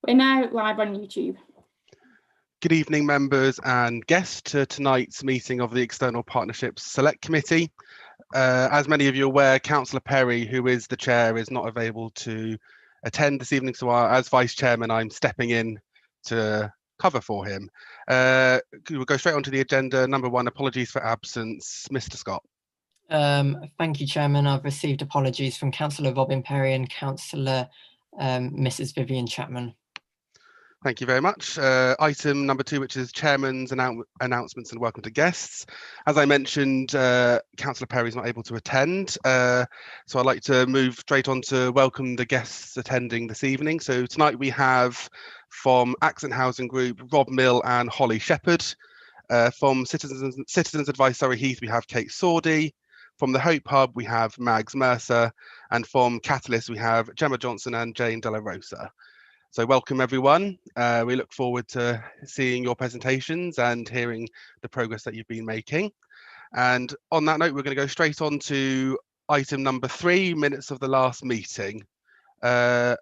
We're now live on YouTube. Good evening, members and guests, to tonight's meeting of the External Partnerships Select Committee. As many of you are aware, Councillor Perry, who is the chair, is not available to attend this evening, so as Vice Chairman, I'm stepping in to cover for him. We'll go straight onto the agenda. Number one, apologies for absence. Mr. Scott. Thank you, Chairman. I've received apologies from Councillor Robin Perry and Councillor Mrs. Vivian Chapman. Thank you very much. Item number two, which is Chairman's announcements and welcome to guests. As I mentioned, Councillor Perry is not able to attend, so I'd like to move straight on to welcome the guests attending this evening. So tonight we have from Accent Housing Group, Rob Mill and Holly Shepherd. From Citizens Advice Surrey Heath, we have Kate Sawdy. From the Hope Hub, we have Mags Mercer. And from Catalyst, we have Gemma Johnson and Jane Della Rosa. So welcome everyone. We look forward to seeing your presentations and hearing the progress that you've been making. And on that note, we're going to go straight on to item number 3, minutes of the last meeting. As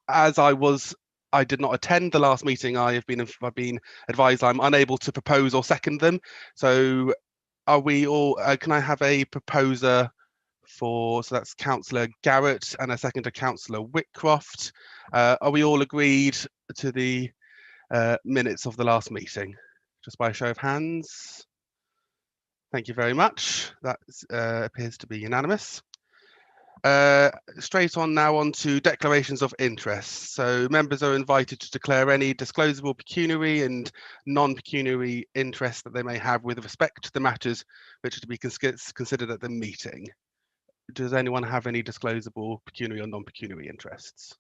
I did not attend the last meeting, I've been advised I'm unable to propose or second them. So are we all, can I have a proposer so that's Councillor Garrett and a second to Councillor Whitcroft. Are we all agreed to the minutes of the last meeting? Just by a show of hands. Thank you very much. That appears to be unanimous. Straight on now on to declarations of interest. So members are invited to declare any disclosable pecuniary and non-pecuniary interest that they may have with respect to the matters which are to be considered at the meeting. Does anyone have any disclosable pecuniary or non-pecuniary interests?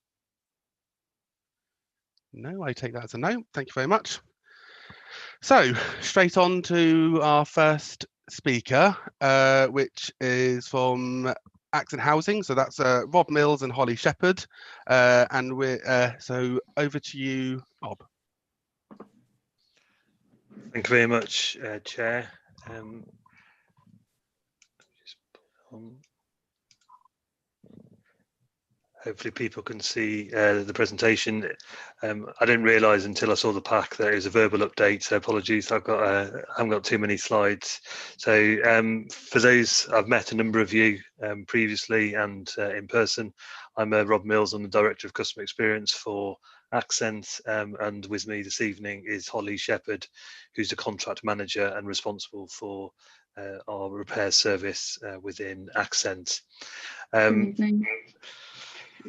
No, I take that as a no. Thank you very much. So straight on to our first speaker, which is from Accent Housing. So that's Rob Mills and Holly Shepherd. And we're so over to you, Bob. Thank you very much, Chair. Hopefully people can see the presentation. I didn't realise until I saw the pack that it was a verbal update, so apologies. I haven't got too many slides. So for those, I've met a number of you previously and in person. I'm Rob Mills, I'm the Director of Customer Experience for Accent, and with me this evening is Holly Shepherd, who's the Contract Manager and responsible for our repair service within Accent.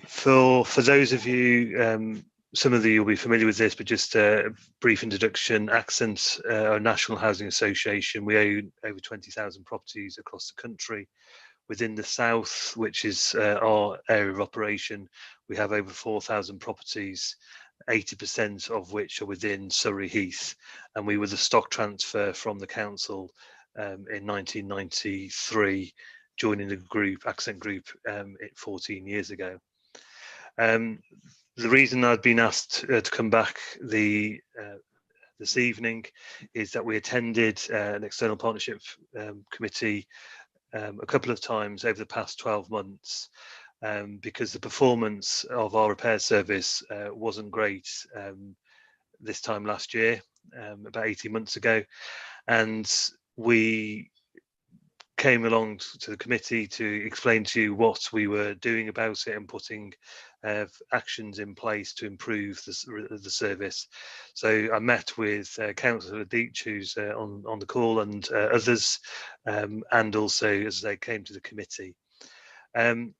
For those of you, some of you will be familiar with this, but just a brief introduction. Accent, a national housing association. We own over 20,000 properties across the country. Within the south, which is our area of operation, we have over 4,000 properties, 80% of which are within Surrey Heath. And we were the stock transfer from the council in 1993, joining the group, Accent Group, 14 years ago. The reason I've been asked to come back this evening is that we attended an external partnership committee a couple of times over the past 12 months because the performance of our repair service wasn't great this time last year, about 18 months ago, and we came along to the committee to explain to you what we were doing about it and putting actions in place to improve the service. So I met with Councillor Deach, who's on the call, and others, and also as they came to the committee. On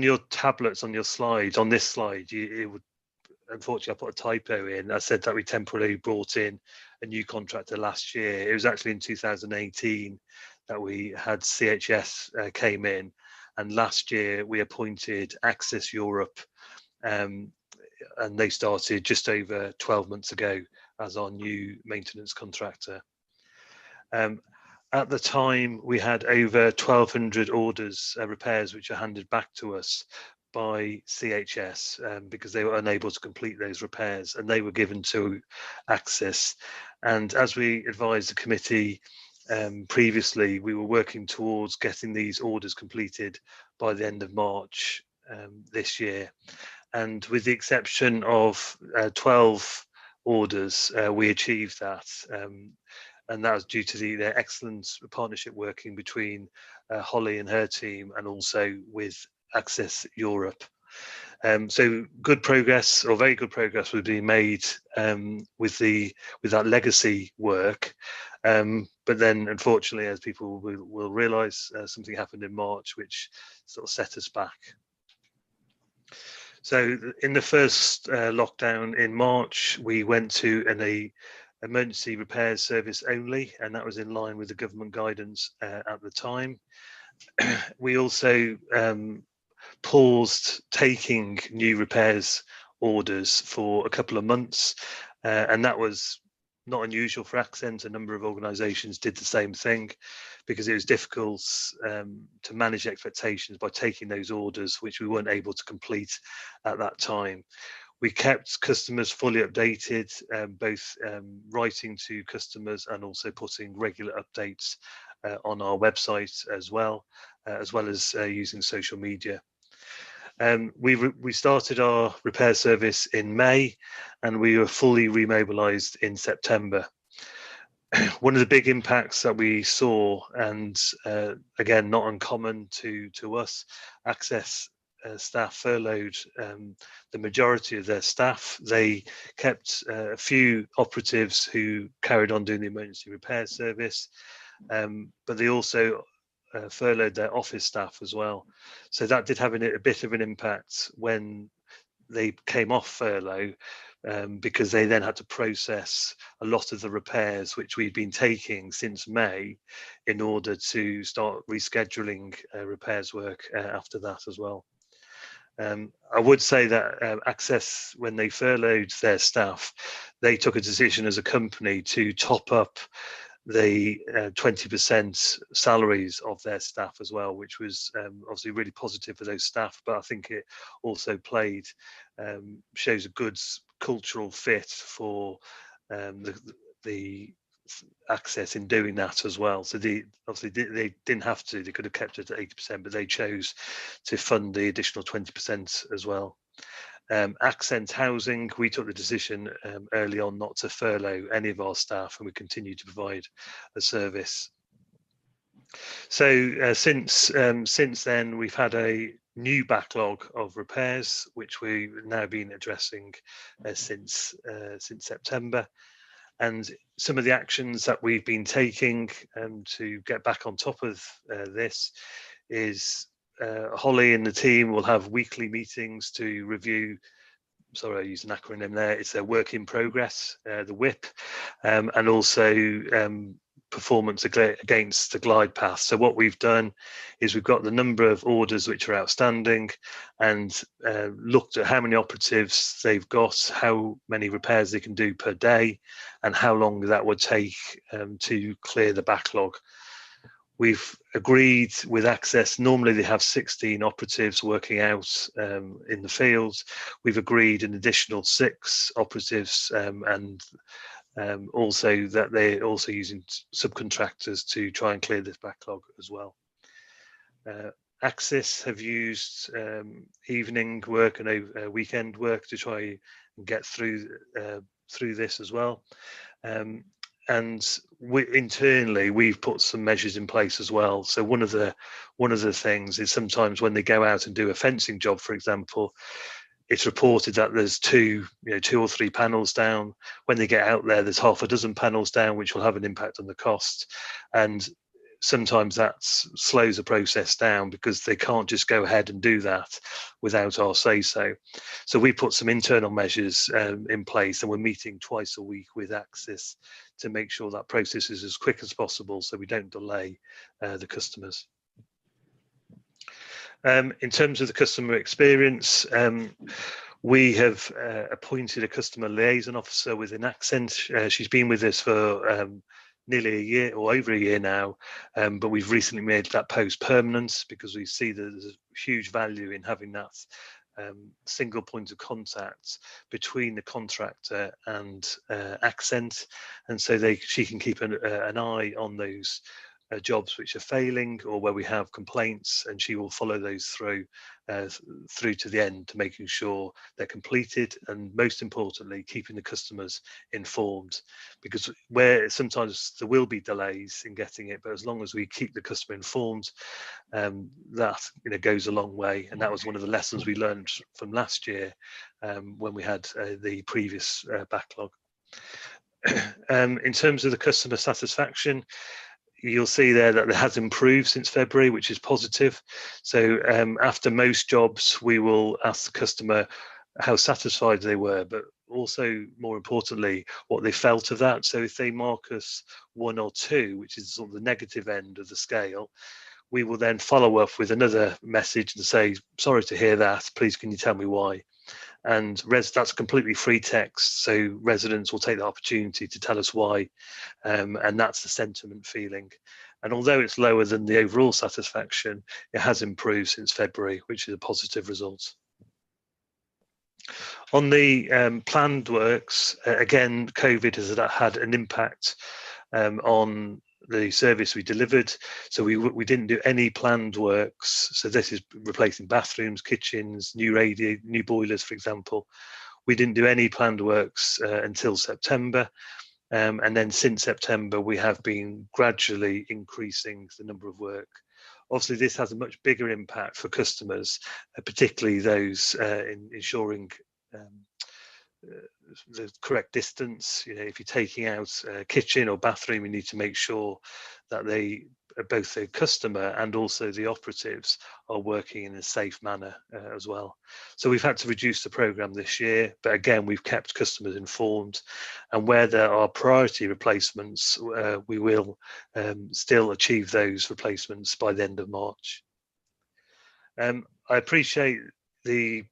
your tablets, on your slides, on this slide, it would, unfortunately, I put a typo in. I said that we temporarily brought in a new contractor last year. It was actually in 2018 that we had CHS came in, and last year we appointed Access Europe, and they started just over 12 months ago as our new maintenance contractor. At the time, we had over 1,200 orders, repairs, which are handed back to us by CHS because they were unable to complete those repairs, and they were given to Access. And as we advised the committee previously, we were working towards getting these orders completed by the end of March this year. and with the exception of 12 orders, we achieved that. And that was due to the excellent partnership working between Holly and her team, and also with Access Europe. So good progress, or very good progress, was being made with that legacy work. But then, unfortunately, as people will realise, something happened in March which sort of set us back. So in the first lockdown in March, we went to an emergency repairs service only, and that was in line with the government guidance at the time. We also paused taking new repairs orders for a couple of months, and that was not unusual for Accent. A number of organisations did the same thing, because it was difficult to manage expectations by taking those orders which we weren't able to complete at that time. We kept customers fully updated, both writing to customers and also putting regular updates on our website as well as using social media. We started our repair service in May, and we were fully remobilised in September. One of the big impacts that we saw, and again, not uncommon to us, Access staff furloughed the majority of their staff. They kept a few operatives who carried on doing the emergency repair service, but they also furloughed their office staff as well. So that did have a bit of an impact when they came off furlough, because they then had to process a lot of the repairs which we'd been taking since May in order to start rescheduling repairs work after that as well. I would say that Access, when they furloughed their staff, they took a decision as a company to top up the 20% salaries of their staff as well, which was obviously really positive for those staff, but I think it also shows a good cultural fit for the Access in doing that as well. So obviously they didn't have to, they could have kept it at 80%, but they chose to fund the additional 20% as well. Accent Housing, we took the decision early on not to furlough any of our staff, and we continue to provide a service. So since then, we've had a new backlog of repairs, which we've now been addressing since September. And some of the actions that we've been taking to get back on top of this is Holly and the team will have weekly meetings to review, sorry, I use an acronym there, it's a work in progress, the WIP, and also performance against the glide path. So what we've done is we've got the number of orders which are outstanding, and looked at how many operatives they've got, how many repairs they can do per day, and how long that would take to clear the backlog. We've agreed with Access, normally they have 16 operatives working out in the field. We've agreed an additional 6 operatives, and also that they're also using subcontractors to try and clear this backlog as well. Access have used evening work and weekend work to try and get through this as well. And internally, we've put some measures in place as well. So one of the things is sometimes when they go out and do a fencing job, for example, it's reported that there's 2 or 3 panels down. When they get out there, there's half a dozen panels down, which will have an impact on the cost. And sometimes that slows the process down, because they can't just go ahead and do that without our say so. So we put some internal measures in place, and we're meeting twice a week with Access to make sure that process is as quick as possible, so we don't delay the customers. In terms of the customer experience, we have appointed a customer liaison officer within Accent. She's been with us for nearly a year, or over a year now, but we've recently made that post permanent, because we see that there's a huge value in having that single point of contact between the contractor and Accent, and so she can keep an eye on those jobs which are failing or where we have complaints, and she will follow those through to the end, to making sure they're completed, and most importantly keeping the customers informed, because where sometimes there will be delays in getting it, but as long as we keep the customer informed, that goes a long way. And that was one of the lessons we learned from last year, when we had the previous backlog. In terms of the customer satisfaction, you'll see there that it has improved since February, which is positive. So after most jobs, we will ask the customer how satisfied they were, but also more importantly, what they felt of that. So if they mark us 1 or 2, which is sort of the negative end of the scale, we will then follow up with another message and say, sorry to hear that, please can you tell me why? And that's completely free text, so residents will take the opportunity to tell us why, and that's the sentiment feeling. And although it's lower than the overall satisfaction, it has improved since February, which is a positive result. On the planned works, again, COVID has had an impact on the service we delivered. So we didn't do any planned works. So this is replacing bathrooms, kitchens, new radio, new boilers, for example. We didn't do any planned works until September. And then since September, we have been gradually increasing the number of work. Obviously, this has a much bigger impact for customers, particularly those in ensuring the correct distance. If you're taking out a kitchen or bathroom, you need to make sure that both the customer and also the operatives are working in a safe manner as well. So we've had to reduce the programme this year, but again, we've kept customers informed, and where there are priority replacements, we will still achieve those replacements by the end of March. I appreciate the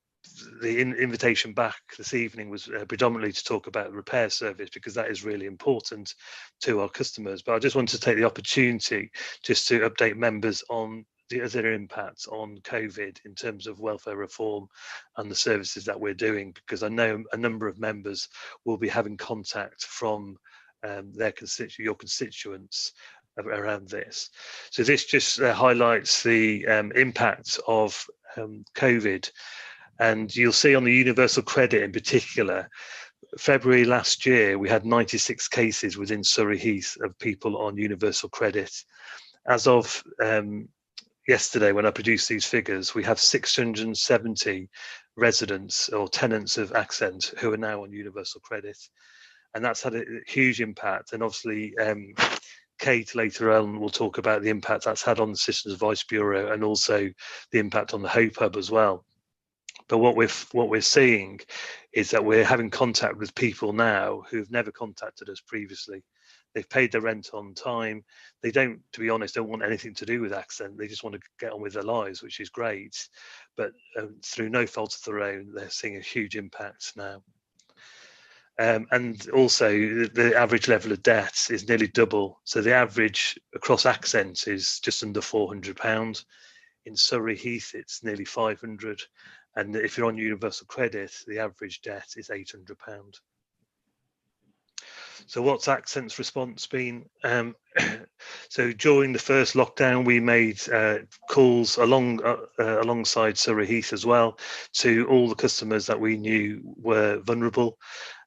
invitation back this evening was predominantly to talk about the repair service, because that is really important to our customers. But I just wanted to take the opportunity just to update members on the other impacts on COVID in terms of welfare reform and the services that we're doing, because I know a number of members will be having contact from your constituents around this. So this just highlights the impact of COVID. And you'll see on the universal credit in particular, February last year, we had 96 cases within Surrey Heath of people on universal credit. As of yesterday, when I produced these figures, we have 670 residents or tenants of Accent who are now on universal credit. And that's had a huge impact. And obviously, Kate later on will talk about the impact that's had on the Citizens Advice Bureau, and also the impact on the Hope Hub as well. But what we're seeing is that we're having contact with people now who've never contacted us previously. They've paid their rent on time. They don't, to be honest, don't want anything to do with Accent. They just want to get on with their lives, which is great. But through no fault of their own, they're seeing a huge impact now. And also the average level of debt is nearly double. So the average across Accent is just under £400. In Surrey Heath, it's nearly 500. And if you're on universal credit, the average debt is £800. So what's Accent's response been? So during the first lockdown, we made calls alongside Surrey Heath as well to all the customers that we knew were vulnerable,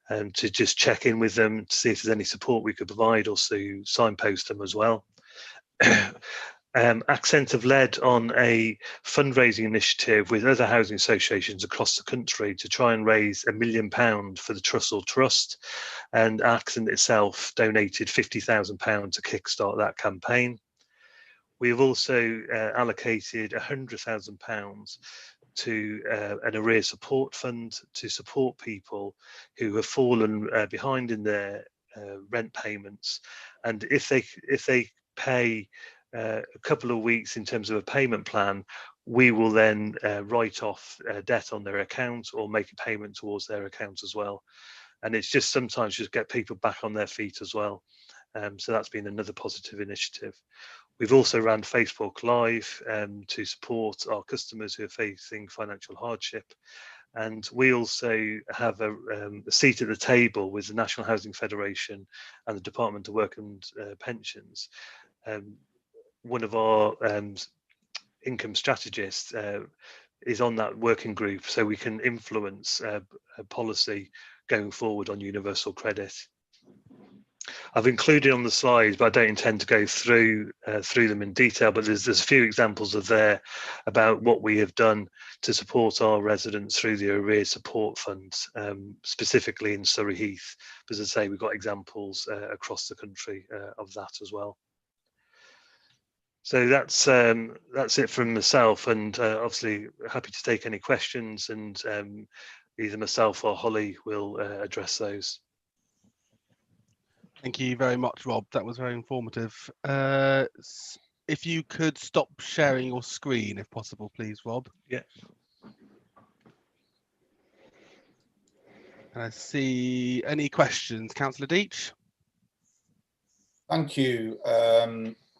and to just check in with them to see if there's any support we could provide, or to signpost them as well. Accent have led on a fundraising initiative with other housing associations across the country to try and raise £1 million for the Trussell Trust, and Accent itself donated £50,000 to kickstart that campaign. We have also allocated £100,000 to an arrears support fund to support people who have fallen behind in their rent payments, and if they pay a couple of weeks in terms of a payment plan, we will then write off debt on their account or make a payment towards their account as well. And it's just sometimes just get people back on their feet as well. So that's been another positive initiative. We've also ran Facebook Live to support our customers who are facing financial hardship. And we also have a seat at the table with the National Housing Federation and the Department of Work and Pensions, one of our income strategists is on that working group, so we can influence a policy going forward on universal credit. I've included on the slides, but I don't intend to go through them in detail, but there's a few examples of there about what we have done to support our residents through the arrears support funds, specifically in Surrey Heath. But as I say, we've got examples across the country of that as well. So that's it from myself, and obviously happy to take any questions, and either myself or Holly will address those. Thank you very much, Rob. That was very informative. If you could stop sharing your screen, if possible, please, Rob. Yeah. And I see any questions, Councillor Deach? Thank you.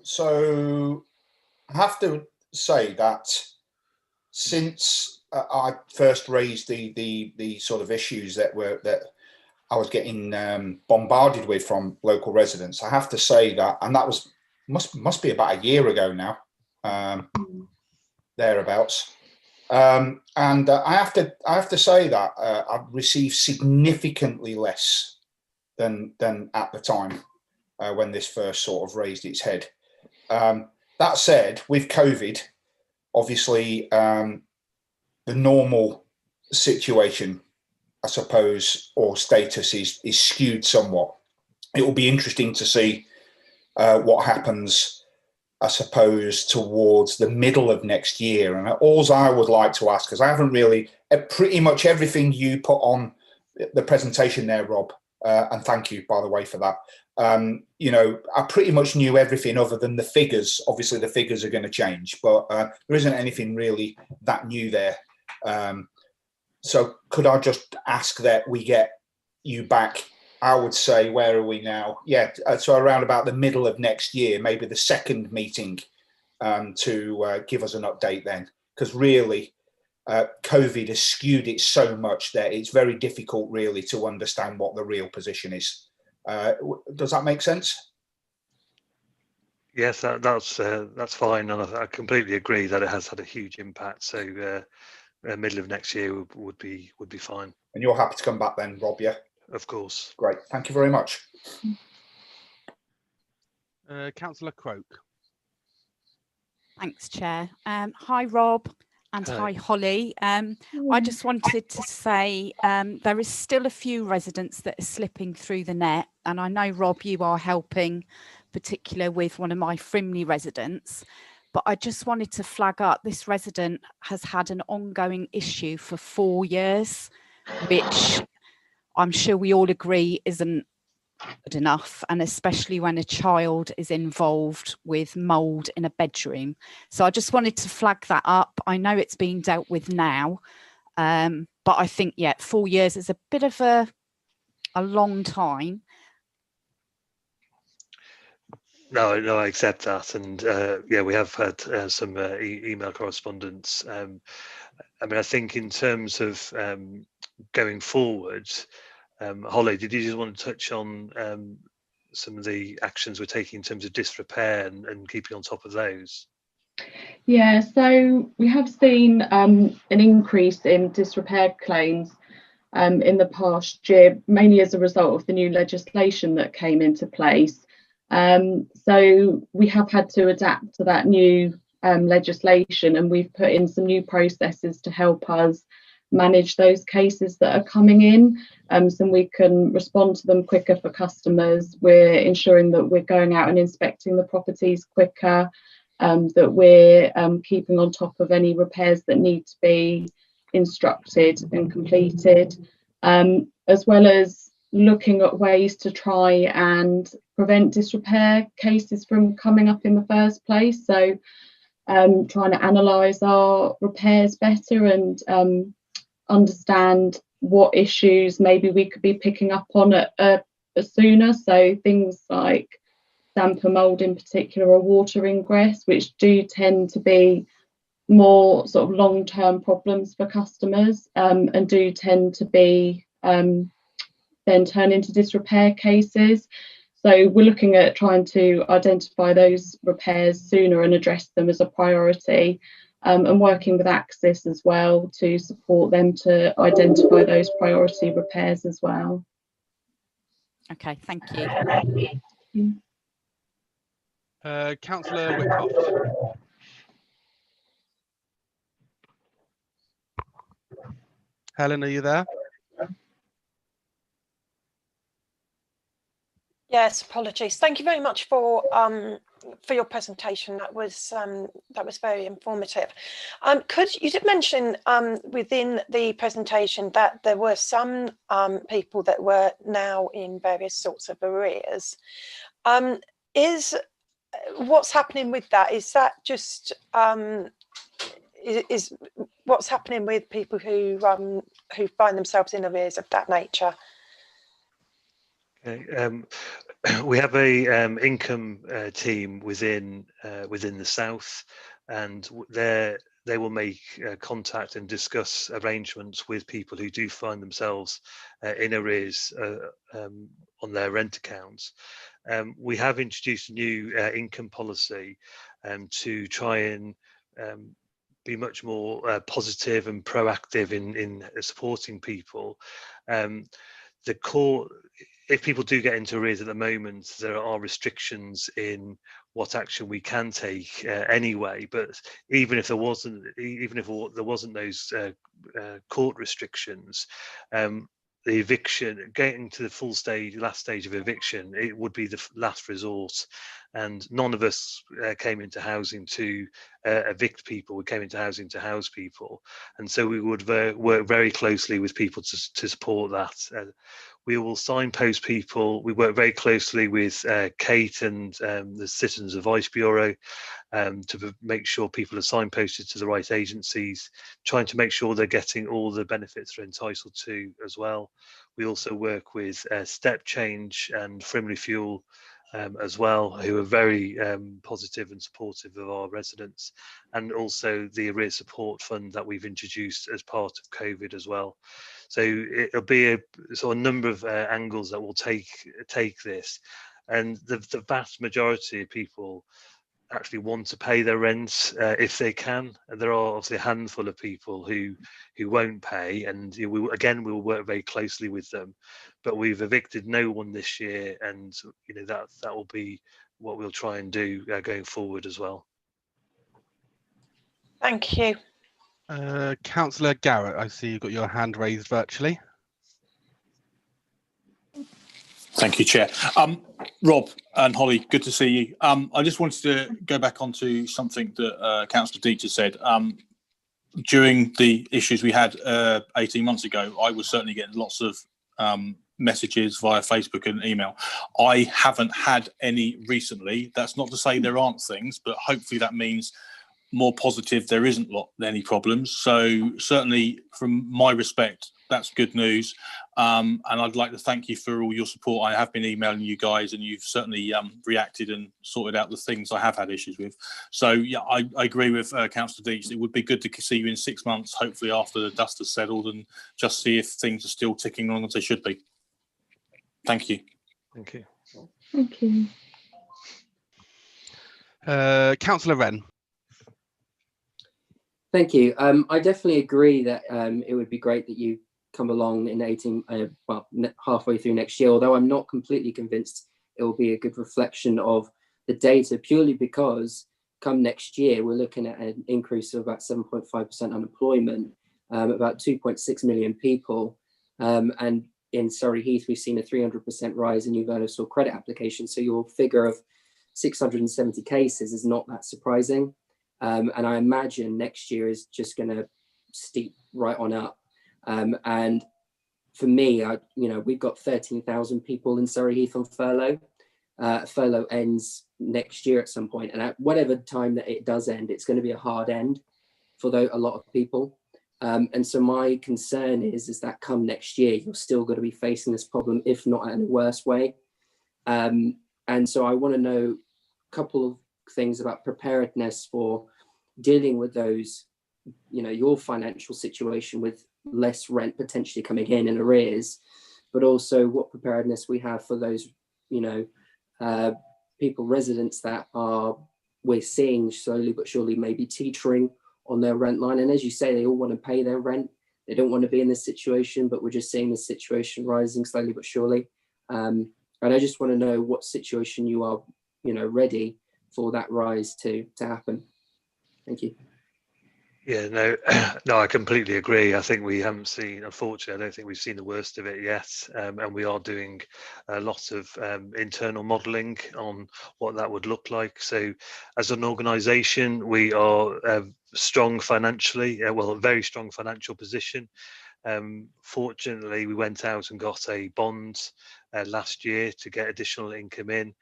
So I have to say that since I first raised the sort of issues that I was getting bombarded with from local residents, I have to say that, and that was must be about a year ago now, thereabouts. And I have to say that I've received significantly less than at the time when this first sort of raised its head. That said, with COVID, obviously the normal situation, I suppose, or status is skewed somewhat. It will be interesting to see what happens, I suppose, towards the middle of next year. And all I would like to ask, because I haven't really, pretty much everything you put on the presentation there, Rob, and thank you, by the way, for that. You know, I pretty much knew everything other than the figures. Obviously, the figures are going to change, but there isn't anything really that new there. So could I just ask that we get you back, I would say, where are we now? Yeah, so around about the middle of next year, maybe the second meeting, to give us an update then. Because really, COVID has skewed it so much that it's very difficult really to understand what the real position is. Does that make sense? Yes, that's fine, and I completely agree that it has had a huge impact. So middle of next year would be fine. And you're happy to come back then, Rob? Yeah, of course. Great, thank you very much. Councillor Croak. Thanks, Chair. Hi, Rob, and hi, Holly. I just wanted to say there is still a few residents that are slipping through the net, and I know, Rob, you are helping, particularly with one of my Frimley residents. But I just wanted to flag up, this resident has had an ongoing issue for 4 years, which I'm sure we all agree isn't good enough, and especially when a child is involved with mould in a bedroom. So I just wanted to flag that up. I know it's being dealt with now, but I think, yeah, 4 years is a bit of a long time. No, I accept that, and yeah, we have had some email correspondence. I mean, I think in terms of going forward, Holly, did you just want to touch on some of the actions we're taking in terms of disrepair and keeping on top of those? Yeah, so we have seen an increase in disrepair claims in the past year, mainly as a result of the new legislation that came into place. So we have had to adapt to that new legislation, and we've put in some new processes to help us manage those cases that are coming in, so we can respond to them quicker for customers. We're ensuring that we're going out and inspecting the properties quicker, that we're keeping on top of any repairs that need to be instructed and completed, as well as looking at ways to try and prevent disrepair cases from coming up in the first place. So trying to analyse our repairs better and understand what issues maybe we could be picking up on sooner. So things like damp and mould in particular, or water ingress, which do tend to be more sort of long-term problems for customers, and do tend to be then turn into disrepair cases. So we're looking at trying to identify those repairs sooner and address them as a priority, and working with Axis as well to support them to identify those priority repairs as well. Okay, thank you. Councillor Whitcroft. Helen, are you there? Yes, apologies. Thank you very much for your presentation. That was very informative. You did mention within the presentation that there were some people that were now in various sorts of arrears. What's happening with that? Is that just is what's happening with people who find themselves in arrears of that nature? Okay. We have a income team within the South, and they will make contact and discuss arrangements with people who do find themselves in arrears on their rent accounts. We have introduced a new income policy to try and be much more positive and proactive in supporting people. If people do get into arrears at the moment, there are restrictions in what action we can take anyway. But even if there wasn't those court restrictions, the eviction, getting to the last stage of eviction, it would be the last resort. And none of us came into housing to evict people. We came into housing to house people. And so we would work very closely with people to support that. We will signpost people. We work very closely with Kate and the Citizens Advice Bureau to make sure people are signposted to the right agencies, trying to make sure they're getting all the benefits they're entitled to as well. We also work with Step Change and Frimley Fuel as well, who are very positive and supportive of our residents, and also the Arrears Support Fund that we've introduced as part of COVID as well. So it'll be a sort of number of angles that will take this, and the vast majority of people actually want to pay their rent if they can. And there are obviously a handful of people who won't pay, and we will work very closely with them. But we've evicted no one this year, and that will be what we'll try and do going forward as well. Thank you. Councillor Garrett, I see you've got your hand raised virtually. Thank you, Chair. Rob and Holly, good to see you. I just wanted to go back onto something that Councillor Deitch said. During the issues we had 18 months ago, I was certainly getting lots of messages via Facebook and email. I haven't had any recently. That's not to say there aren't things, but hopefully that means more positive, there isn't any problems. So certainly from my respect, that's good news. And I'd like to thank you for all your support. I have been emailing you guys, and you've certainly reacted and sorted out the things I have had issues with. So yeah, I agree with Councillor Deitch. It would be good to see you in 6 months, hopefully after the dust has settled, and just see if things are still ticking along as they should be. Thank you. Thank you. Thank you. Councillor Wren. Thank you. I definitely agree that it would be great that you come along in halfway through next year, although I'm not completely convinced it will be a good reflection of the data, purely because come next year, we're looking at an increase of about 7.5% unemployment, about 2.6 million people. And in Surrey Heath, we've seen a 300% rise in universal credit applications. So your figure of 670 cases is not that surprising. And I imagine next year is just going to steep right on up. And for me, we've got 13,000 people in Surrey Heath on furlough. Furlough ends next year at some point, and at whatever time that it does end, it's going to be a hard end for a lot of people. And so my concern is that come next year, you're still going to be facing this problem, if not in a worse way. And so I want to know a couple of things about preparedness for dealing with those, your financial situation with less rent potentially coming in arrears, but also what preparedness we have for those, residents that we're seeing slowly but surely maybe teetering on their rent line. And as you say, they all want to pay their rent. They don't want to be in this situation, but we're just seeing the situation rising slowly but surely. And I just want to know what situation you are, ready for that rise to happen. Thank you. Yeah, no, I completely agree. I think we haven't seen, unfortunately, I don't think we've seen the worst of it yet. And we are doing a lot of internal modelling on what that would look like. So as an organisation, we are strong financially, a very strong financial position. Fortunately, we went out and got a bond last year to get additional income in.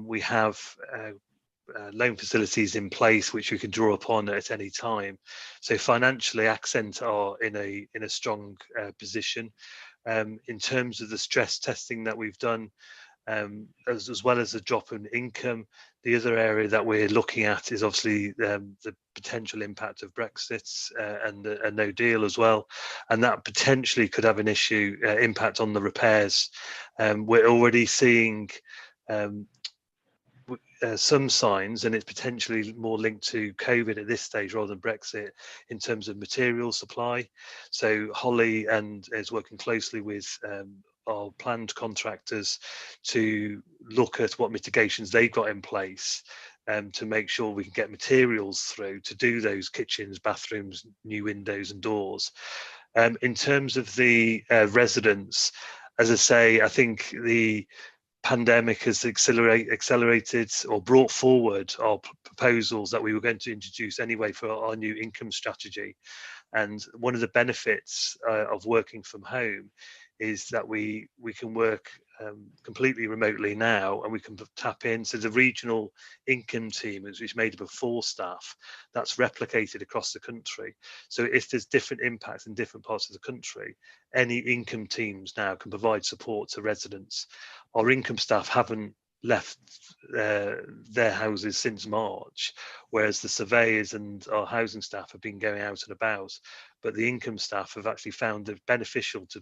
We have loan facilities in place which we can draw upon at any time. So financially, Accent are in a strong position. In terms of the stress testing that we've done, as well as the drop in income, the other area that we're looking at is obviously the potential impact of Brexit and a no deal as well, and that potentially could have an impact on the repairs. We're already seeing some signs, and it's potentially more linked to COVID at this stage rather than Brexit, in terms of material supply. So Holly is working closely with our planned contractors to look at what mitigations they've got in place to make sure we can get materials through to do those kitchens, bathrooms, new windows and doors. In terms of the residents, as I say, I think the pandemic has accelerated or brought forward our proposals that we were going to introduce anyway for our new income strategy. And one of the benefits of working from home is that we can work completely remotely now, and we can tap into the regional income team, which is made up of 4 staff, that's replicated across the country. So if there's different impacts in different parts of the country, any income teams now can provide support to residents. Our income staff haven't left their houses since March, whereas the surveyors and our housing staff have been going out and about, but the income staff have actually found it beneficial to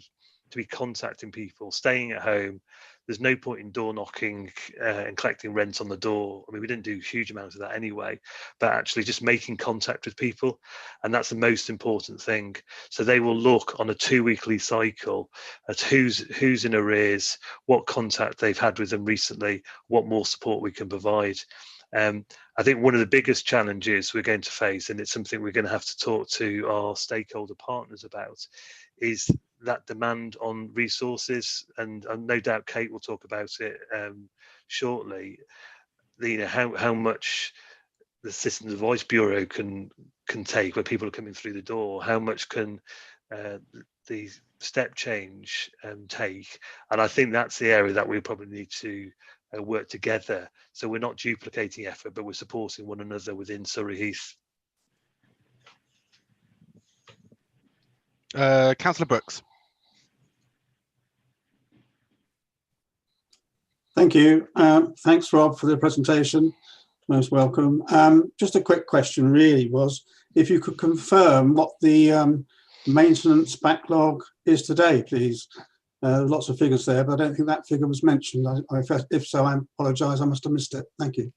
be contacting people, staying at home. There's no point in door knocking and collecting rent on the door. I mean, we didn't do huge amounts of that anyway, but actually just making contact with people. And that's the most important thing. So they will look on a 2-weekly cycle at who's in arrears, what contact they've had with them recently, what more support we can provide. I think one of the biggest challenges we're going to face, and it's something we're going to have to talk to our stakeholder partners about, is that demand on resources, and no doubt Kate will talk about it shortly. How much the Systems Advice Bureau can take when people are coming through the door, how much can the step change take, and I think that's the area that we probably need to work together, so we're not duplicating effort, but we're supporting one another within Surrey Heath. Councillor Brooks. Thank you. Thanks, Rob, for the presentation. Most welcome. Just a quick question really was if you could confirm what the maintenance backlog is today, please. Lots of figures there, but I don't think that figure was mentioned. If so, I apologise, I must have missed it. Thank you.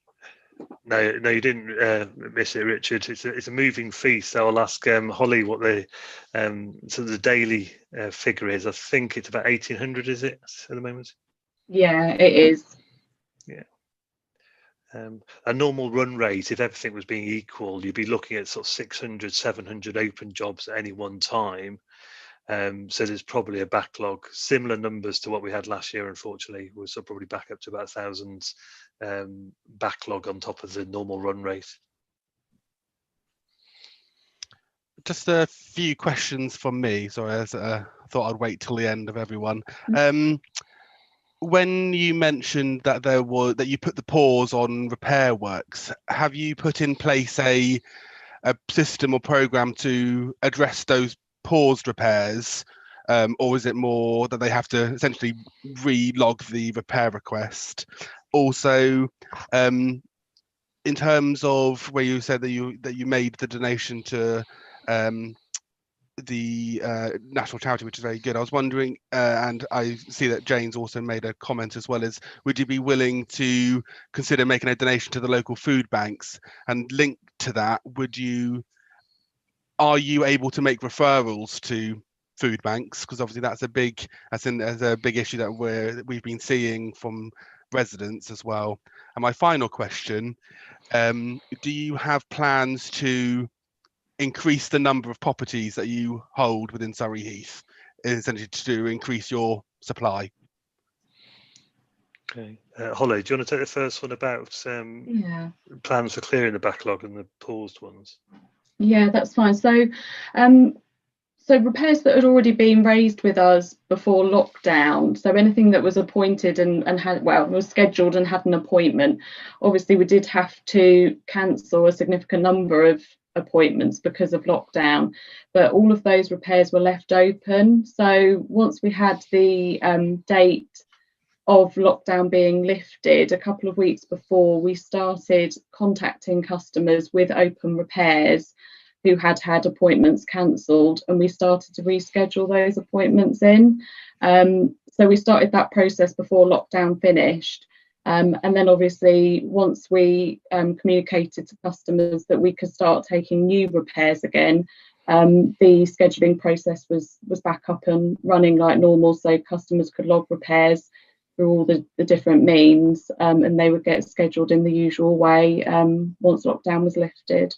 No, you didn't miss it, Richard. It's a moving feast. So I'll ask Holly what the the daily figure is. I think it's about 1,800, is it, at the moment? Yeah, it is. Yeah. A normal run rate, if everything was being equal, you'd be looking at sort of 600, 700 open jobs at any one time. So there's probably a backlog, similar numbers to what we had last year. Unfortunately, we're still probably back up to about 1,000 backlog on top of the normal run rate. Just a few questions from me. Sorry, I thought I'd wait till the end of everyone. When you mentioned that you put the pause on repair works, have you put in place a system or program to address those paused repairs, or is it more that they have to essentially re-log the repair request? Also, in terms of where you said that you made the donation to national charity, which is very good. I was wondering, and I see that Jane's also made a comment as well, as would you be willing to consider making a donation to the local food banks? And linked to that, are you able to make referrals to food banks? Because obviously that's a big issue that we've been seeing from residents as well. And my final question, do you have plans to increase the number of properties that you hold within Surrey Heath, essentially to increase your supply? Okay, Holly, do you want to take the first one about plans for clearing the backlog and the paused ones? Yeah, that's fine. So repairs that had already been raised with us before lockdown, so anything that was appointed and was scheduled and had an appointment, obviously we did have to cancel a significant number of appointments because of lockdown, but all of those repairs were left open. So once we had the date of lockdown being lifted, a couple of weeks before, we started contacting customers with open repairs who had had appointments cancelled, and we started to reschedule those appointments in. So we started that process before lockdown finished. And then obviously once we communicated to customers that we could start taking new repairs again, the scheduling process was back up and running like normal, so customers could log repairs through all the different means, and they would get scheduled in the usual way once lockdown was lifted.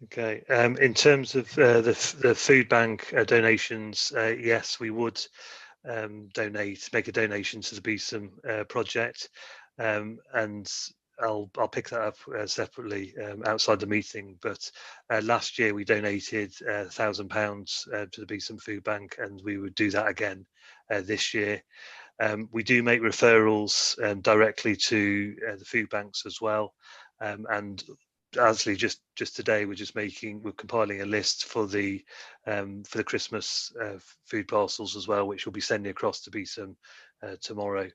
Okay, in terms of the food bank donations, yes, we would make a donation to the Beeson project, and I'll pick that up separately outside the meeting. But last year we donated £1,000 to the Beeson Food Bank, and we would do that again this year. We do make referrals directly to the food banks as well, and actually just today we're compiling a list for the Christmas food parcels as well, which we'll be sending across to Beeson tomorrow.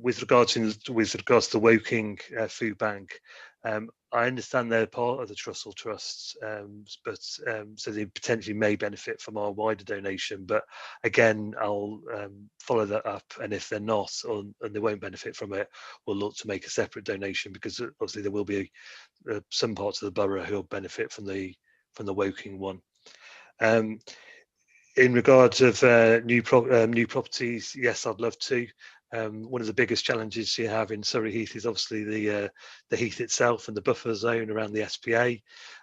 With regards to the Woking Food Bank, I understand they're part of the Trussell Trusts, but so they potentially may benefit from our wider donation. But again, I'll follow that up, and if they're not, and they won't benefit from it, we'll look to make a separate donation, because obviously there will be some parts of the borough who will benefit from the Woking one. In regards of new properties, yes, I'd love to. One of the biggest challenges you have in Surrey Heath is obviously the heath itself and the buffer zone around the SPA.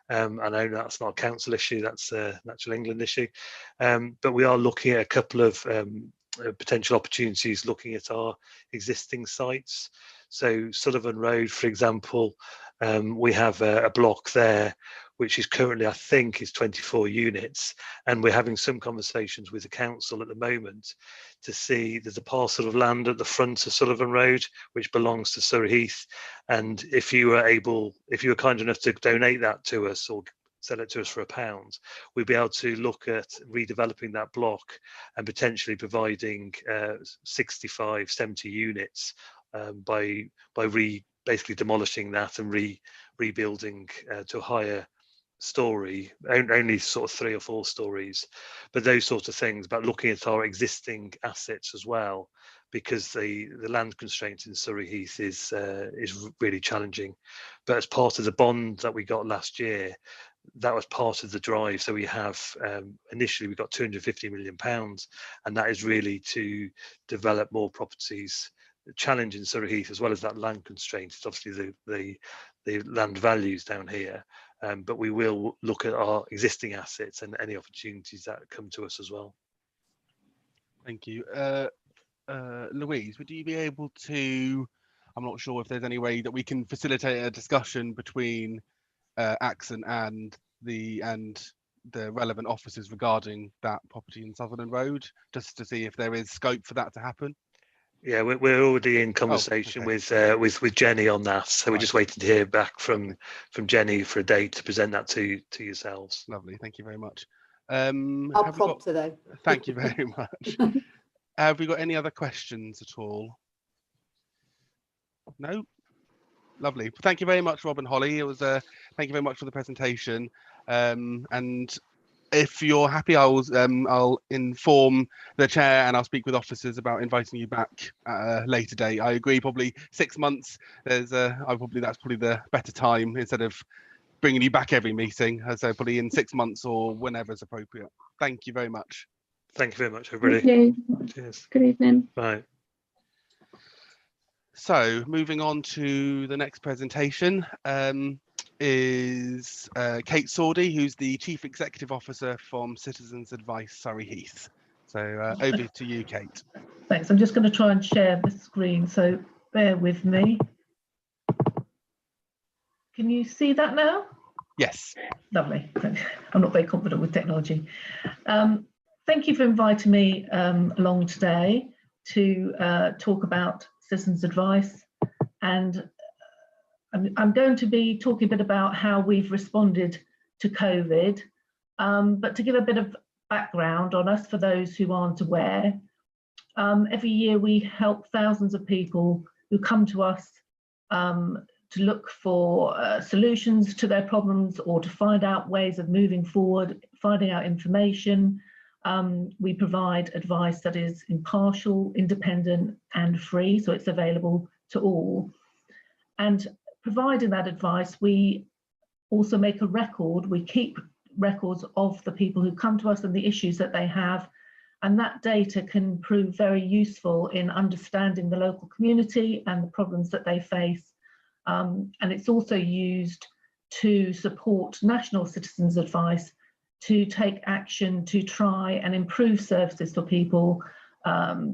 I know that's not a council issue, that's a Natural England issue, but we are looking at a couple of potential opportunities looking at our existing sites. So Sullivan Road, for example, we have a block there which is currently, I think, is 24 units, and we're having some conversations with the council at the moment to see, there's a parcel of land at the front of Sullivan Road which belongs to Surrey Heath, and if you were kind enough to donate that to us or sell it to us for £1, we'd be able to look at redeveloping that block and potentially providing 65, 70 units by basically demolishing that and rebuilding to a higher story, only sort of 3 or 4 stories, but those sorts of things, but looking at our existing assets as well, because the land constraints in Surrey Heath is really challenging. But as part of the bond that we got last year, that was part of the drive. So we have initially we got £250 million, and that is really to develop more properties. The challenge in Surrey Heath, as well as that land constraint, is obviously the land values down here. But we will look at our existing assets and any opportunities that come to us as well. Thank you. Louise, would you be able to, I'm not sure if there's any way that we can facilitate a discussion between Accent and the relevant officers regarding that property in Sutherland Road, just to see if there is scope for that to happen? Yeah, we're already in conversation with Jenny on that, so we're just waiting to hear back from Jenny for a date to present that to yourselves. Lovely, thank you very much. I'll prompt today. Thank you very much. Have we got any other questions at all? No? Lovely. Thank you very much, Rob and Holly. It was thank you very much for the presentation. And if you're happy, I'll inform the chair and I'll speak with officers about inviting you back at a later date. I agree, probably 6 months. That's probably the better time instead of bringing you back every meeting. So probably in 6 months or whenever is appropriate. Thank you very much. Thank you very much, everybody. Thank you. Cheers. Good evening. Bye. So moving on to the next presentation is Kate Sawdy, who's the Chief Executive Officer from Citizens Advice Surrey Heath. So over to you, Kate. Thanks. I'm just going to try and share the screen, so bear with me. Can you see that now? Yes. Lovely. I'm not very confident with technology. Thank you for inviting me along today to talk about Citizens Advice, and I'm going to be talking a bit about how we've responded to COVID, but to give a bit of background on us for those who aren't aware. Every year we help thousands of people who come to us to look for solutions to their problems or to find out ways of moving forward, finding out information. We provide advice that is impartial, independent and free, so it's available to all. And providing that advice, we also make a record. We keep records of the people who come to us and the issues that they have. And that data can prove very useful in understanding the local community and the problems that they face. And it's also used to support national citizens advice to take action to try and improve services for people.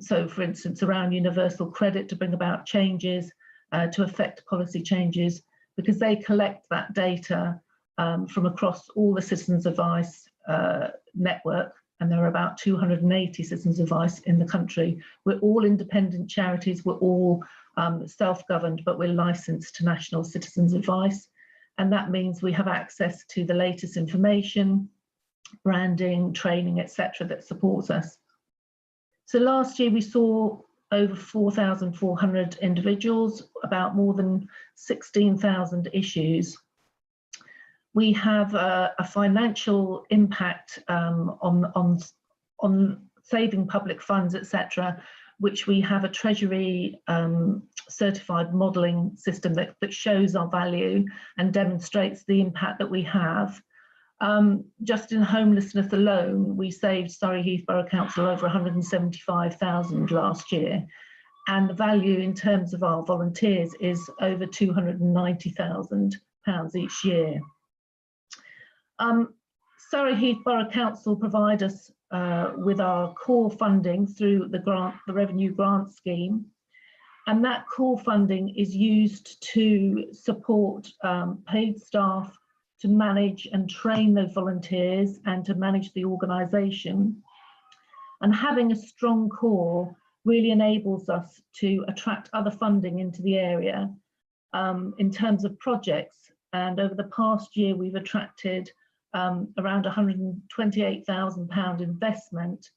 So for instance, around universal credit to bring about changes, to affect policy changes, because they collect that data from across all the citizens advice network. And there are about 280 citizens advice in the country. We're all independent charities, we're all self-governed, but we're licensed to national citizens advice. And that means we have access to the latest information, branding, training, etc., that supports us. So last year we saw over 4,400 individuals, about more than 16,000 issues. We have a financial impact on saving public funds, etc., which we have a Treasury certified modelling system that shows our value and demonstrates the impact that we have. Just in homelessness alone, we saved Surrey Heath Borough Council over 175,000 last year. And the value in terms of our volunteers is over £290,000 each year. Surrey Heath Borough Council provide us with our core funding through the revenue grant scheme. And that core funding is used to support paid staff to manage and train those volunteers and to manage the organisation. And having a strong core really enables us to attract other funding into the area in terms of projects. And over the past year, we've attracted around £128,000 investment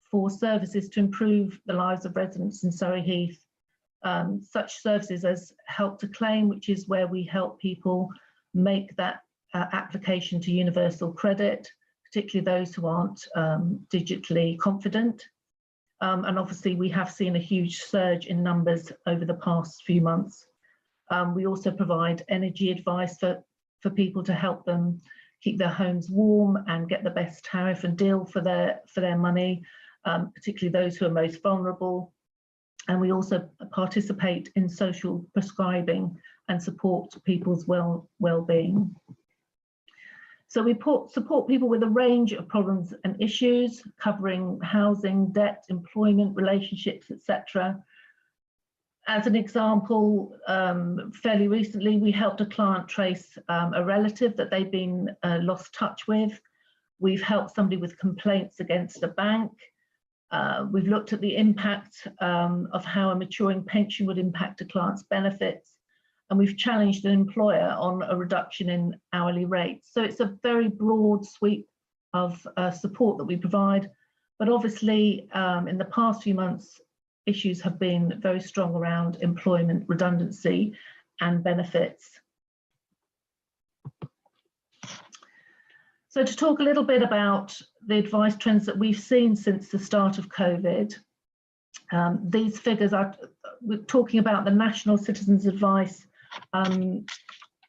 for services to improve the lives of residents in Surrey Heath. Such services as Help to Claim, which is where we help people make that application to universal credit, particularly those who aren't digitally confident. And obviously we have seen a huge surge in numbers over the past few months. We also provide energy advice for people to help them keep their homes warm and get the best tariff and deal for their money, particularly those who are most vulnerable. And we also participate in social prescribing and support people's well-being. So we support people with a range of problems and issues, covering housing, debt, employment, relationships, etc. As an example, fairly recently, we helped a client trace a relative that they'd been lost touch with. We've helped somebody with complaints against a bank. We've looked at the impact of how a maturing pension would impact a client's benefits. And we've challenged an employer on a reduction in hourly rates. So it's a very broad sweep of support that we provide. But obviously, in the past few months, issues have been very strong around employment redundancy and benefits. So to talk a little bit about the advice trends that we've seen since the start of COVID, these figures are, we're talking about the National Citizens Advice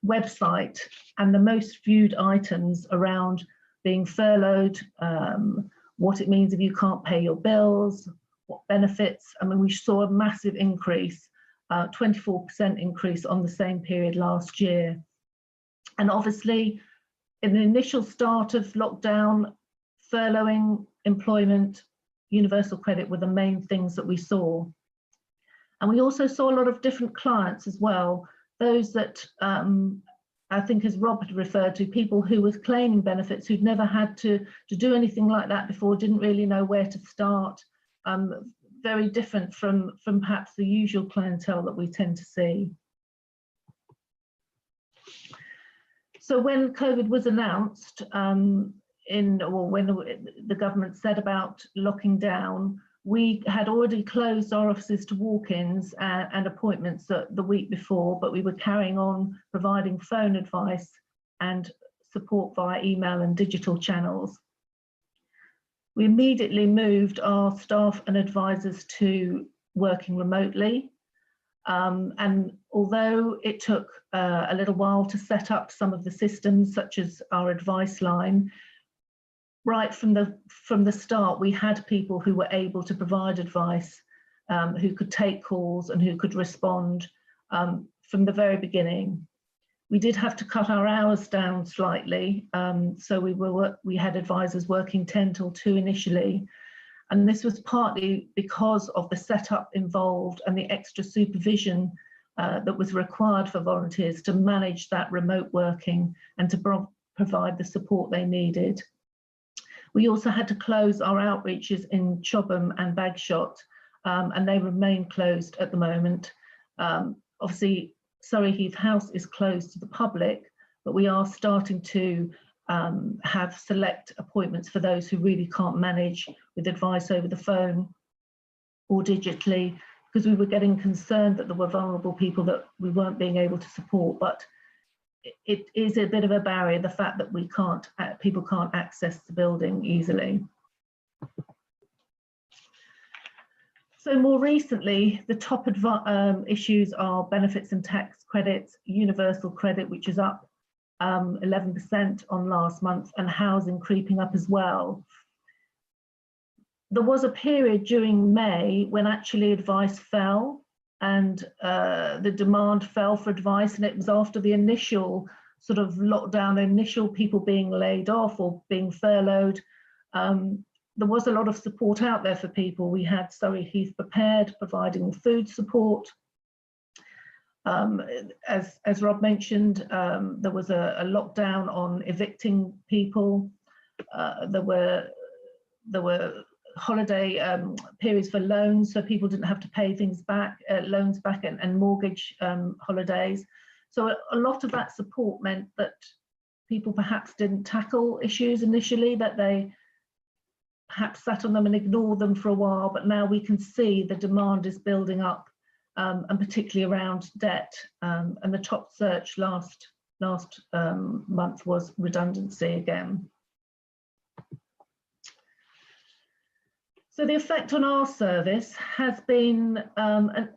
website, and the most viewed items around being furloughed, what it means if you can't pay your bills, what benefits. I mean, we saw a massive increase, 24% increase on the same period last year. And obviously, in the initial start of lockdown, furloughing, employment, universal credit were the main things that we saw. And we also saw a lot of different clients as well. Those that I think, as Rob had referred to, people who were claiming benefits who'd never had to do anything like that before, didn't really know where to start. Very different from perhaps the usual clientele that we tend to see. So when COVID was announced, when the government said about locking down, we had already closed our offices to walk-ins and appointments the week before, but we were carrying on providing phone advice and support via email and digital channels. We immediately moved our staff and advisors to working remotely. And although it took a little while to set up some of the systems, such as our advice line, right from the start, we had people who were able to provide advice, who could take calls and who could respond from the very beginning. We did have to cut our hours down slightly, so we had advisors working 10 till 2 initially, and this was partly because of the setup involved and the extra supervision that was required for volunteers to manage that remote working and to provide the support they needed. We also had to close our outreaches in Chobham and Bagshot, and they remain closed at the moment. Obviously, Surrey Heath House is closed to the public, but we are starting to have select appointments for those who really can't manage with advice over the phone or digitally, because we were getting concerned that there were vulnerable people that we weren't being able to support. But it is a bit of a barrier, the fact that people can't access the building easily. So more recently, the top issues are benefits and tax credits, universal credit, which is up 11% on last month, and housing creeping up as well. There was a period during May when actually advice fell, and the demand fell for advice, and it was after the initial sort of lockdown, the initial people being laid off or being furloughed. There was a lot of support out there for people. We had Surrey Heath Prepared providing food support. As Rob mentioned, there was a lockdown on evicting people. There were holiday periods for loans, so people didn't have to pay things back, loans back, and mortgage holidays. So a lot of that support meant that people perhaps didn't tackle issues initially, that they perhaps sat on them and ignored them for a while, but now we can see the demand is building up, and particularly around debt. And the top search last month was redundancy again. So the effect on our service has been,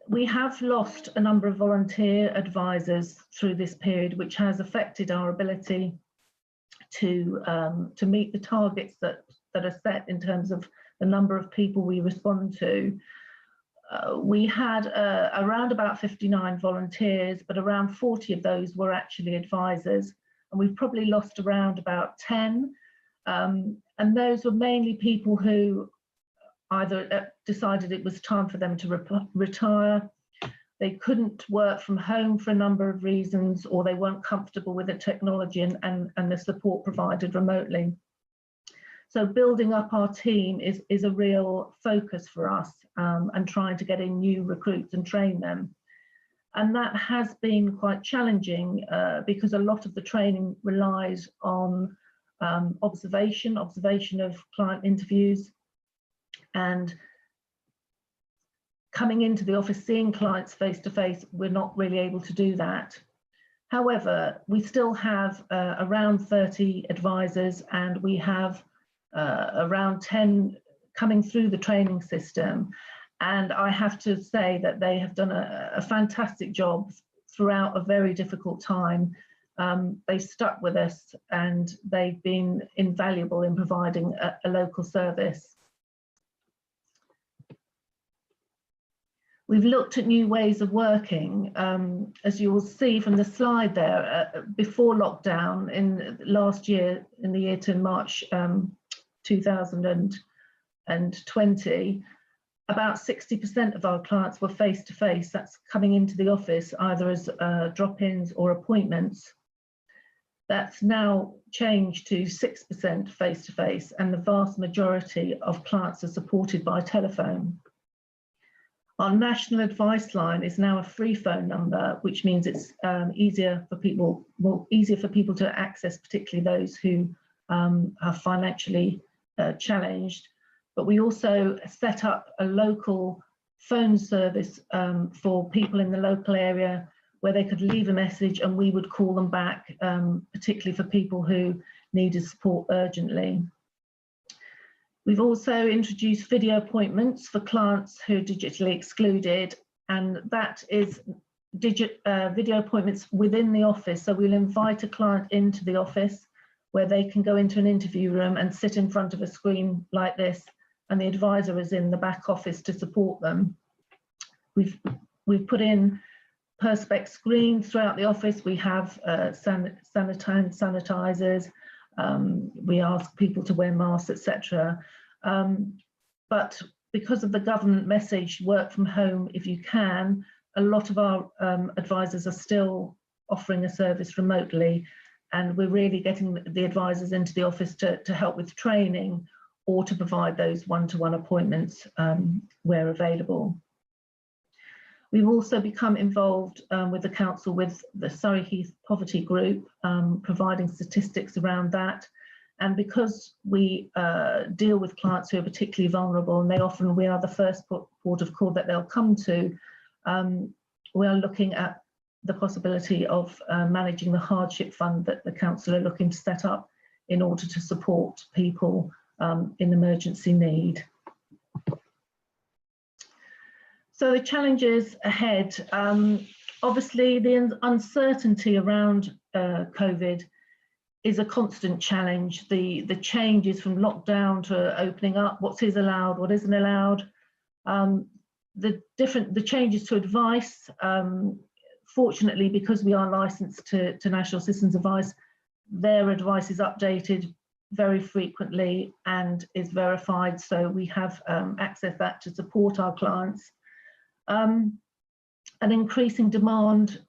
we have lost a number of volunteer advisors through this period, which has affected our ability to meet the targets that are set in terms of the number of people we respond to. We had around about 59 volunteers, but around 40 of those were actually advisors, and we've probably lost around about 10. And those were mainly people who either decided it was time for them to retire, they couldn't work from home for a number of reasons, or they weren't comfortable with the technology and the support provided remotely. So building up our team is a real focus for us, and trying to get in new recruits and train them. And that has been quite challenging because a lot of the training relies on observation of client interviews, and coming into the office, seeing clients face to face, we're not really able to do that. However, we still have around 30 advisors, and we have around 10 coming through the training system. And I have to say that they have done a fantastic job throughout a very difficult time. They've stuck with us, and they've been invaluable in providing a local service. We've looked at new ways of working. As you will see from the slide there, before lockdown in last year, in the year to March 2020, about 60% of our clients were face-to-face. That's coming into the office either as drop-ins or appointments. That's now changed to 6% face-to-face, and the vast majority of clients are supported by telephone. Our national advice line is now a free phone number, which means it's easier for people to access, particularly those who are financially challenged. But we also set up a local phone service for people in the local area where they could leave a message and we would call them back, particularly for people who needed support urgently. We've also introduced video appointments for clients who are digitally excluded, and that is video appointments within the office. So we'll invite a client into the office where they can go into an interview room and sit in front of a screen like this, and the advisor is in the back office to support them. We've put in perspex screens throughout the office. We have sanitizers. We ask people to wear masks, etc. But because of the government message, work from home if you can, a lot of our advisors are still offering a service remotely, and we're really getting the advisors into the office to help with training or to provide those one-to-one appointments where available. We've also become involved with the council with the Surrey Heath Poverty Group, providing statistics around that. And because we deal with clients who are particularly vulnerable, and we are the first port of call that they'll come to, we are looking at the possibility of managing the hardship fund that the council are looking to set up in order to support people in emergency need. So the challenges ahead, obviously the uncertainty around COVID is a constant challenge. The changes from lockdown to opening up, what is allowed, what isn't allowed, the changes to advice. Fortunately, because we are licensed to National Citizens Advice, their advice is updated very frequently and is verified, so we have access that to support our clients. An increasing demand.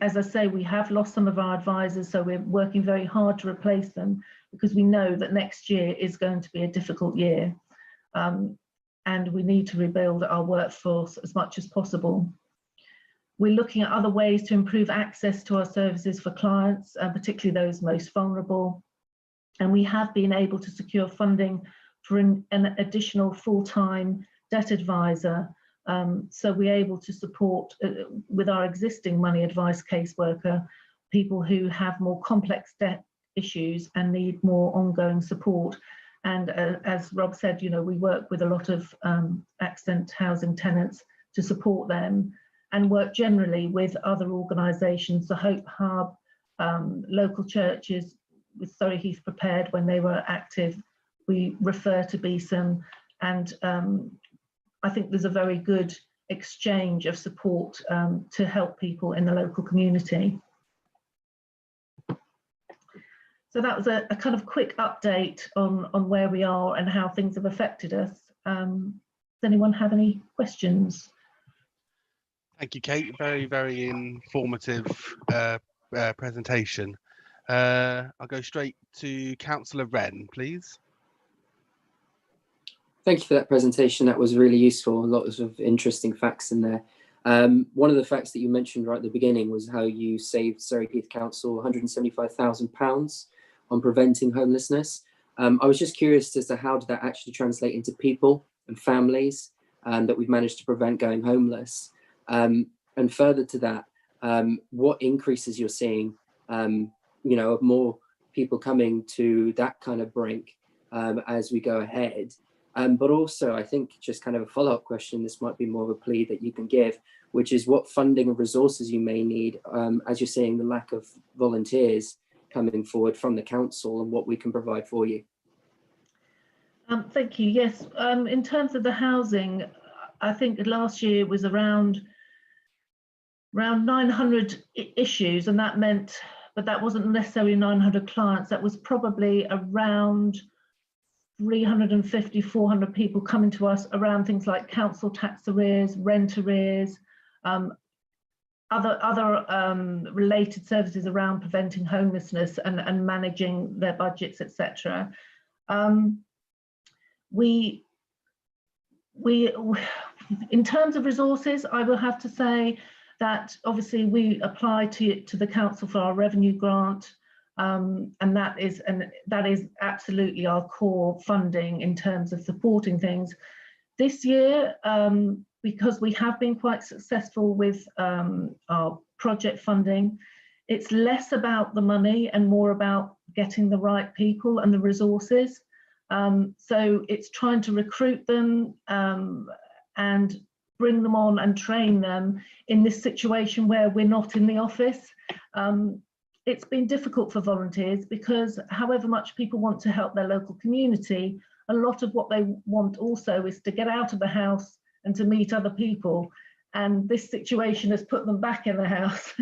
As I say, we have lost some of our advisors, so we're working very hard to replace them because we know that next year is going to be a difficult year, and we need to rebuild our workforce as much as possible. We're looking at other ways to improve access to our services for clients, particularly those most vulnerable. And we have been able to secure funding for an additional full-time debt advisor. So we're able to support, with our existing money advice caseworker, people who have more complex debt issues and need more ongoing support. And as Rob said, we work with a lot of accent housing tenants to support them, and work generally with other organisations, the Hope Hub, local churches. With Surrey Heath Prepared, when they were active, we refer to BSAM, and I think there's a very good exchange of support to help people in the local community. So that was a kind of quick update on where we are and how things have affected us. Does anyone have any questions? Thank you, Kate. Very, very informative presentation. I'll go straight to Councillor Wren, please. Thank you for that presentation. That was really useful. A lot of interesting facts in there. One of the facts that you mentioned right at the beginning was how you saved Surrey Heath Council £175,000 on preventing homelessness. I was just curious as to how did that actually translate into people and families that we've managed to prevent going homeless. And further to that, what increases you're seeing, you know, of more people coming to that kind of brink as we go ahead. But also, I think just kind of a follow-up question, this might be more of a plea that you can give, which is what funding and resources you may need as you're seeing the lack of volunteers coming forward from the council, and what we can provide for you. Thank you. Yes, in terms of the housing, I think last year was around 900 issues, and that meant, but that wasn't necessarily 900 clients, that was probably around 350, 400 people coming to us around things like council tax arrears, rent arrears, other related services around preventing homelessness and managing their budgets, etc. We in terms of resources, I will have to say that obviously we apply to the council for our revenue grant, and that is absolutely our core funding in terms of supporting things. This year, because we have been quite successful with our project funding, it's less about the money and more about getting the right people and the resources. So it's trying to recruit them and bring them on and train them in this situation where we're not in the office. It's been difficult for volunteers because however much people want to help their local community, a lot of what they want also is to get out of the house and to meet other people. And this situation has put them back in the house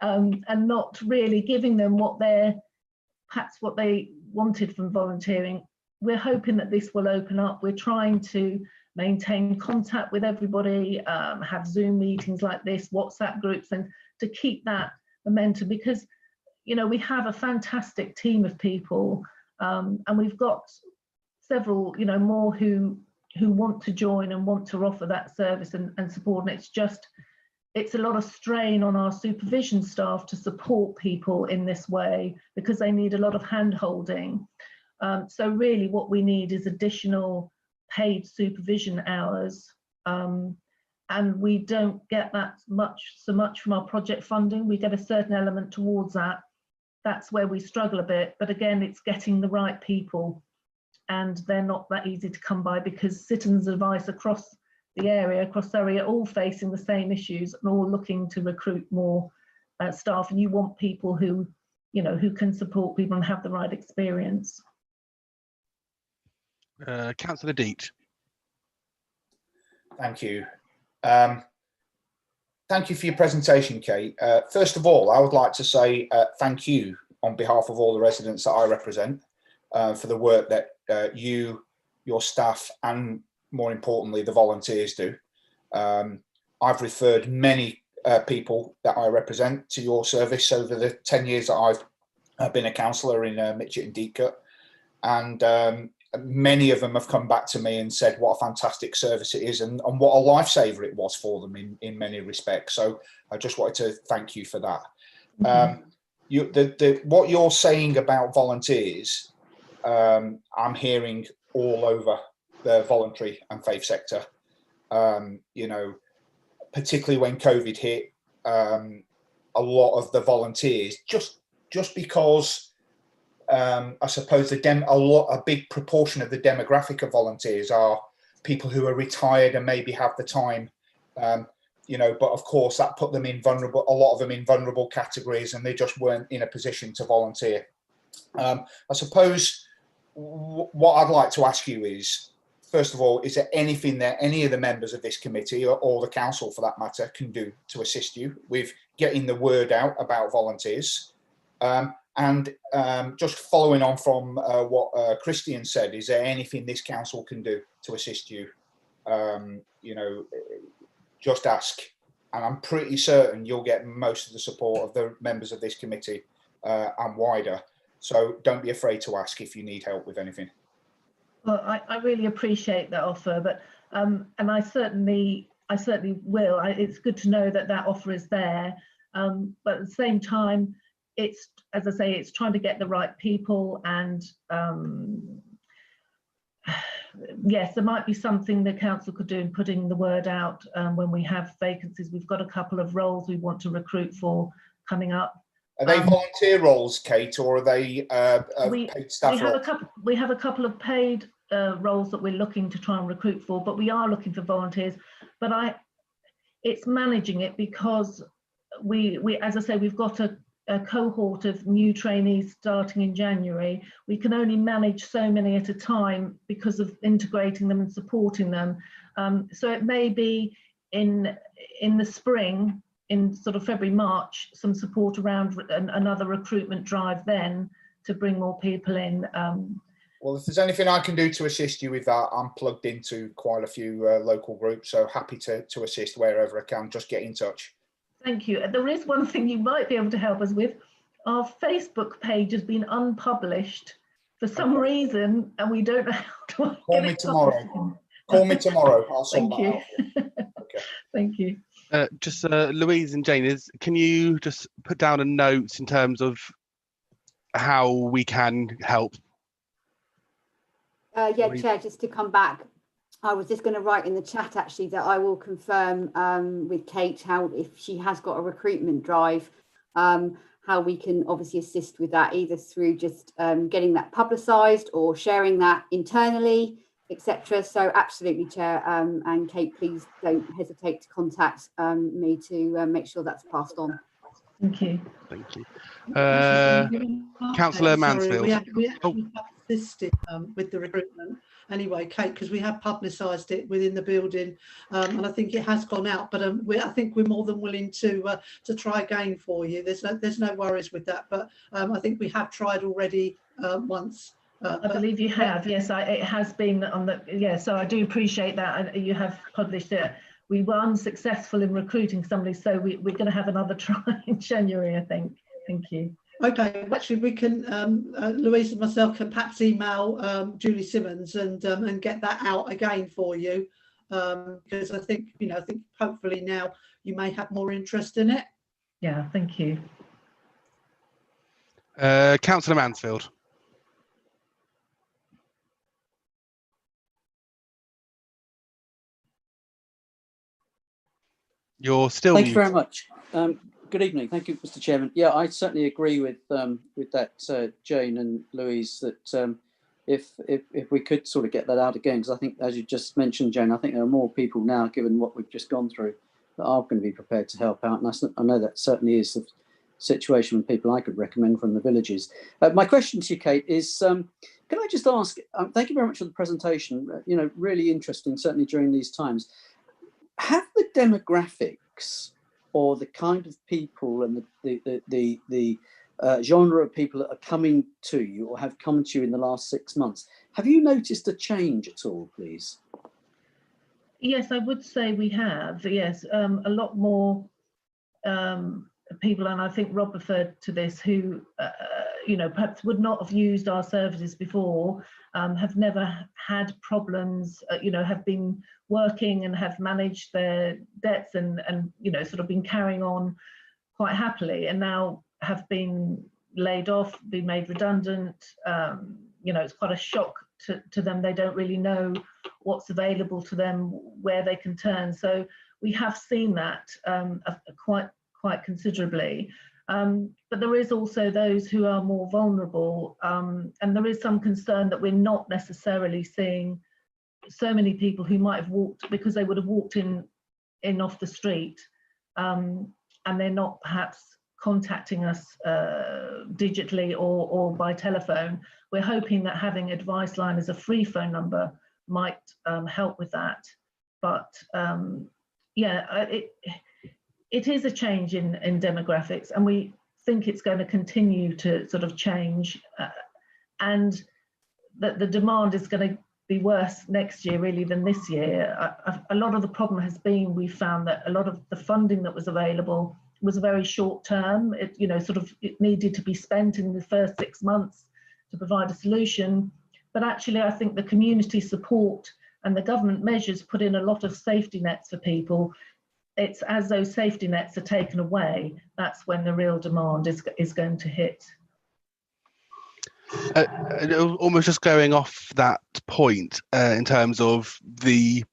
and not really giving them perhaps what they wanted from volunteering. We're hoping that this will open up. We're trying to maintain contact with everybody, have Zoom meetings like this, WhatsApp groups, and to keep that momentum, because you know we have a fantastic team of people, and we've got several, you know, more who want to join and want to offer that service and support. And it's a lot of strain on our supervision staff to support people in this way because they need a lot of hand holding. So really what we need is additional paid supervision hours, and we don't get that so much from our project funding. We get a certain element towards that. That's where we struggle a bit, but again, it's getting the right people, and they're not that easy to come by because citizens' advice across the area, across Surrey, are all facing the same issues and all looking to recruit more staff, and you want people who, you know, who can support people and have the right experience. Councillor Deet. Thank you. Thank you for your presentation, Kate. First of all, I would like to say thank you on behalf of all the residents that I represent for the work that you, your staff, and more importantly, the volunteers do. I've referred many people that I represent to your service over the 10 years that I've been a councillor in Mitchett and Deetcut, and many of them have come back to me and said what a fantastic service it is and what a lifesaver it was for them in many respects. So I just wanted to thank you for that. Mm-hmm. What you're saying about volunteers, I'm hearing all over the voluntary and faith sector. You know, particularly when COVID hit, a lot of the volunteers, just because I suppose a big proportion of the demographic of volunteers are people who are retired and maybe have the time, you know, but of course that put them in a lot of them in vulnerable categories, and they just weren't in a position to volunteer. I suppose what I'd like to ask you is, first of all, is there anything that any of the members of this committee or the council for that matter can do to assist you with getting the word out about volunteers? And just following on from what Christian said, is there anything this council can do to assist you? You know, just ask, and I'm pretty certain you'll get most of the support of the members of this committee and wider. So don't be afraid to ask if you need help with anything. Well, I really appreciate that offer, but and I certainly will. It's good to know that offer is there, but at the same time, it's, as I say, it's trying to get the right people, and yes, there might be something the council could do in putting the word out when we have vacancies. We've got a couple of roles we want to recruit for coming up. Are they volunteer roles, Kate, or are they paid staff roles? We have a couple of paid roles that we're looking to try and recruit for, but we are looking for volunteers. But it's managing it, because we as I say, we've got a cohort of new trainees starting in January. We can only manage so many at a time because of integrating them and supporting them. So it may be in the spring, in sort of February, March, some support around another recruitment drive then to bring more people in. Well, if there's anything I can do to assist you with that, I'm plugged into quite a few local groups, so happy to assist wherever I can. Just get in touch. Thank you. There is one thing you might be able to help us with. Our Facebook page has been unpublished for some reason, and we don't know how to Call me tomorrow. Call me tomorrow. I'll sort that out. Okay. Thank you. Just Louise and Jane, can you just put down a note in terms of how we can help? Yeah, Chair, just to come back, I was just going to write in the chat actually that I will confirm with Kate how, if she has got a recruitment drive, how we can obviously assist with that, either through just getting that publicised or sharing that internally, etc. So absolutely, Chair, and Kate, please don't hesitate to contact me to make sure that's passed on. Thank you. Thank you. Councillor Mansfield. We actually have assisted with the recruitment anyway, Kate, because we have publicised it within the building, and I think it has gone out. But I think we're more than willing to try again for you. There's no worries with that. But I think we have tried already once. I believe you have. Yes, it has been on the. Yeah, so I do appreciate that. You have published it. We were unsuccessful in recruiting somebody, so we're going to have another try in January, I think. Thank you. Okay, actually, we can, Louise and myself can perhaps email Julie Simmons and get that out again for you, because I think, I think hopefully now you may have more interest in it. Yeah, thank you. Councillor Mansfield. You're still. Thank you very much. Good evening. Thank you, Mr. Chairman. Yeah, I certainly agree with that, Jane and Louise, that if we could sort of get that out again, because I think, as you just mentioned, Jane, I think there are more people now, given what we've just gone through, that are going to be prepared to help out. And I know that certainly is the situation with people I could recommend from the villages. My question to you, Kate, is can I just ask, thank you very much for the presentation, really interesting, certainly during these times. Have the demographics or the kind of people and the genre of people that are coming to you or have come to you in the last 6 months, have you noticed a change at all, please? Yes, I would say we have. Yes, a lot more people, and I think Rob referred to this, who perhaps would not have used our services before, have never had problems, have been working and have managed their debts and sort of been carrying on quite happily, and now have been laid off, been made redundant. It's quite a shock to them. They don't really know what's available to them, where they can turn. So we have seen that quite considerably. But there is also those who are more vulnerable, and there is some concern that we're not necessarily seeing so many people who might have walked, because they would have walked in off the street, and they're not perhaps contacting us digitally or by telephone. We're hoping that having Advice Line as a free phone number might help with that. But it is a change in demographics, and we think it's going to continue to sort of change, and that the demand is going to be worse next year really than this year. A lot of the problem has been, we found that a lot of the funding that was available was very short term. It needed to be spent in the first 6 months to provide a solution. But actually, I think the community support and the government measures put in a lot of safety nets for people. It's as those safety nets are taken away, that's when the real demand is going to hit. Almost just going off that point in terms of the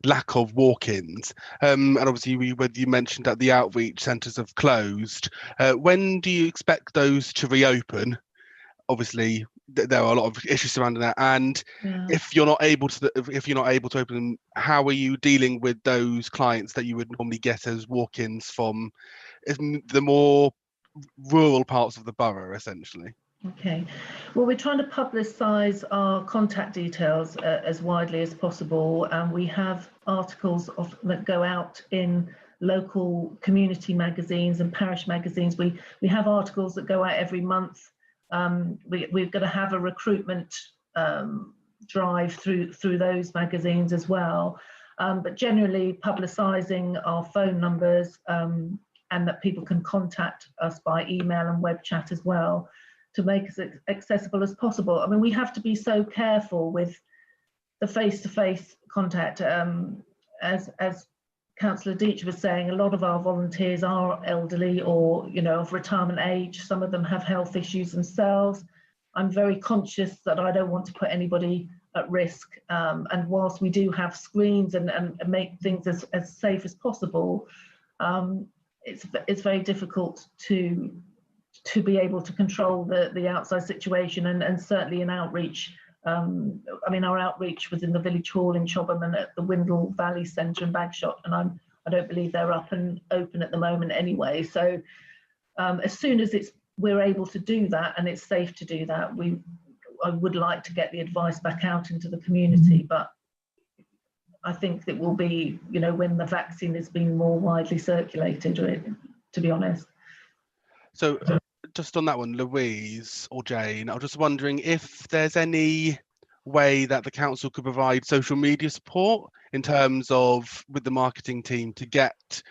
lack of walk-ins, and obviously you mentioned that the outreach centres have closed. When do you expect those to reopen? Obviously, there are a lot of issues surrounding that, and if you're not able to open them, how are you dealing with those clients that you would normally get as walk-ins from the more rural parts of the borough, essentially? Okay, well, we're trying to publicise our contact details as widely as possible, and we have articles that go out in local community magazines and parish magazines. We have articles that go out every month. We're going to have a recruitment drive through those magazines as well, but generally publicising our phone numbers and that people can contact us by email and web chat as well, to make us accessible as possible. I mean, we have to be so careful with the face-to-face contact. As Councillor Deitch was saying, a lot of our volunteers are elderly or, of retirement age. Some of them have health issues themselves. I'm very conscious that I don't want to put anybody at risk. And whilst we do have screens and make things as safe as possible, it's very difficult to be able to control the outside situation, and certainly in outreach. I mean, our outreach was in the village hall in Chobham and at the Windle Valley Centre in Bagshot, and I don't believe they're up and open at the moment anyway. So as soon as we're able to do that and it's safe to do that, I would like to get the advice back out into the community, but I think it will be, when the vaccine has been more widely circulated, to be honest. So just on that one, Louise or Jane, I was just wondering if there's any way that the council could provide social media support in terms of with the marketing team to get,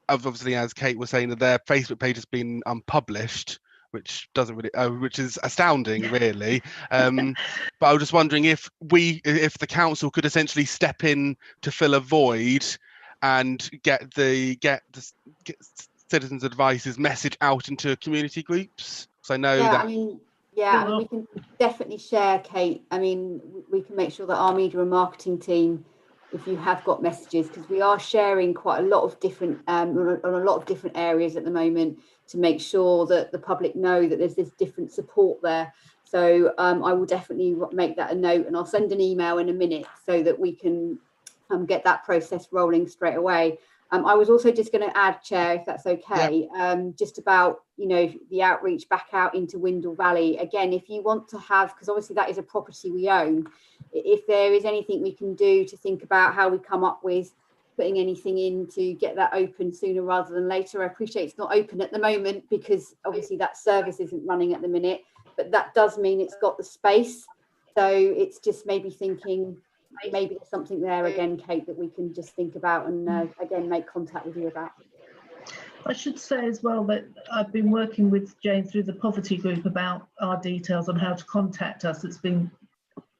obviously, as Kate was saying, that their Facebook page has been unpublished, which doesn't really, which is astounding, really. But I was just wondering if the council could essentially step in to fill a void and get citizens' advice's message out into community groups. So I know that. I mean, we can definitely share, Kate. I mean, we can make sure that our media and marketing team, if you have got messages, because we are sharing quite a lot of different on a lot of different areas at the moment, to make sure that the public know that there's this different support there. So I will definitely make that a note, and I'll send an email in a minute so that we can get that process rolling straight away. I was also just going to add, Chair, if that's okay, just about, the outreach back out into Windle Valley. Again, if you want to have, because obviously that is a property we own, if there is anything we can do to think about how we come up with putting anything in to get that open sooner rather than later. I appreciate it's not open at the moment because obviously that service isn't running at the minute, but that does mean it's got the space. So it's just maybe thinking, maybe there's something there again, Kate, that we can just think about and again make contact with you about. I should say as well that I've been working with Jane through the poverty group about our details on how to contact us. It's been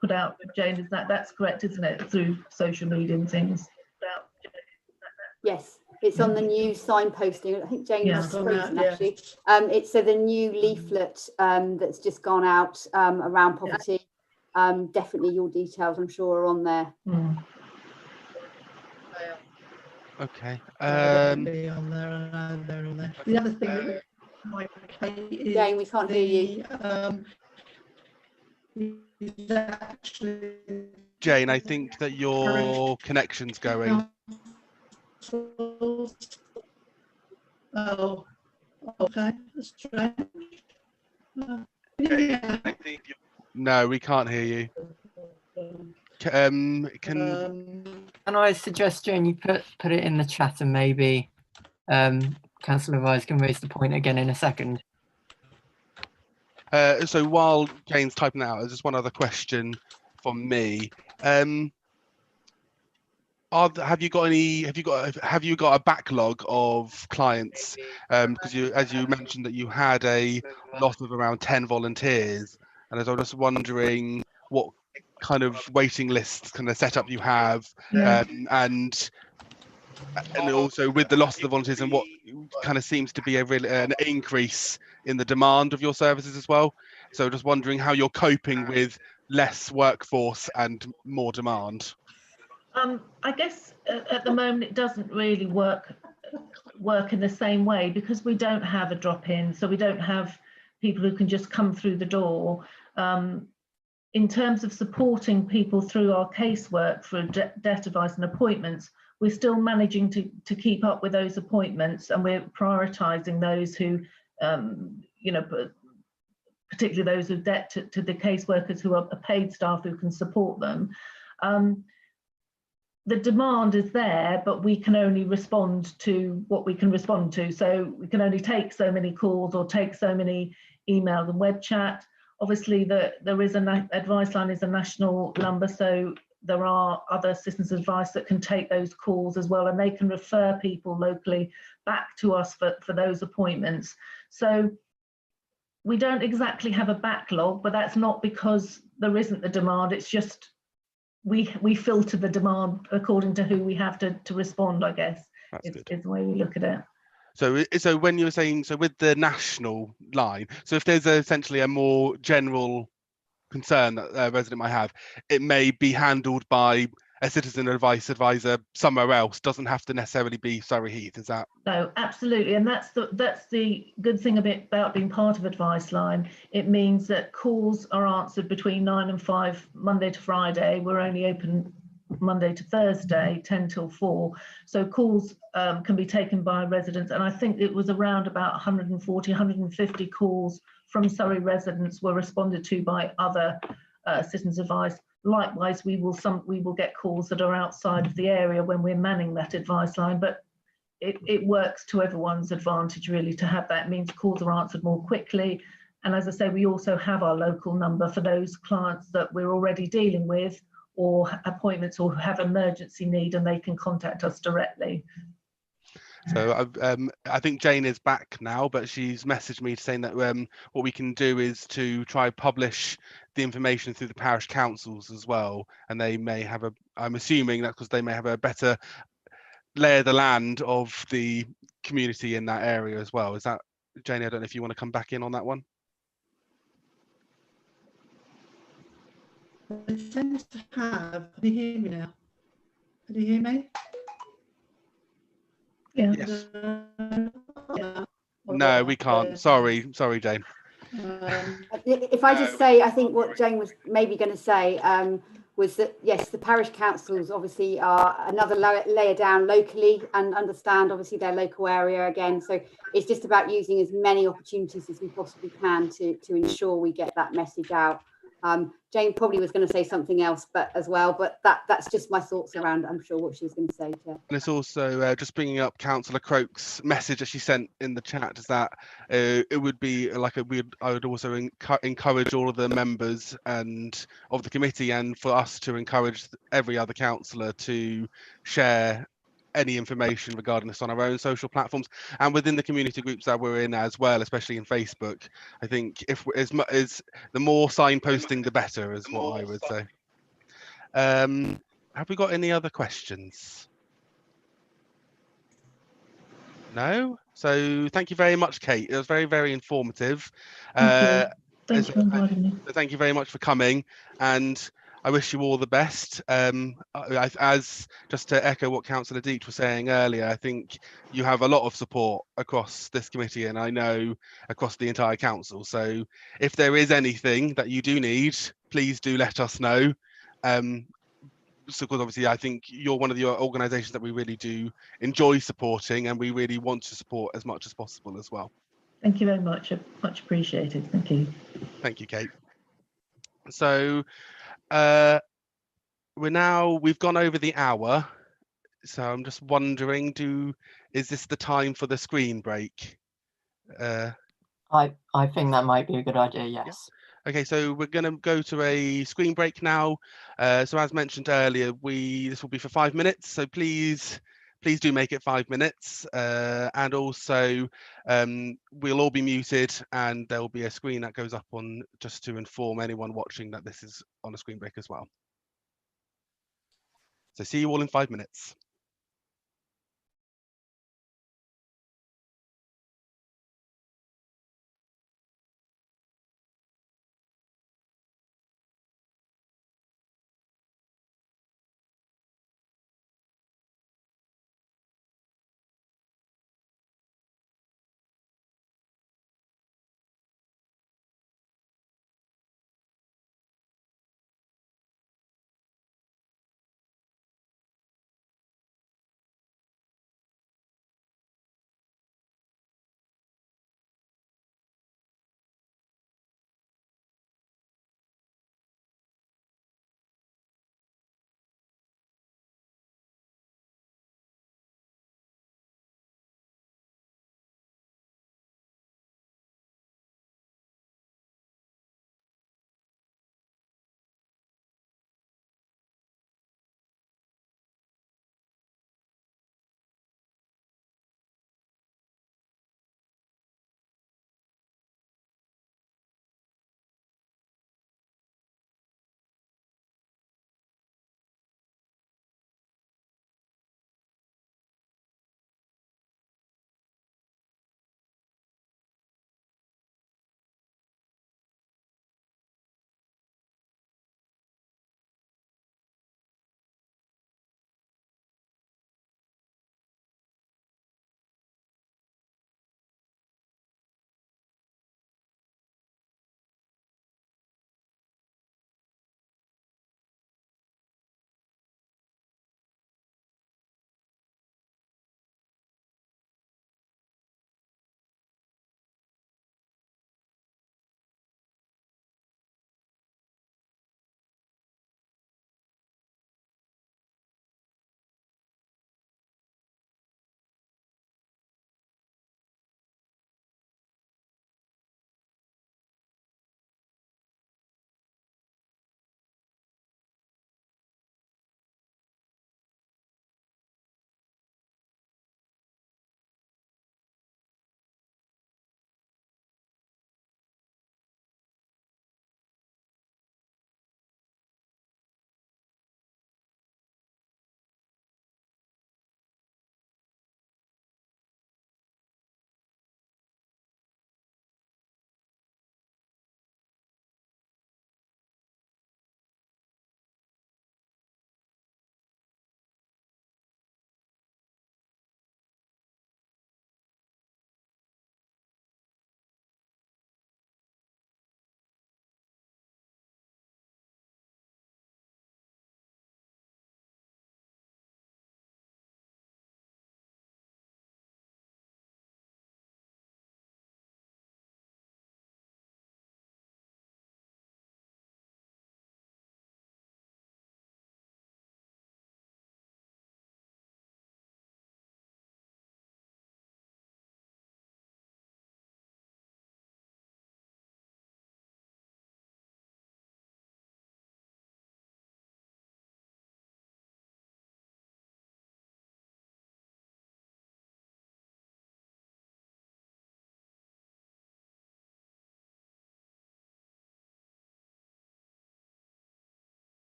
put out with Jane, that's correct, isn't it, through social media and things? Yes, it's on the new signposting. I think Jane was spoken actually. It's the new leaflet that's just gone out around poverty. Definitely your details, I'm sure, are on there. Okay. Be on there, and they're on there. The other thing is Jane, we can't hear you. Actually, Jane, I think that your connection's going. Oh, okay, that's strange. No, we can't hear you. Can I suggest, Jane, you put it in the chat, and maybe Councillor Vise can raise the point again in a second. So while Jane's typing that out, there's just one other question from me. Have you got a backlog of clients? Because as you mentioned that you had a lot of around 10 volunteers, and as I was just wondering what kind of waiting lists kind of setup you have, and also with the loss of the volunteers and what kind of seems to be an increase in the demand of your services as well. So just wondering how you're coping with less workforce and more demand. I guess at the moment it doesn't really work in the same way, because we don't have a drop-in, so we don't have people who can just come through the door. In terms of supporting people through our casework for debt advice and appointments, we're still managing to keep up with those appointments, and we're prioritising those who, you know, particularly those with debt to the caseworkers who are paid staff who can support them. The demand is there, but we can only respond to what we can respond to. So we can only take so many calls or take so many emails and web chat. Obviously, there is an advice line is a national number, so there are other citizens' advice that can take those calls as well, and they can refer people locally back to us for those appointments. So we don't exactly have a backlog, but that's not because there isn't the demand. It's just we filter the demand according to who we have to respond, I guess. Is the way we look at it. So when you're saying, so with the national line, so if there's essentially a more general concern that a resident might have, it may be handled by a citizen advisor somewhere else. Doesn't have to necessarily be Surrey Heath. Is that? No, absolutely, and that's the good thing about being part of Advice Line. It means that calls are answered between 9 and 5 Monday to Friday. We're only open Monday to Thursday, 10 till 4. So calls can be taken by residents, and I think it was around about 140, 150 calls from Surrey residents were responded to by other citizens' advice. Likewise, we will get calls that are outside of the area when we're manning that advice line, but it works to everyone's advantage really to have that. It means calls are answered more quickly, and as I say, we also have our local number for those clients that we're already dealing with or appointments or have emergency need, and they can contact us directly. So I think Jane is back now, but she's messaged me saying that what we can do is to try publish the information through the parish councils as well, and they may have I'm assuming that's because they may have a better lay of the land of the community in that area as well. Is that, Jane? I don't know if you want to come back in on that one. It tends to have. Can you hear me now? Can you hear me? Yeah. Yes. No, we can't. Sorry, Jane. If I just say, I think what Jane was maybe going to say was that, yes, the parish councils obviously are another layer down locally and understand obviously their local area again. So it's just about using as many opportunities as we possibly can to ensure we get that message out. Jane probably was going to say something else, but that's just my thoughts around, I'm sure, what she was going to say. And it's also just bringing up Councillor Croak's message that she sent in the chat, is that it would be like I would also encourage all of the members and of the committee, and for us to encourage every other councillor to share any information regarding this on our own social platforms and within the community groups that we're in as well, especially in Facebook. I think if the more signposting, the better, is what I would say. Have we got any other questions? No? So thank you very much, Kate. It was very, very informative. Thank you. Thanks for inviting me. Thank you very much for coming, and I wish you all the best. As just to echo what Councillor Deach was saying earlier, I think you have a lot of support across this committee, and I know across the entire council. So if there is anything that you do need, please do let us know. So, because obviously I think you're one of the organisations that we really do enjoy supporting, and we really want to support as much as possible as well. Thank you very much. Much appreciated. Thank you. Thank you, Kate. So we've gone over the hour, so I'm just wondering, is this the time for the screen break? I think that might be a good idea, yes. Yeah. Okay, so we're going to go to a screen break now. So as mentioned earlier, this will be for 5 minutes, so please do make it 5 minutes, and also we'll all be muted, and there will be a screen that goes up on just to inform anyone watching that this is on a screen break as well. So see you all in 5 minutes.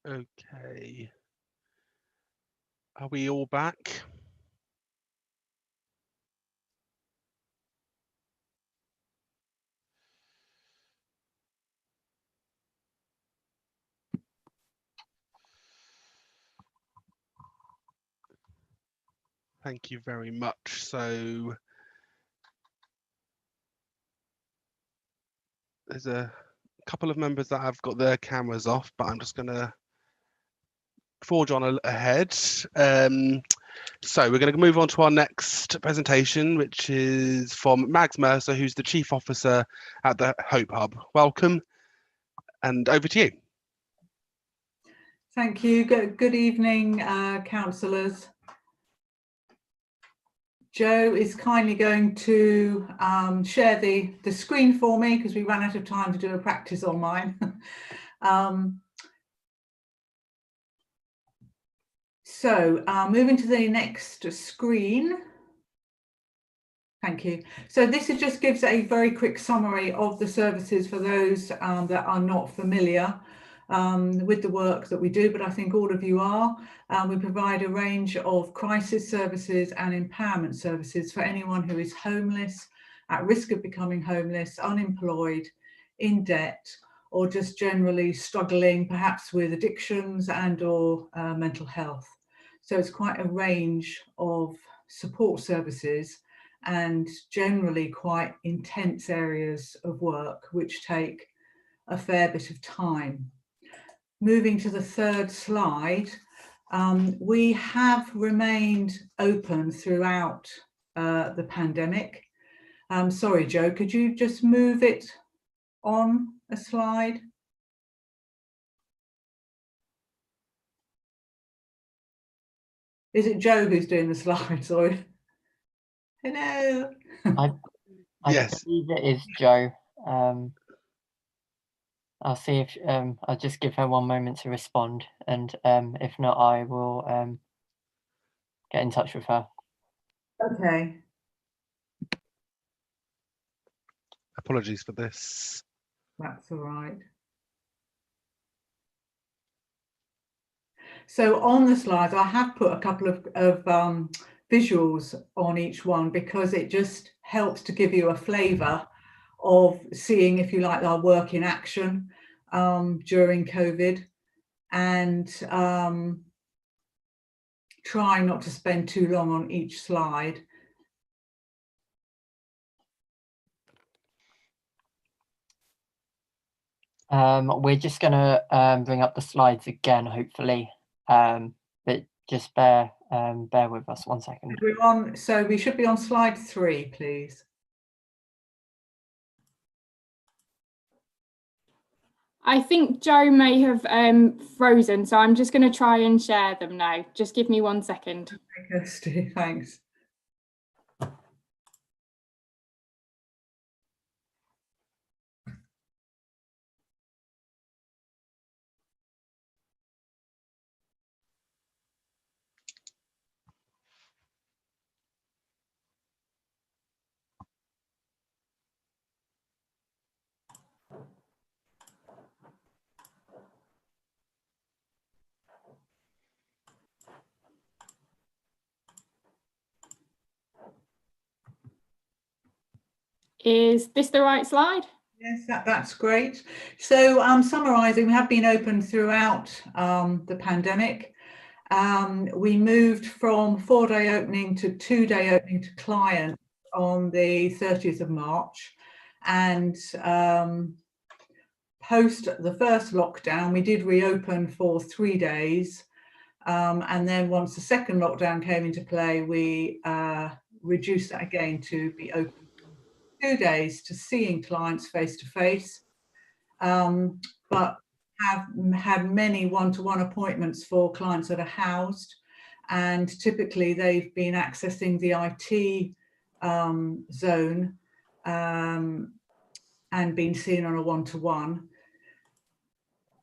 Okay. Are we all back? Thank you very much. So there's a couple of members that have got their cameras off, but I'm just going to forge on ahead. So we're going to move on to our next presentation, which is from Mags Mercer, who's the Chief Officer at the Hope Hub. Welcome, and over to you. Thank you. Good evening, councillors. Joe is kindly going to share the screen for me because we ran out of time to do a practice on mine. So moving to the next screen. Thank you. So this just gives a very quick summary of the services for those that are not familiar with the work that we do, but I think all of you are. We provide a range of crisis services and empowerment services for anyone who is homeless, at risk of becoming homeless, unemployed, in debt, or just generally struggling perhaps with addictions and or mental health. So it's quite a range of support services and generally quite intense areas of work which take a fair bit of time. Moving to the third slide, we have remained open throughout the pandemic. Sorry, Joe, could you just move it on a slide? Is it Joe who's doing the slides? Sorry. Hello. I Yes. believe it is Joe. I'll see if I'll just give her one moment to respond, and if not, I will get in touch with her. Okay. Apologies for this. That's all right. So on the slides, I have put a couple of visuals on each one because it just helps to give you a flavour of seeing, if you like, our work in action during COVID, and trying not to spend too long on each slide. We're just going to bring up the slides again, hopefully, but just bear with us 1 second. We're on, so we should be on slide 3, please. I think Joe may have frozen, so I'm just going to try and share them now. Just give me 1 second. Okay, Kirsty, thanks. Is this the right slide? Yes, that's great. So summarising, we have been open throughout the pandemic. We moved from 4-day opening to 2-day opening to clients on the 30th of March. And post the first lockdown, we did reopen for 3 days. And then once the second lockdown came into play, we reduced that again to be open 2 days to seeing clients face to face, but have had many one-to-one appointments for clients that are housed, and typically they've been accessing the IT zone and been seen on a one-to-one.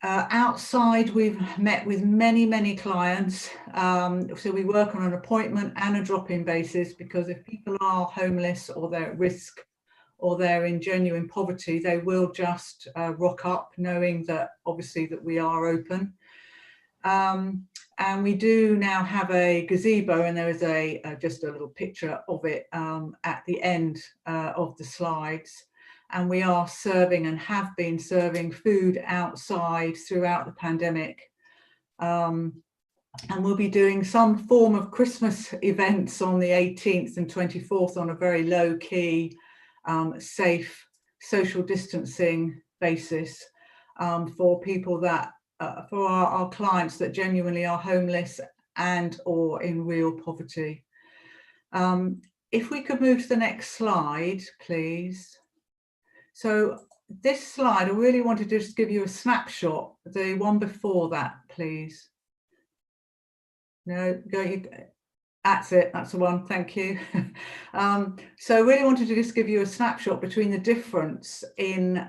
Outside, we've met with many clients, so we work on an appointment and a drop-in basis, because if people are homeless or they're at risk or they're in genuine poverty, they will just rock up, knowing that obviously that we are open. And we do now have a gazebo, and there is just a little picture of it at the end of the slides. And we are serving and have been serving food outside throughout the pandemic. And we'll be doing some form of Christmas events on the 18th and 24th on a very low key, safe social distancing basis for people that, for our clients that genuinely are homeless and or in real poverty. If we could move to the next slide, please. So this slide, I really wanted to just give you a snapshot. The one before that, please. No, that's it, that's the one, thank you. So I really wanted to just give you a snapshot between the difference in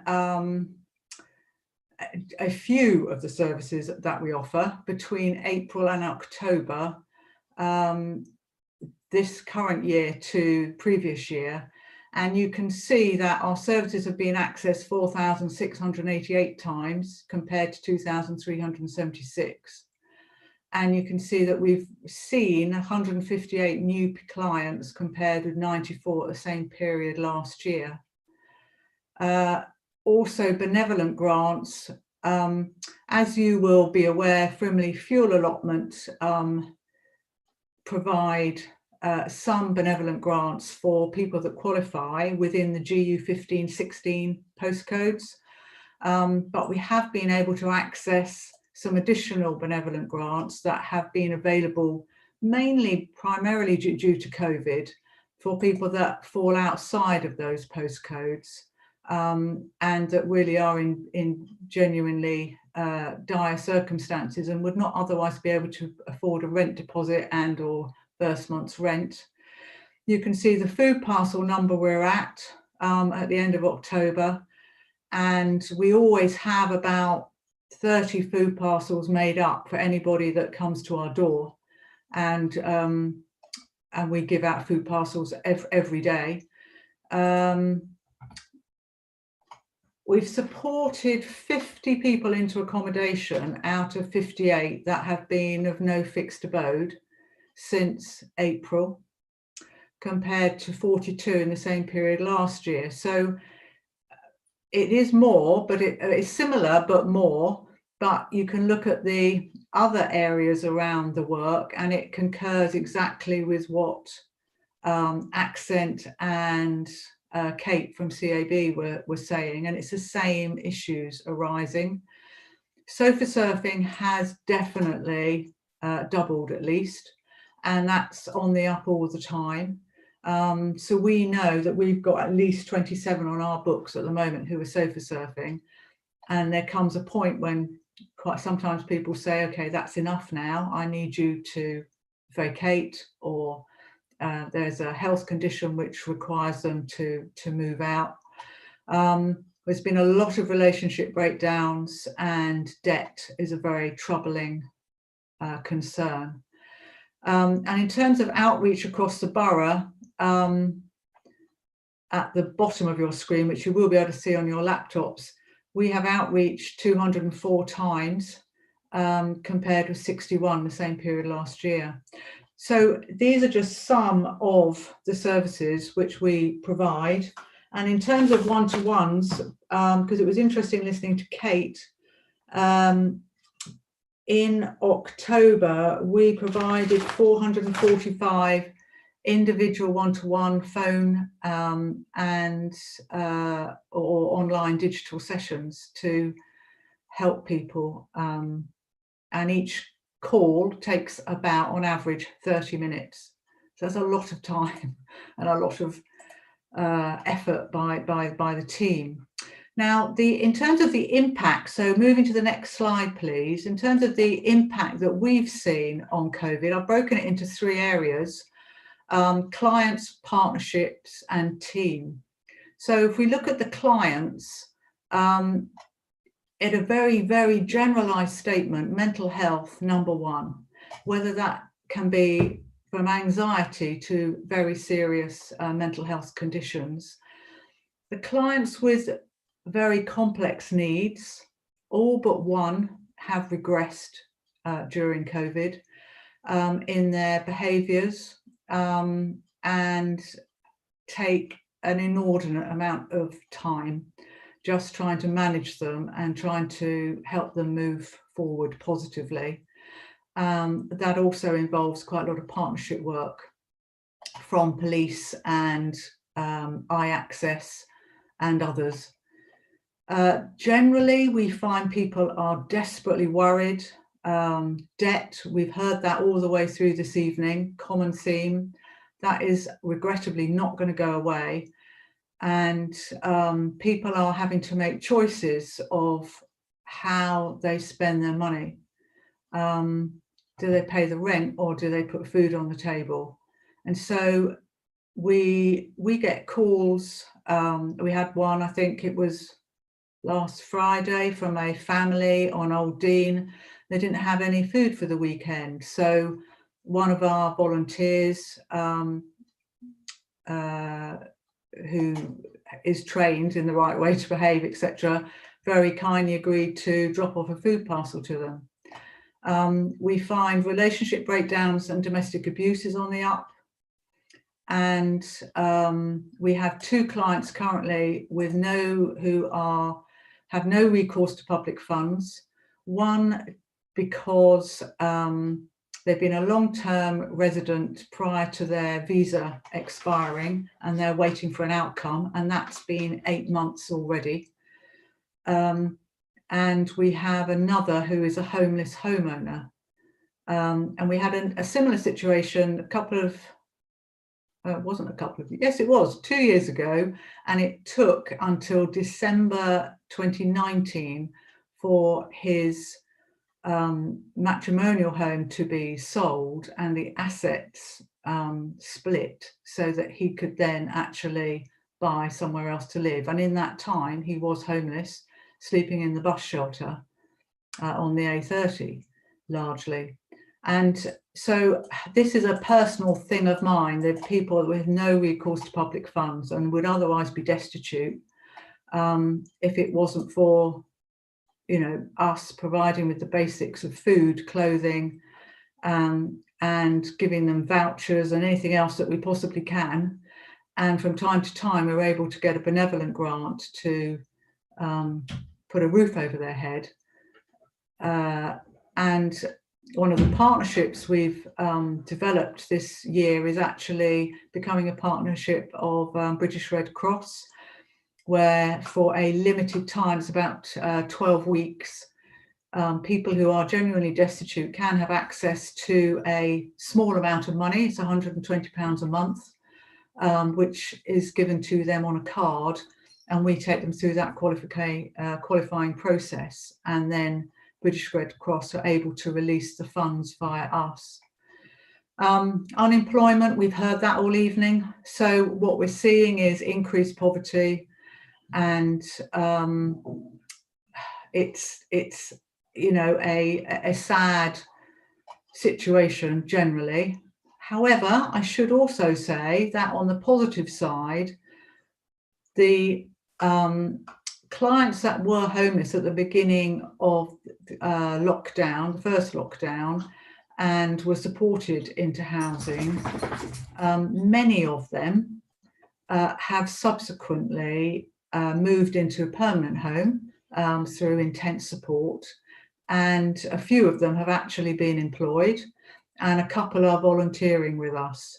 a few of the services that we offer between April and October this current year to previous year. And you can see that our services have been accessed 4,688 times compared to 2,376. And you can see that we've seen 158 new clients compared with 94 at the same period last year. Also benevolent grants, as you will be aware, Frimley Fuel Allotment provide some benevolent grants for people that qualify within the GU 1516 postcodes, but we have been able to access some additional benevolent grants that have been available primarily due to COVID for people that fall outside of those postcodes and that really are in genuinely dire circumstances and would not otherwise be able to afford a rent deposit and or first month's rent. You can see the food parcel number we're at the end of October, and we always have about 30 food parcels made up for anybody that comes to our door, and we give out food parcels every day. We've supported 50 people into accommodation out of 58 that have been of no fixed abode since April, compared to 42 in the same period last year. So it is more, but it's similar, but more. But you can look at the other areas around the work, and it concurs exactly with what Accent and Kate from CAB were saying, and it's the same issues arising. Sofa surfing has definitely doubled at least, and that's on the up all the time. So we know that we've got at least 27 on our books at the moment who are sofa surfing, and there comes a point when quite sometimes people say, okay, that's enough now, I need you to vacate, or there's a health condition which requires them to move out. There's been a lot of relationship breakdowns, and debt is a very troubling concern. And in terms of outreach across the borough, at the bottom of your screen, which you will be able to see on your laptops, we have outreach 204 times compared with 61 the same period last year. So these are just some of the services which we provide. And in terms of one-to-ones, because it was interesting listening to Kate, in October, we provided 445 individual one-to-one phone and or online digital sessions to help people. And each call takes about, on average, 30 minutes. So that's a lot of time and a lot of effort by the team. Now, in terms of the impact, so moving to the next slide, please. In terms of the impact that we've seen on COVID, I've broken it into three areas: clients, partnerships, and team. So if we look at the clients, in a very, very generalized statement, mental health, number one, whether that can be from anxiety to very serious mental health conditions. The clients with very complex needs, all but one have regressed during COVID in their behaviours and take an inordinate amount of time just trying to manage them and trying to help them move forward positively. That also involves quite a lot of partnership work from police and iAccess and others. Generally, we find people are desperately worried. Debt, we've heard that all the way through this evening, common theme. That is regrettably not going to go away. And people are having to make choices of how they spend their money. Do they pay the rent or do they put food on the table? And so we get calls. We had one, I think it was last Friday, from a family on Old Dean. They didn't have any food for the weekend. So one of our volunteers who is trained in the right way to behave, etc., very kindly agreed to drop off a food parcel to them. We find relationship breakdowns and domestic abuse is on the up. And we have 2 clients currently with who have no recourse to public funds. One because they've been a long-term resident prior to their visa expiring and they're waiting for an outcome, and that's been 8 months already. And we have another who is a homeless homeowner. And we had a similar situation yes, it was 2 years ago, and it took until December 2019 for his matrimonial home to be sold and the assets split so that he could then actually buy somewhere else to live. And in that time, he was homeless, sleeping in the bus shelter on the A30 largely. And so this is a personal thing of mine. There are people with no recourse to public funds and would otherwise be destitute if it wasn't for, us providing with the basics of food, clothing, and giving them vouchers and anything else that we possibly can. And from time to time, we're able to get a benevolent grant to put a roof over their head. And one of the partnerships we've developed this year is actually becoming a partnership of British Red Cross, where for a limited time, it's about 12 weeks, people who are genuinely destitute can have access to a small amount of money. It's £120 a month, which is given to them on a card, and we take them through that qualifying process, and then British Red Cross are able to release the funds via us. Unemployment, we've heard that all evening. So what we're seeing is increased poverty, and it's a sad situation generally. However, I should also say that on the positive side, the clients that were homeless at the beginning of lockdown, the first lockdown, and were supported into housing, many of them have subsequently moved into a permanent home through intense support, and a few of them have actually been employed, and a couple are volunteering with us.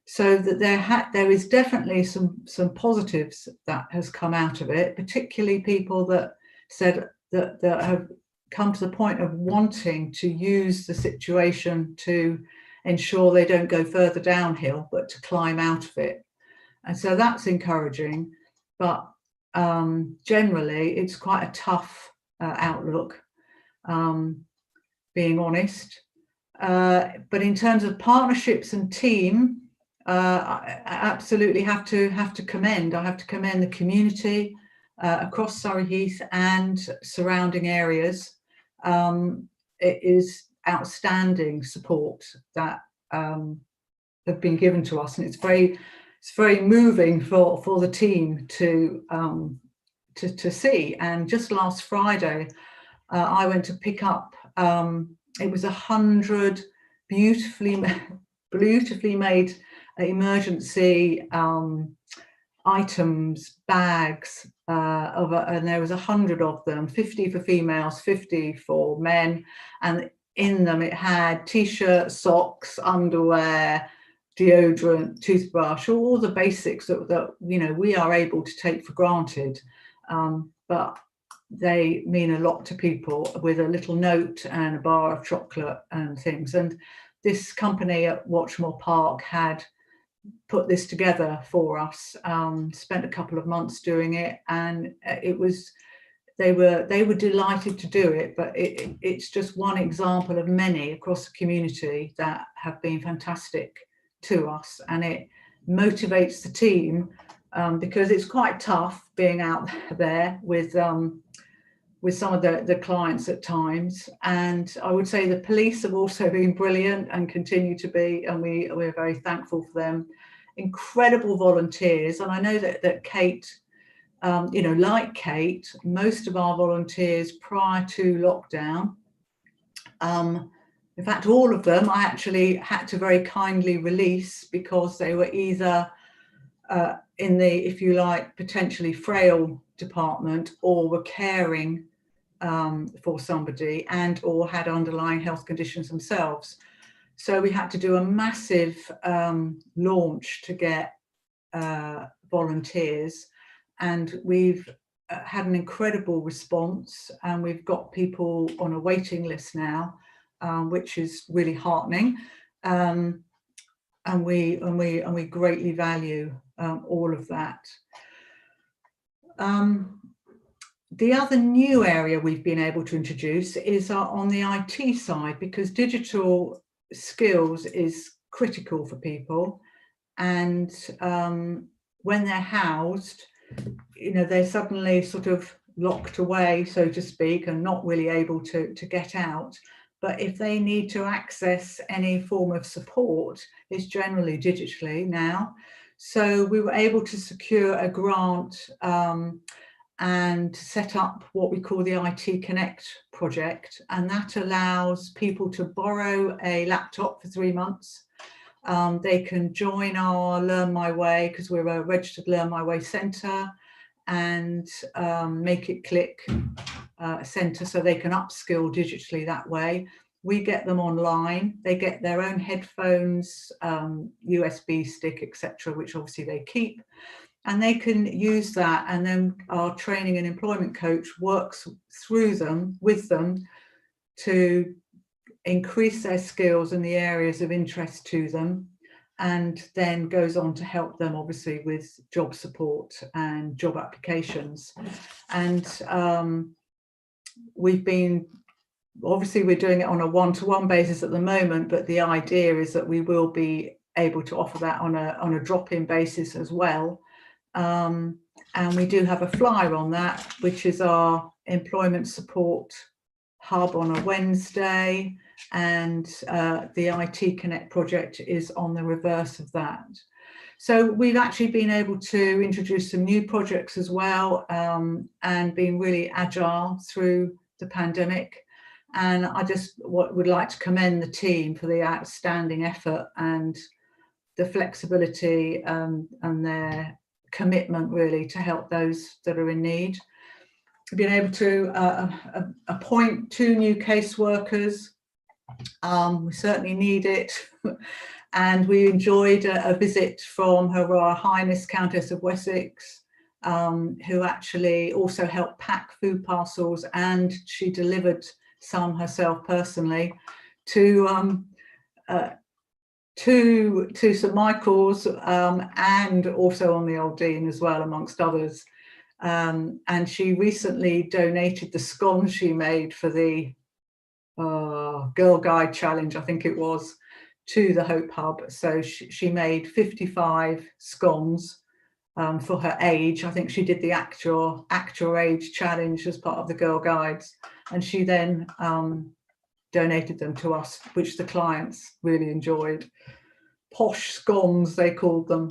So that there is definitely some positives that has come out of it, particularly people that said that have come to the point of wanting to use the situation to ensure they don't go further downhill, but to climb out of it. And so that's encouraging, but generally it's quite a tough outlook, being honest. But in terms of partnerships and team, I absolutely have to commend. I have to commend the community across Surrey Heath and surrounding areas. It is outstanding support that have been given to us, and it's very moving for the team to see. And just last Friday, I went to pick up it was 100 beautifully made emergency items, bags, and there was 100 of them, 50 for females, 50 for men, and in them it had t-shirts, socks, underwear, deodorant, toothbrush, all the basics that you know we are able to take for granted, but they mean a lot to people, with a little note and a bar of chocolate and things. And this company at Watchmore Park had put this together for us, spent a couple of months doing it, and it was, they were delighted to do it, but it's just one example of many across the community that have been fantastic to us, and it motivates the team, because it's quite tough being out there with some of the clients at times. And I would say the police have also been brilliant and continue to be, and we're very thankful for them. Incredible volunteers. And I know that Kate, you know, like Kate, most of our volunteers prior to lockdown, in fact, all of them I actually had to very kindly release, because they were either in the, if you like, potentially frail department, or were caring for somebody and or had underlying health conditions themselves. So we had to do a massive launch to get volunteers, and we've had an incredible response, and we've got people on a waiting list now, which is really heartening, and we greatly value all of that. The other new area we've been able to introduce is on the IT side, because digital skills is critical for people, and when they're housed, you know, they're suddenly sort of locked away, so to speak, and not really able to get out. But if they need to access any form of support, it's generally digitally now. So we were able to secure a grant and set up what we call the IT Connect project, and that allows people to borrow a laptop for 3 months. They can join our Learn My Way, because we're a registered Learn My Way centre, and Make It Click centre, so they can upskill digitally that way. We get them online, they get their own headphones, USB stick, etc., which obviously they keep, and they can use that, and then our training and employment coach works through them, with them, to increase their skills in the areas of interest to them, and then goes on to help them obviously with job support and job applications. And we've been, obviously we're doing it on a one-to-one basis at the moment, but the idea is that we will be able to offer that on a drop-in basis as well. And we do have a flyer on that, which is our employment support hub on a Wednesday, and the IT Connect project is on the reverse of that. So we've actually been able to introduce some new projects as well, and been really agile through the pandemic. And I just would like to commend the team for the outstanding effort and the flexibility and their commitment really to help those that are in need. We've been able to appoint 2 new caseworkers. We certainly need it. And we enjoyed a visit from Her Royal Highness Countess of Wessex, who actually also helped pack food parcels, and she delivered some herself personally to St Michael's, and also on the Old Dean as well, amongst others. And she recently donated the scones she made for the Girl Guide Challenge, I think it was, to the Hope Hub. So she made 55 scones for her age. I think she did the actual age challenge as part of the Girl Guides, and she then donated them to us, which the clients really enjoyed. Posh scones, they called them.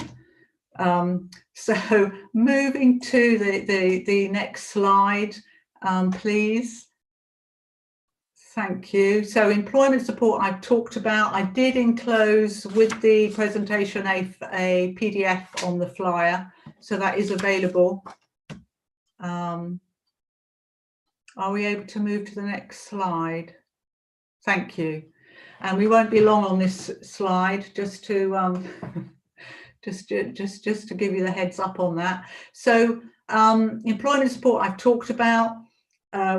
So moving to the next slide, please. Thank you. So employment support I've talked about. I did enclose with the presentation a PDF on the flyer, so that is available. Are we able to move to the next slide? Thank you. And we won't be long on this slide, just to just to give you the heads up on that. So employment support I've talked about.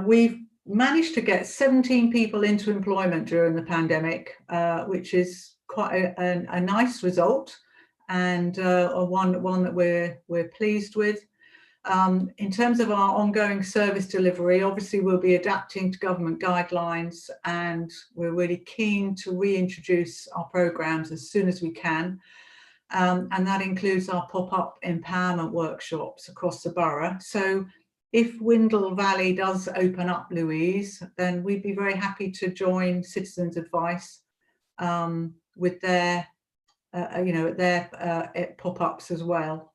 We've managed to get 17 people into employment during the pandemic, which is quite a nice result, and one that we're pleased with. In terms of our ongoing service delivery, obviously we'll be adapting to government guidelines, and we're really keen to reintroduce our programmes as soon as we can. And that includes our pop-up empowerment workshops across the borough. So if Windle Valley does open up, Louise, then we'd be very happy to join Citizens Advice with their, their pop-ups as well,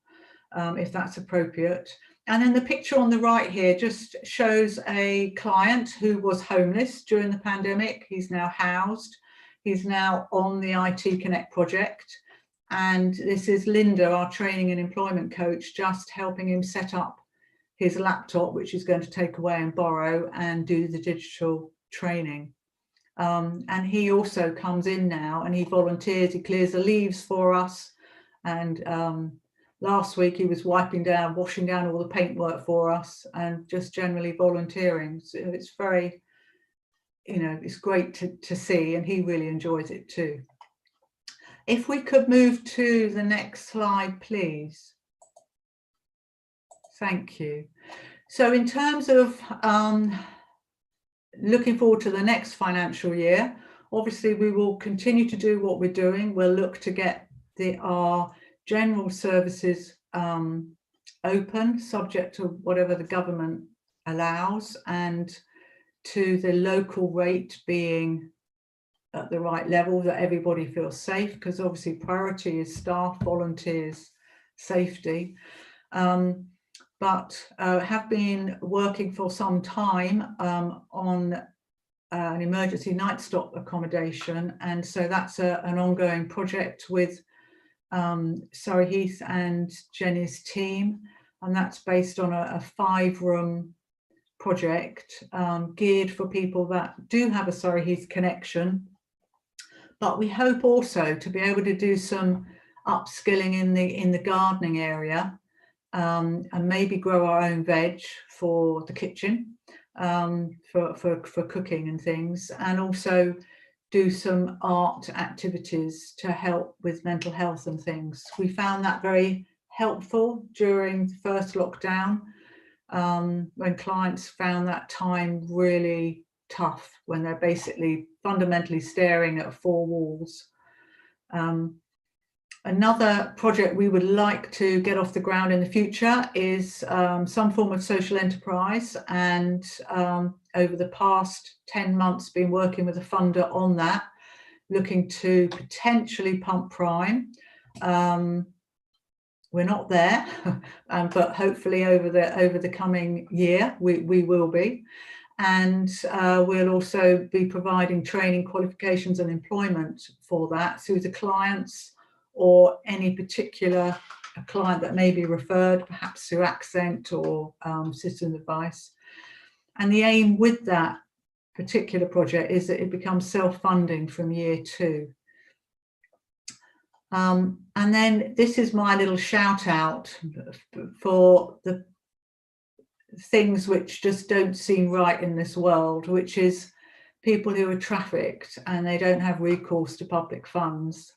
if that's appropriate. And then the picture on the right here just shows a client who was homeless during the pandemic. He's now housed. He's now on the IT Connect project. And this is Linda, our training and employment coach, just helping him set up his laptop, which he's going to take away and borrow and do the digital training. And he also comes in now and he volunteers, he clears the leaves for us. And last week he was washing down all the paintwork for us and just generally volunteering. So it's very, it's great to see, and he really enjoys it too. If we could move to the next slide, please. Thank you. So in terms of looking forward to the next financial year, obviously we will continue to do what we're doing. We'll look to get our general services open, subject to whatever the government allows, and to the local rate being at the right level, that everybody feels safe, because obviously priority is staff, volunteers, safety. But have been working for some time on an emergency night stop accommodation, and so that's an ongoing project with Surrey Heath and Jenny's team, and that's based on a 5-room project geared for people that do have a Surrey Heath connection. But we hope also to be able to do some upskilling in the gardening area, and maybe grow our own veg for the kitchen, for cooking and things, and also do some art activities to help with mental health and things. We found that very helpful during the first lockdown, when clients found that time really tough, when they're basically fundamentally staring at 4 walls. Another project we would like to get off the ground in the future is some form of social enterprise, and over the past 10 months been working with a funder on that, looking to potentially pump prime. We're not there, but hopefully over the coming year we will be. And we'll also be providing training, qualifications and employment for that through the clients, or any particular client that may be referred, perhaps through Accent or Citizen Advice. And the aim with that particular project is that it becomes self-funding from year 2. And then this is my little shout out for the things which just don't seem right in this world, which is people who are trafficked and they don't have recourse to public funds.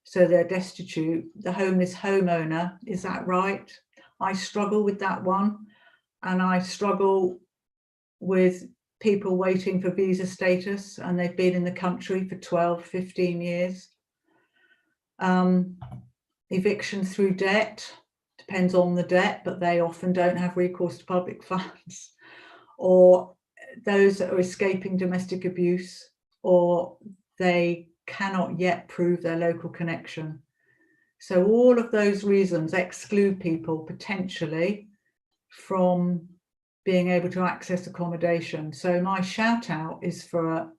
So they're destitute. The homeless homeowner, is that right? I struggle with that one. And I struggle with people waiting for visa status and they've been in the country for 12, 15 years. Eviction through debt, depends on the debt, but they often don't have recourse to public funds. Or those that are escaping domestic abuse, or they cannot yet prove their local connection. So all of those reasons exclude people potentially from being able to access accommodation. So my shout out is for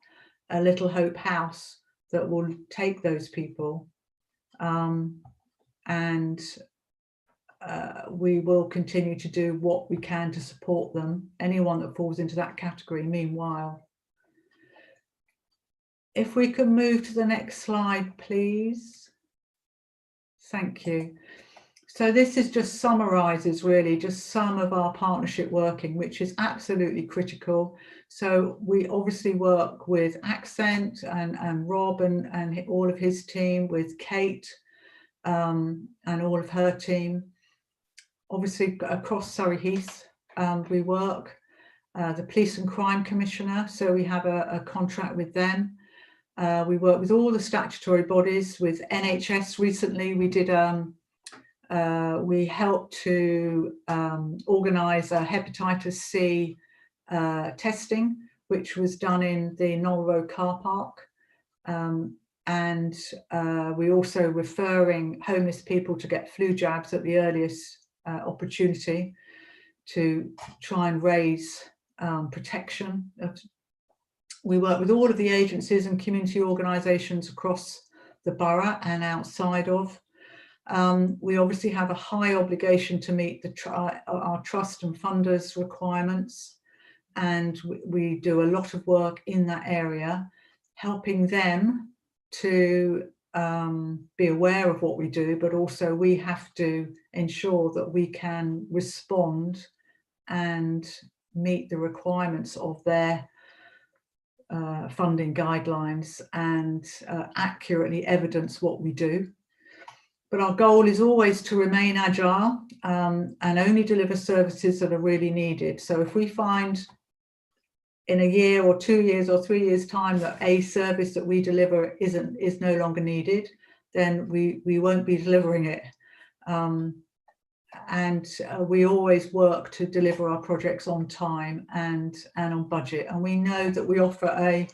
a Little Hope house that will take those people, and we will continue to do what we can to support them, anyone that falls into that category. Meanwhile, if we can move to the next slide, please. Thank you. So this is just summarises really just some of our partnership working, which is absolutely critical. So we obviously work with Accent and Rob and all of his team, with Kate and all of her team. Obviously across Surrey Heath we work, the Police and Crime Commissioner, so we have a contract with them. We work with all the statutory bodies. With NHS recently we did we helped to organise a hepatitis C testing, which was done in the Knoll Road car park. And we also referring homeless people to get flu jabs at the earliest opportunity to try and raise protection. We work with all of the agencies and community organisations across the borough and outside of. We obviously have a high obligation to meet our trust and funders requirements, and we do a lot of work in that area, helping them to be aware of what we do, but also we have to ensure that we can respond and meet the requirements of their funding guidelines and accurately evidence what we do. But our goal is always to remain agile and only deliver services that are really needed. So if we find in a year or 2 years or 3 years time that a service that we deliver is no longer needed, then we won't be delivering it. And we always work to deliver our projects on time and on budget. And we know that we offer a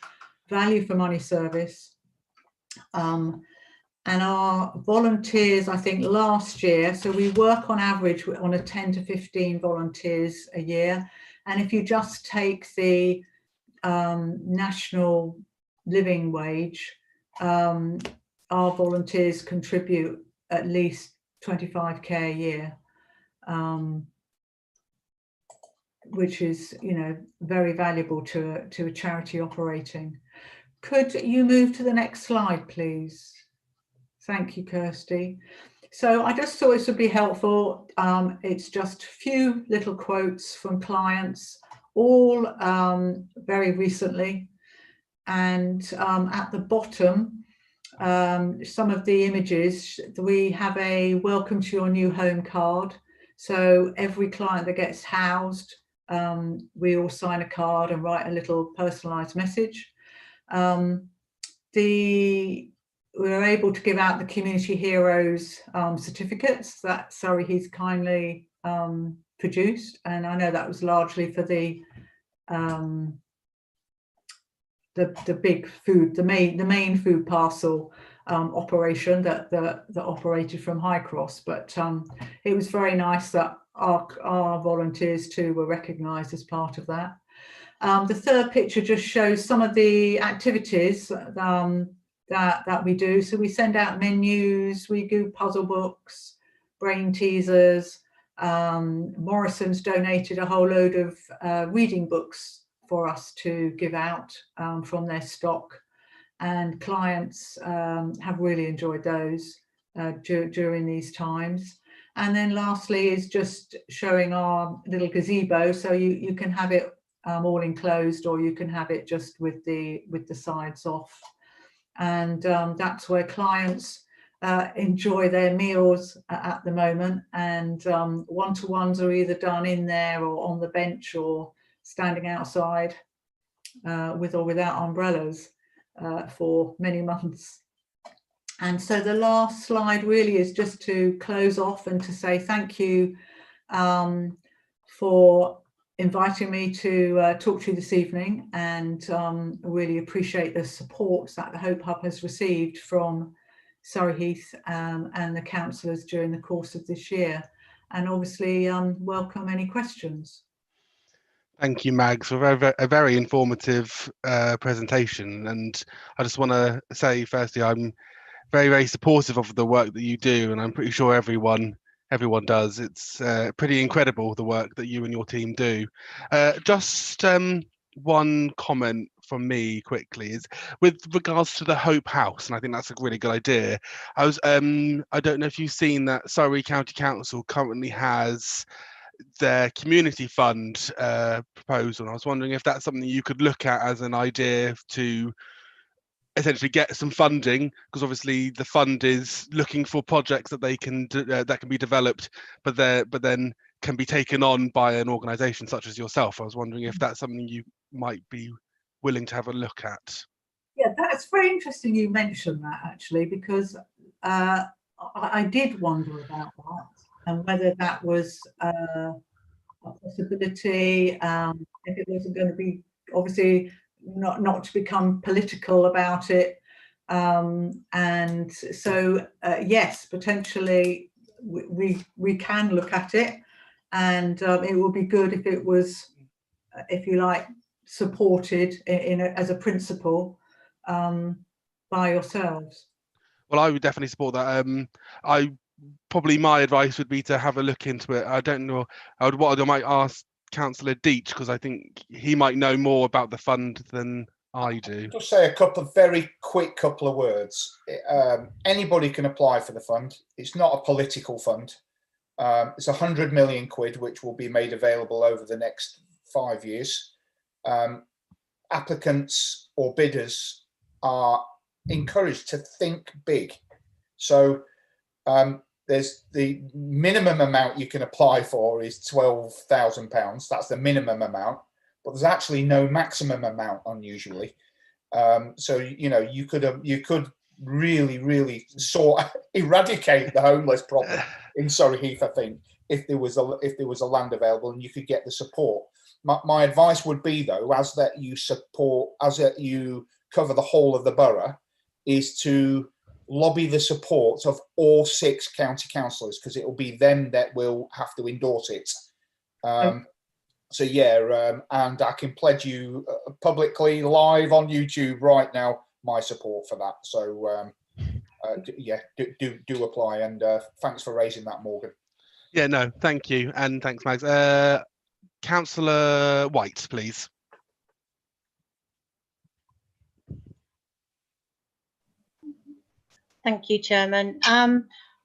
value for money service. And our volunteers, I think last year, so we work on average on a 10 to 15 volunteers a year. And if you just take the national living wage, our volunteers contribute at least 25k a year, which is, you know, very valuable to a charity operating. Could you move to the next slide, please? Thank you, Kirsty. So I just thought this would be helpful. It's just a few little quotes from clients, all very recently. And at the bottom, some of the images, we have a welcome to your new home card. So every client that gets housed, we all sign a card and write a little personalised message. We were able to give out the Community Heroes certificates that Surrey Heath kindly produced, and I know that was largely for the big food, the main food parcel operation that operated from High Cross. But it was very nice that our volunteers too were recognised as part of that. The third picture just shows some of the activities that we do. So we send out menus, we do puzzle books, brain teasers. Morrison's donated a whole load of reading books for us to give out from their stock, and clients have really enjoyed those during these times. And then lastly is just showing our little gazebo, so you can have it all enclosed, or you can have it just with the sides off. And that's where clients enjoy their meals at the moment, and one-to-ones are either done in there or on the bench or standing outside with or without umbrellas for many months. And so the last slide really is just to close off and to say thank you for inviting me to talk to you this evening, and really appreciate the support that the Hope Hub has received from Surrey Heath and the councillors during the course of this year, and obviously welcome any questions. Thank you, Mags, for a very informative presentation. And I just want to say, firstly, I'm very, very supportive of the work that you do, and I'm pretty sure everyone does. It's pretty incredible, the work that you and your team do. Just one comment from me quickly is with regards to the Hope House, and I think that's a really good idea. I don't know if you've seen that Surrey County Council currently has their community fund proposal. I was wondering if that's something you could look at as an idea to essentially get some funding, because obviously the fund is looking for projects that they can that can be developed, but then can be taken on by an organisation such as yourself. I was wondering if that's something you might be willing to have a look at. Yeah, that's very interesting you mentioned that, actually, because I did wonder about that and whether that was a possibility, if it wasn't going to be, obviously, not to become political about it. And so, yes, potentially we can look at it, and it would be good if it was, if you like, supported as a principle by yourselves. Well, I would definitely support that. My advice would be to have a look into it. I don't know. I might ask Councillor Deach, because I think he might know more about the fund than I do. Just say a very quick couple of words. Anybody can apply for the fund. It's not a political fund. It's 100 million quid, which will be made available over the next 5 years. Applicants or bidders are encouraged to think big. So there's the minimum amount you can apply for is £12,000. That's the minimum amount, but there's actually no maximum amount unusually. So you could really eradicate the homeless problem in Surrey Heath, I think, if there was a land available and you could get the support. My advice would be, though, as that you cover the whole of the borough, is to lobby the support of all 6 county councillors, because it will be them that will have to endorse it. So yeah, and I can pledge you publicly live on YouTube right now my support for that. So yeah, do apply, and thanks for raising that, Morgan. Yeah, no, thank you, and thanks, Mags. Councillor White, please. Thank you, Chairman.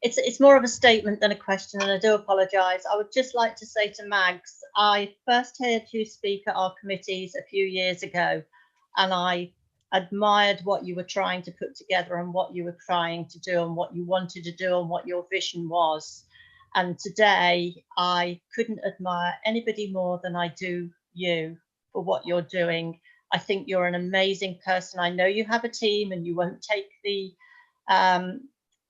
It's more of a statement than a question, and I do apologise. I would just like to say to Mags, I first heard you speak at our committees a few years ago, and I admired what you were trying to put together and what you were trying to do and what you wanted to do and what your vision was. And today, I couldn't admire anybody more than I do you for what you're doing. I think you're an amazing person. I know you have a team and you won't take the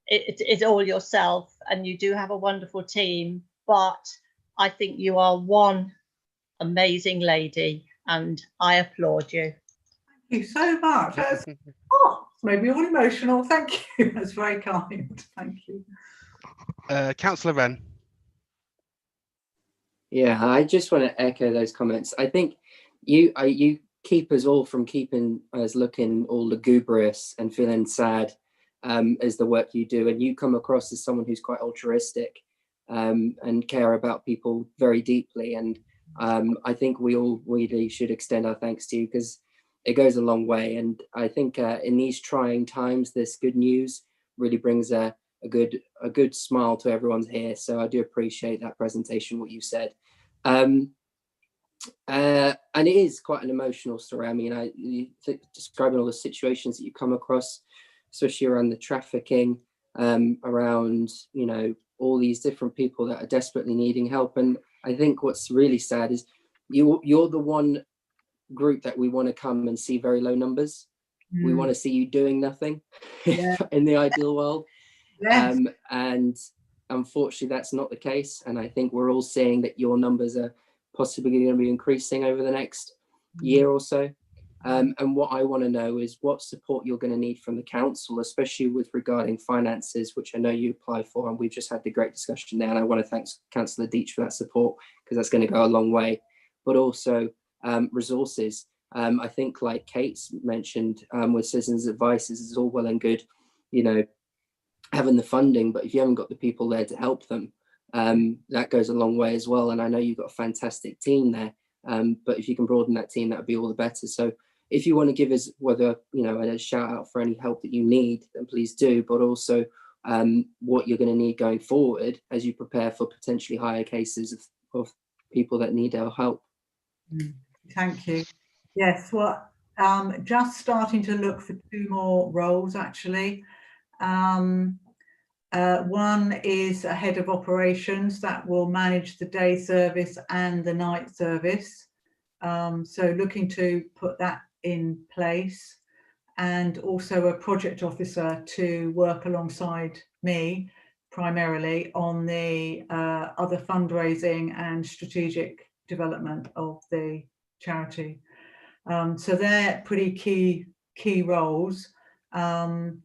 it's all yourself, and you do have a wonderful team, but I think you are one amazing lady, and I applaud you. Thank you so much. That's, made me all emotional. Thank you. That's very kind. Thank you. Councillor Wren. Yeah, I just want to echo those comments. I think you keep us all from keeping us looking all lugubrious and feeling sad as the work you do, and you come across as someone who's quite altruistic and care about people very deeply, and I think we all really should extend our thanks to you, because it goes a long way. And I think in these trying times, this good news really brings a good smile to everyone's here. So I do appreciate that presentation, what you said. And it is quite an emotional story. I mean, describing all the situations that you come across, especially around the trafficking, around, all these different people that are desperately needing help. And I think what's really sad is you're the one group that we want to come and see very low numbers. We want to see you doing nothing in the ideal world. Yes. And unfortunately, that's not the case. And I think we're all seeing that your numbers are possibly going to be increasing over the next year or so. And what I want to know is what support you're going to need from the council, especially with regarding finances, which I know you apply for. And we've just had the great discussion there. And I want to thank Councillor Deach for that support, because that's going to go a long way. but also resources. I think, like Kate's mentioned, with citizens' advice, is all well and good, you know, having the funding, but if you haven't got the people there to help them, that goes a long way as well. And I know you've got a fantastic team there, but if you can broaden that team, that would be all the better. So if you want to give us, whether, you know, a shout out for any help that you need, then please do, but also what you're going to need going forward as you prepare for potentially higher cases of people that need our help. Thank you. Yes, well, just starting to look for 2 more roles actually. One is a head of operations that will manage the day service and the night service. So looking to put that in place, and also a project officer to work alongside me primarily on the other fundraising and strategic development of the charity. So they're pretty key roles. Our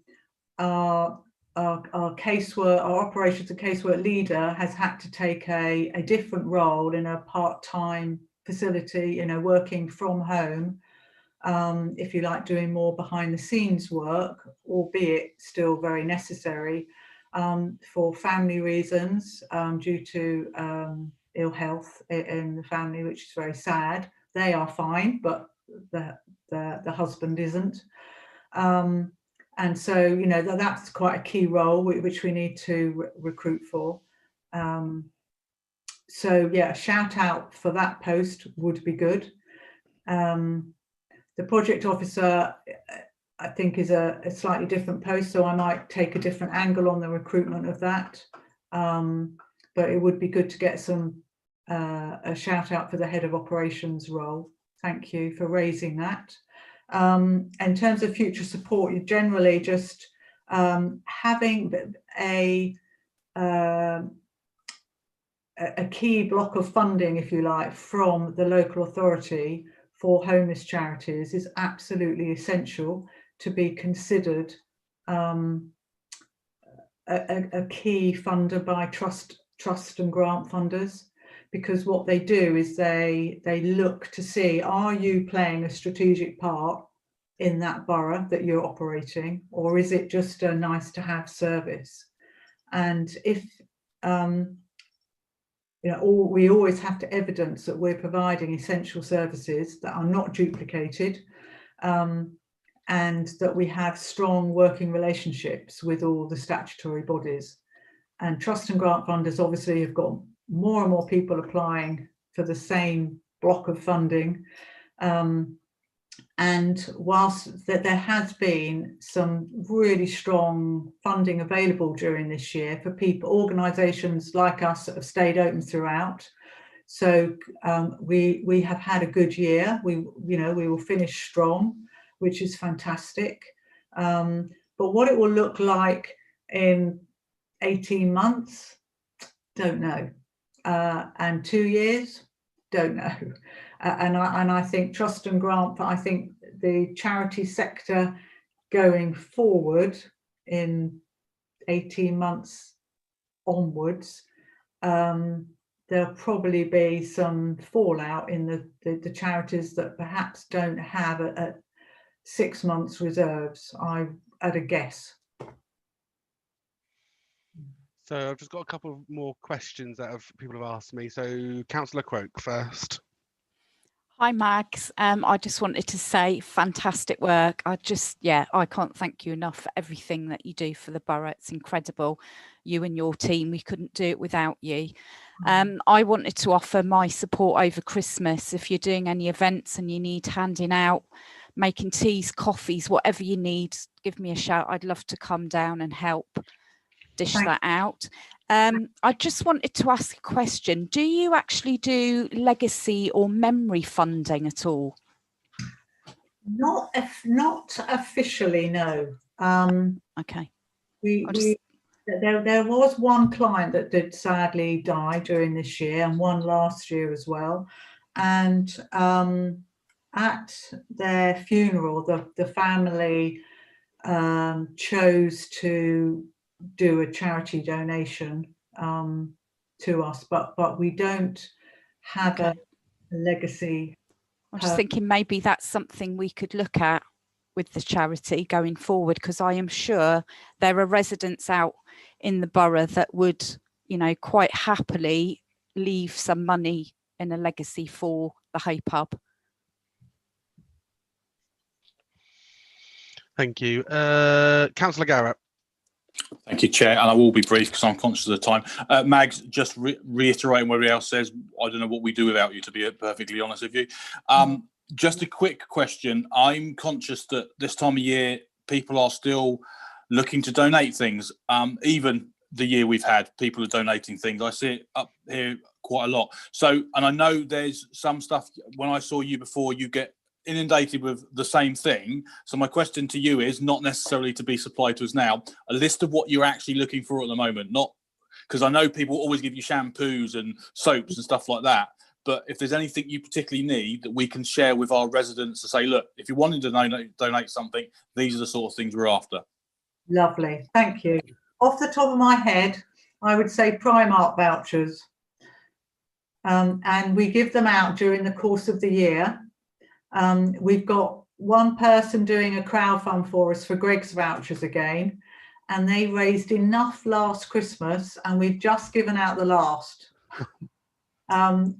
casework, our operations and casework leader has had to take a different role in a part-time facility, you know, working from home, if you like, doing more behind the scenes work, albeit still very necessary, for family reasons, due to ill health in the family, which is very sad. They are fine, but the husband isn't. And so, you know, that's quite a key role which we need to recruit for. So yeah, a shout out for that post would be good. The project officer, I think, is a slightly different post, so I might take a different angle on the recruitment of that. But it would be good to get some a shout out for the head of operations role. Thank you for raising that. In terms of future support, you generally just having a key block of funding, if you like, from the local authority for homeless charities is absolutely essential to be considered a key funder by trust and grant funders, because what they do is they look to see, are you playing a strategic part in that borough that you're operating, or is it just a nice to have service? And if you know, we always have to evidence that we're providing essential services that are not duplicated, and that we have strong working relationships with all the statutory bodies. And trust and grant funders obviously have got more and more people applying for the same block of funding. And whilst that there has been some really strong funding available during this year for people, organisations like us that have stayed open throughout. So we have had a good year. We will finish strong, which is fantastic. But what it will look like in 18 months, don't know. And 2 years, don't know. And I think trust and grant, I think the charity sector going forward in 18 months onwards, there'll probably be some fallout in the charities that perhaps don't have a 6 months reserves, at a guess. So I've just got a couple more questions that people have asked me. So Councillor Croak first. Hi Mags, I just wanted to say fantastic work. I can't thank you enough for everything that you do for the borough. It's incredible. You and your team, we couldn't do it without you. I wanted to offer my support over Christmas. If you're doing any events and you need handing out, making teas, coffees, whatever you need, give me a shout. I'd love to come down and help dish that out. I just wanted to ask a question. Do you actually do legacy or memory funding at all? Not officially, no. Okay. There was one client that did sadly die during this year, and one last year as well. And at their funeral, the family chose to do a charity donation to us, but we don't have a legacy. I'm just thinking maybe that's something we could look at with the charity going forward, because I am sure there are residents out in the borough that would, you know, quite happily leave some money in a legacy for the Hope Hub. Thank you. Councillor Garrett. Thank you, Chair, and I will be brief because I'm conscious of the time. Mags, just reiterating what everybody else says, I don't know what we do without you, to be perfectly honest with you. Just a quick question. I'm conscious that this time of year, people are still looking to donate things. Even the year we've had, people are donating things. I see it up here quite a lot. So, and I know there's some stuff, when I saw you before, you get inundated with the same thing. So my question to you is, not necessarily to be supplied to us now, a list of what you're actually looking for at the moment, not because I know people always give you shampoos and soaps and stuff like that, but if there's anything you particularly need that we can share with our residents to say, look, if you wanted to donate something, these are the sort of things we're after. Lovely, thank you. Off the top of my head, I would say Primark vouchers, and we give them out during the course of the year. We've got one person doing a crowdfund for us for Greg's vouchers again, and they raised enough last Christmas, and we've just given out the last. And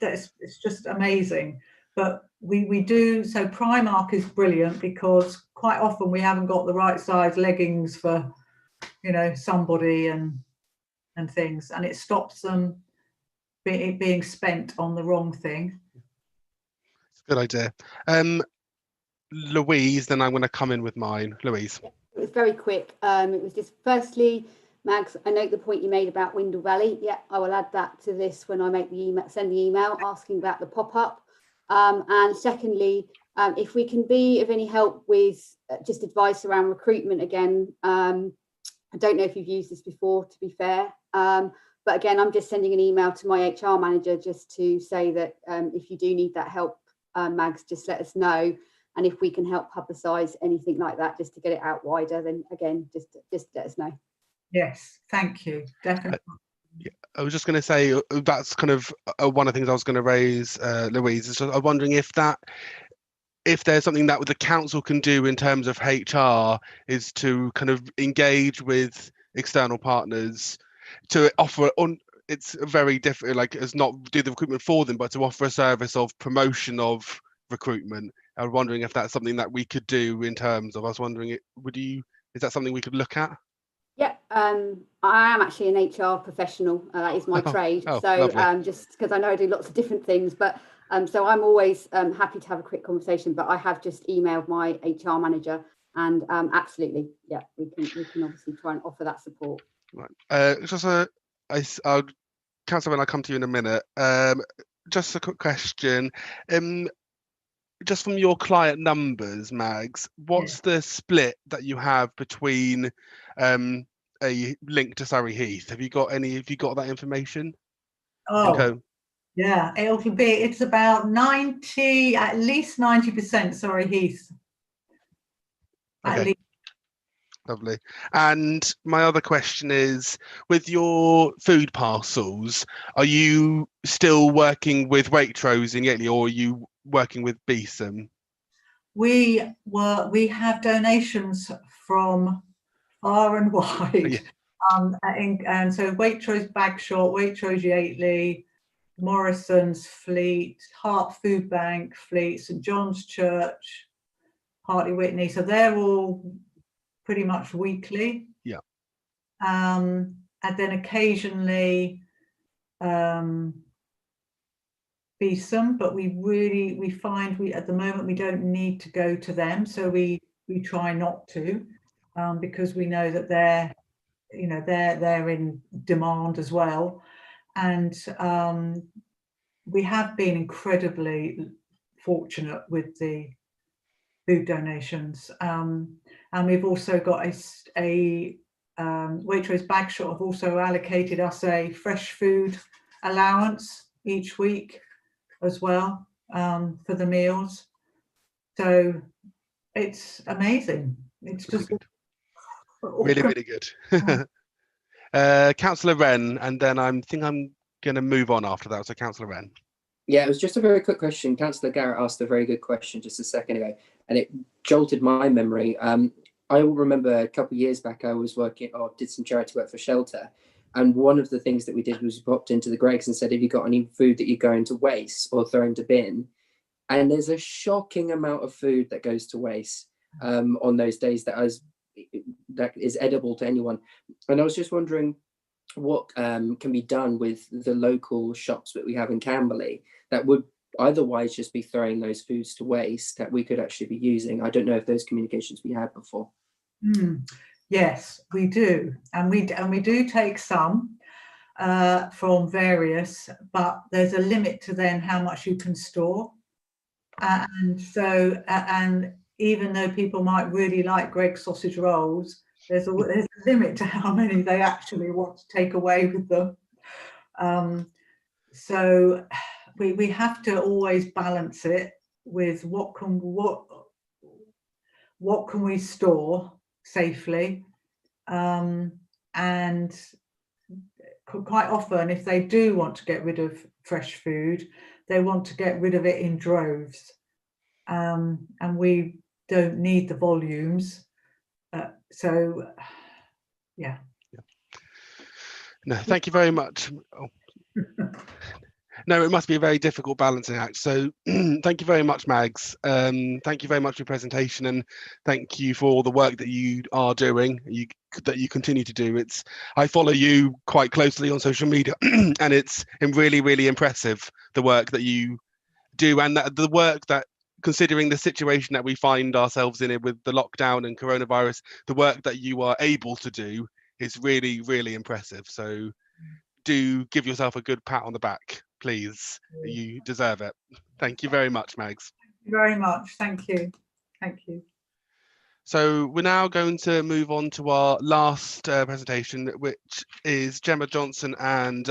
it's just amazing. But we do, so Primark is brilliant because quite often we haven't got the right size leggings for, you know, somebody and things, and it stops them being spent on the wrong thing. Good idea. Louise, then I'm going to come in with mine. Louise. It was very quick. It was just, firstly, Mags, I note the point you made about Windle Valley. Yeah, I will add that to this when I make the email, send the email asking about the pop-up. And secondly, if we can be of any help with just advice around recruitment again. I don't know if you've used this before, to be fair. But again, I'm just sending an email to my HR manager just to say that if you do need that help, Mags, just let us know, and if we can help publicise anything like that just to get it out wider, then again, just let us know. Yes, thank you, definitely. I was just going to say that's kind of one of the things I was going to raise, Louise. Is I'm wondering if there's something that the council can do in terms of HR is to kind of engage with external partners to offer on. It's very different, like, as not do the recruitment for them, but to offer a service of promotion of recruitment. I was wondering if that's something that we could do in terms of, I was wondering, is that something we could look at? Yeah, I am actually an HR professional. That is my trade. So just because I know I do lots of different things, but so I'm always happy to have a quick conversation, but I have just emailed my HR manager, and absolutely, yeah, we can obviously try and offer that support. Right. I'll Councillor, when I come to you in a minute, just a quick question. Just from your client numbers, Mags, what's the split that you have between a link to Surrey Heath? Have you got that information? Oh, yeah, it's about 90, at least 90% Surrey Heath. At least. Lovely. And my other question is, with your food parcels, are you still working with Waitrose in Yateley, or are you working with Beeson? We have donations from far and wide. And so Waitrose Bagshot, Waitrose Yateley, Morrison's Fleet, Hart Food Bank Fleet, St John's Church, Hartley Whitney. So they're all pretty much weekly. Yeah. And then occasionally Beeson, but we find at the moment we don't need to go to them, so we try not to, because we know that they're in demand as well. And we have been incredibly fortunate with the food donations, and we've also got a Waitrose Bagshot have also allocated us a fresh food allowance each week as well, for the meals. So it's amazing. It's just really, really good. Councillor Wren, and then I think I'm going to move on after that. So Councillor Wren. Yeah, it was just a very quick question. Councillor Garrett asked a very good question just a second ago, and it jolted my memory. I remember a couple of years back, I was did some charity work for Shelter, and one of the things that we did was we popped into the Greggs and said, have you got any food that you're going to waste or throw into bin? And there's a shocking amount of food that goes to waste on those days that is edible to anyone. And I was just wondering what can be done with the local shops that we have in Camberley that would otherwise just be throwing those foods to waste that we could actually be using. I don't know if those communications we had before. Yes, we do, and we do take some from various, but there's a limit to then how much you can store, and so and even though people might really like Greggs sausage rolls, there's a limit to how many they actually want to take away with them. So we have to always balance it with what can we store safely, and quite often if they do want to get rid of fresh food, they want to get rid of it in droves, and we don't need the volumes, so yeah. No, thank you very much. No, it must be a very difficult balancing act. So thank you very much, Mags. Thank you very much for your presentation, and thank you for all the work that you are doing, that you continue to do. I follow you quite closely on social media, and it's really, really impressive, the work that you do, and the work that, considering the situation that we find ourselves in with the lockdown and coronavirus, the work that you are able to do is really, really impressive. So do give yourself a good pat on the back, please. You deserve it. Thank you very much, Mags. Thank you very much. Thank you. Thank you. So we're now going to move on to our last presentation, which is Gemma Johnson and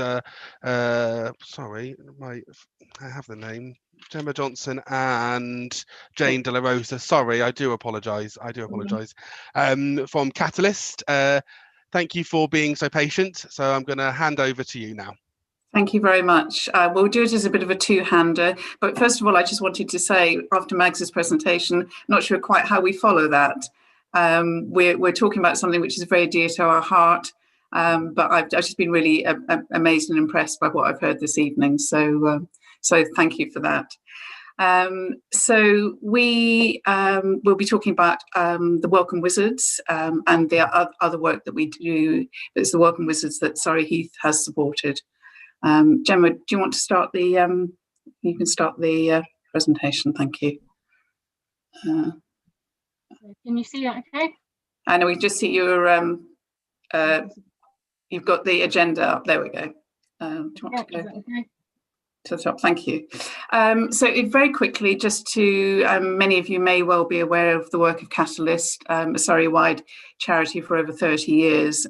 sorry, I have the name. Gemma Johnson and Jane De La Rosa. Sorry, I do apologise. From Catalyst. Thank you for being so patient. So I'm going to hand over to you now. Thank you very much. We'll do it as a bit of a two-hander. But first of all, I just wanted to say, after Mags's presentation, not sure quite how we follow that. We're talking about something which is very dear to our heart, but I've just been really amazed and impressed by what I've heard this evening. So thank you for that. So we will be talking about the Welcome Wizards and the other work that we do. It's the Welcome Wizards that Surrey Heath has supported. Gemma, do you want to start the? You can start the presentation. Thank you. Can you see that? Okay. I know we just see your. You've got the agenda up. There we go. Do you want to go? Okay. To the top, thank you. So very quickly, just to many of you may well be aware of the work of Catalyst, a Surrey-wide charity for over 30 years,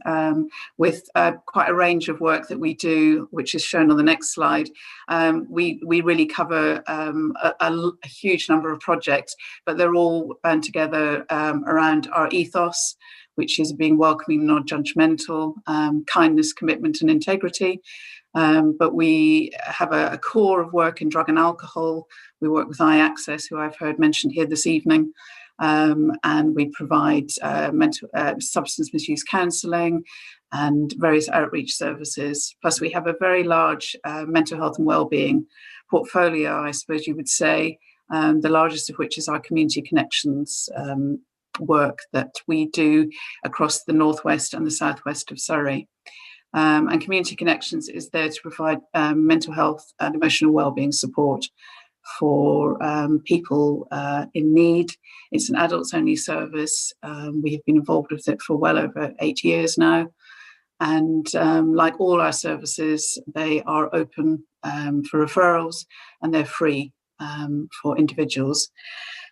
with quite a range of work that we do, which is shown on the next slide. We really cover a huge number of projects, but they're all bound together around our ethos, which is being welcoming, non-judgmental, kindness, commitment, and integrity. But we have a core of work in drug and alcohol. We work with iAccess, who I've heard mentioned here this evening, and we provide substance misuse counselling and various outreach services. Plus, we have a very large mental health and wellbeing portfolio, I suppose you would say, the largest of which is our community connections work that we do across the northwest and the southwest of Surrey. And Community Connections is there to provide mental health and emotional wellbeing support for people in need. It's an adults-only service. We have been involved with it for well over 8 years now. And like all our services, they are open for referrals, and they're free for individuals.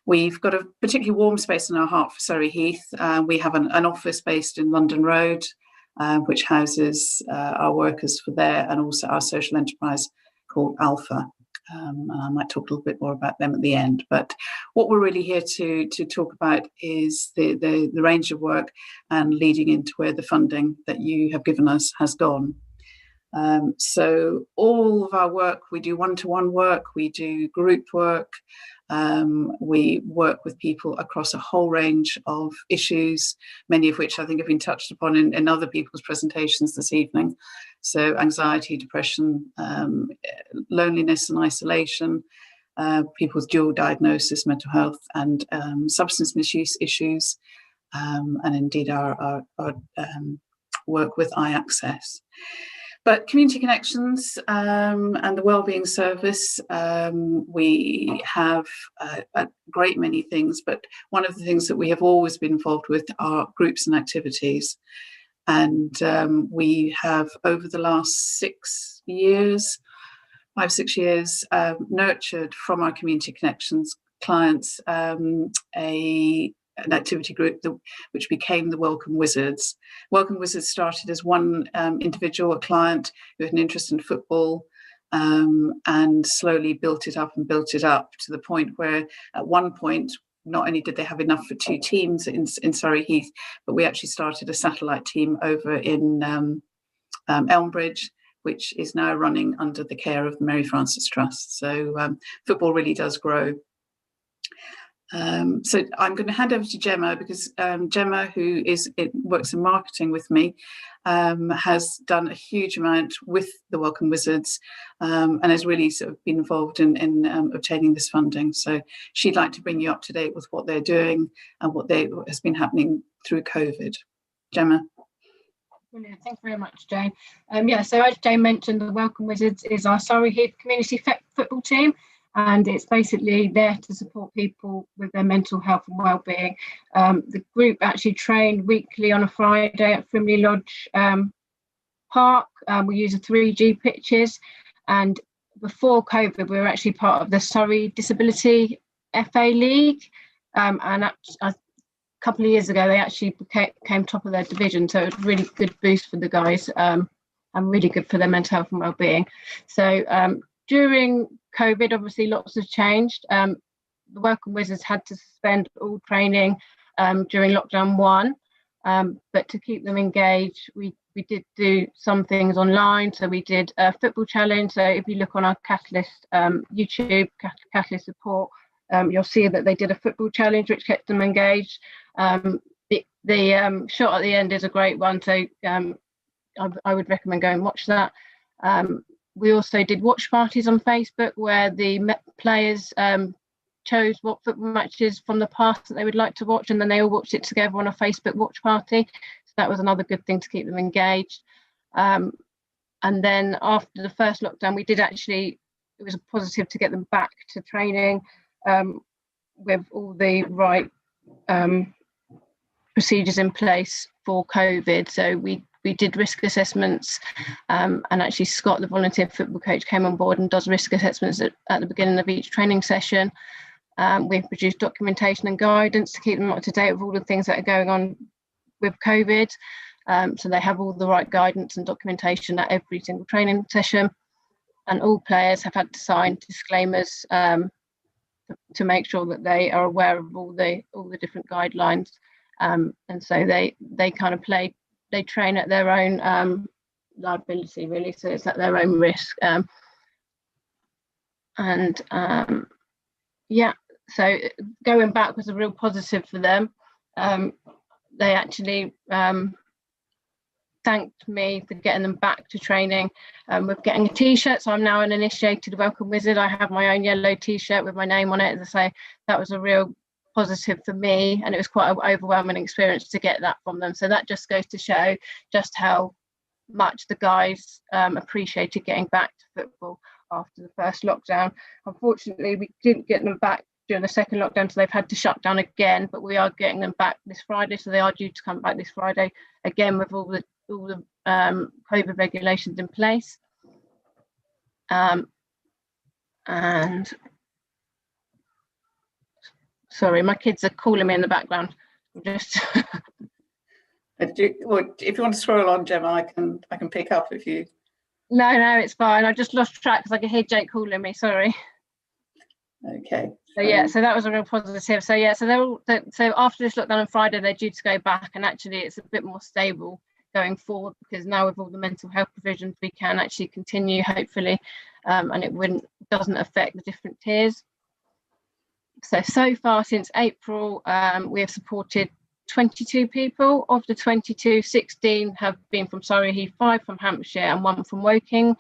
We've got a particularly warm space in our heart for Surrey Heath. We have an office based in London Road, which houses our workers for there, and also our social enterprise called Alpha. And I might talk a little bit more about them at the end. But what we're really here to talk about is the range of work and leading into where the funding that you have given us has gone. So all of our work, we do one-to-one work, we do group work, we work with people across a whole range of issues, many of which I think have been touched upon in other people's presentations this evening. So anxiety, depression, loneliness and isolation, people with dual diagnosis, mental health and substance misuse issues, and indeed our work with iAccess. But Community Connections and the Wellbeing Service, we have a great many things, but one of the things that we have always been involved with are groups and activities. And we have, over the last 6 years, 5-6 years, nurtured from our Community Connections clients an activity group which became the Welcome Wizards. Welcome Wizards started as one individual, a client who had an interest in football, and slowly built it up to the point where at one point, not only did they have enough for 2 teams in Surrey Heath, but we actually started a satellite team over in Elmbridge, which is now running under the care of the Mary Frances Trust. So football really does grow. So I'm going to hand over to Gemma, because Gemma, who works in marketing with me, has done a huge amount with the Welcome Wizards, and has really sort of been involved in obtaining this funding. So she'd like to bring you up to date with what they're doing and what has been happening through COVID. Gemma. Brilliant. Thank you very much, Jane. Yeah, so as Jane mentioned, the Welcome Wizards is our Surrey Heath community football team. And it's basically there to support people with their mental health and wellbeing. The group actually trained weekly on a Friday at Frimley Lodge Park. We use 3G pitches, and before COVID, we were actually part of the Surrey Disability FA League. And a couple of years ago, they actually became top of their division. So it was a really good boost for the guys, and really good for their mental health and wellbeing. So during COVID, obviously lots has changed. The Welcome Wizards had to suspend all training during lockdown 1, but to keep them engaged, we did do some things online. So we did a football challenge. So if you look on our Catalyst YouTube, Catalyst support, you'll see that they did a football challenge which kept them engaged. The shot at the end is a great one, so I would recommend going and watch that. We also did watch parties on Facebook where the players chose what football matches from the past that they would like to watch, and then they all watched it together on a Facebook watch party. So that was another good thing to keep them engaged. And then after the first lockdown, we did actually, it was a positive to get them back to training with all the right procedures in place for COVID. So we did risk assessments, and actually Scott, the volunteer football coach, came on board and does risk assessments at the beginning of each training session. We've produced documentation and guidance to keep them up to date with all the things that are going on with COVID. So they have all the right guidance and documentation at every single training session, and all players have had to sign disclaimers to make sure that they are aware of all the different guidelines. And so they kind of they train at their own liability, really, so it's at their own risk. Yeah, so going back was a real positive for them. They actually thanked me for getting them back to training with getting a t-shirt. So I'm now an initiated Welcome Wizard. I have my own yellow t-shirt with my name on it. As I say, that was a real positive for me, and it was quite an overwhelming experience to get that from them. So that just goes to show just how much the guys appreciated getting back to football after the first lockdown. Unfortunately, we didn't get them back during the second lockdown, so they've had to shut down again, but we are getting them back this Friday. So they are due to come back this Friday again with all the COVID regulations in place. And sorry, my kids are calling me in the background. Just if you want to scroll on, Gemma, I can pick up if you. No, it's fine. I just lost track because I could hear Jake calling me. Sorry. Okay. So yeah, so that was a real positive. So yeah, so they're all so after this lockdown on Friday, they're due to go back, and actually it's a bit more stable going forward, because now with all the mental health provisions we can actually continue, hopefully, and it doesn't affect the different tiers. So far since April, we have supported 22 people. Of the 22, 16 have been from Surrey Heath, 5 from Hampshire and 1 from Woking.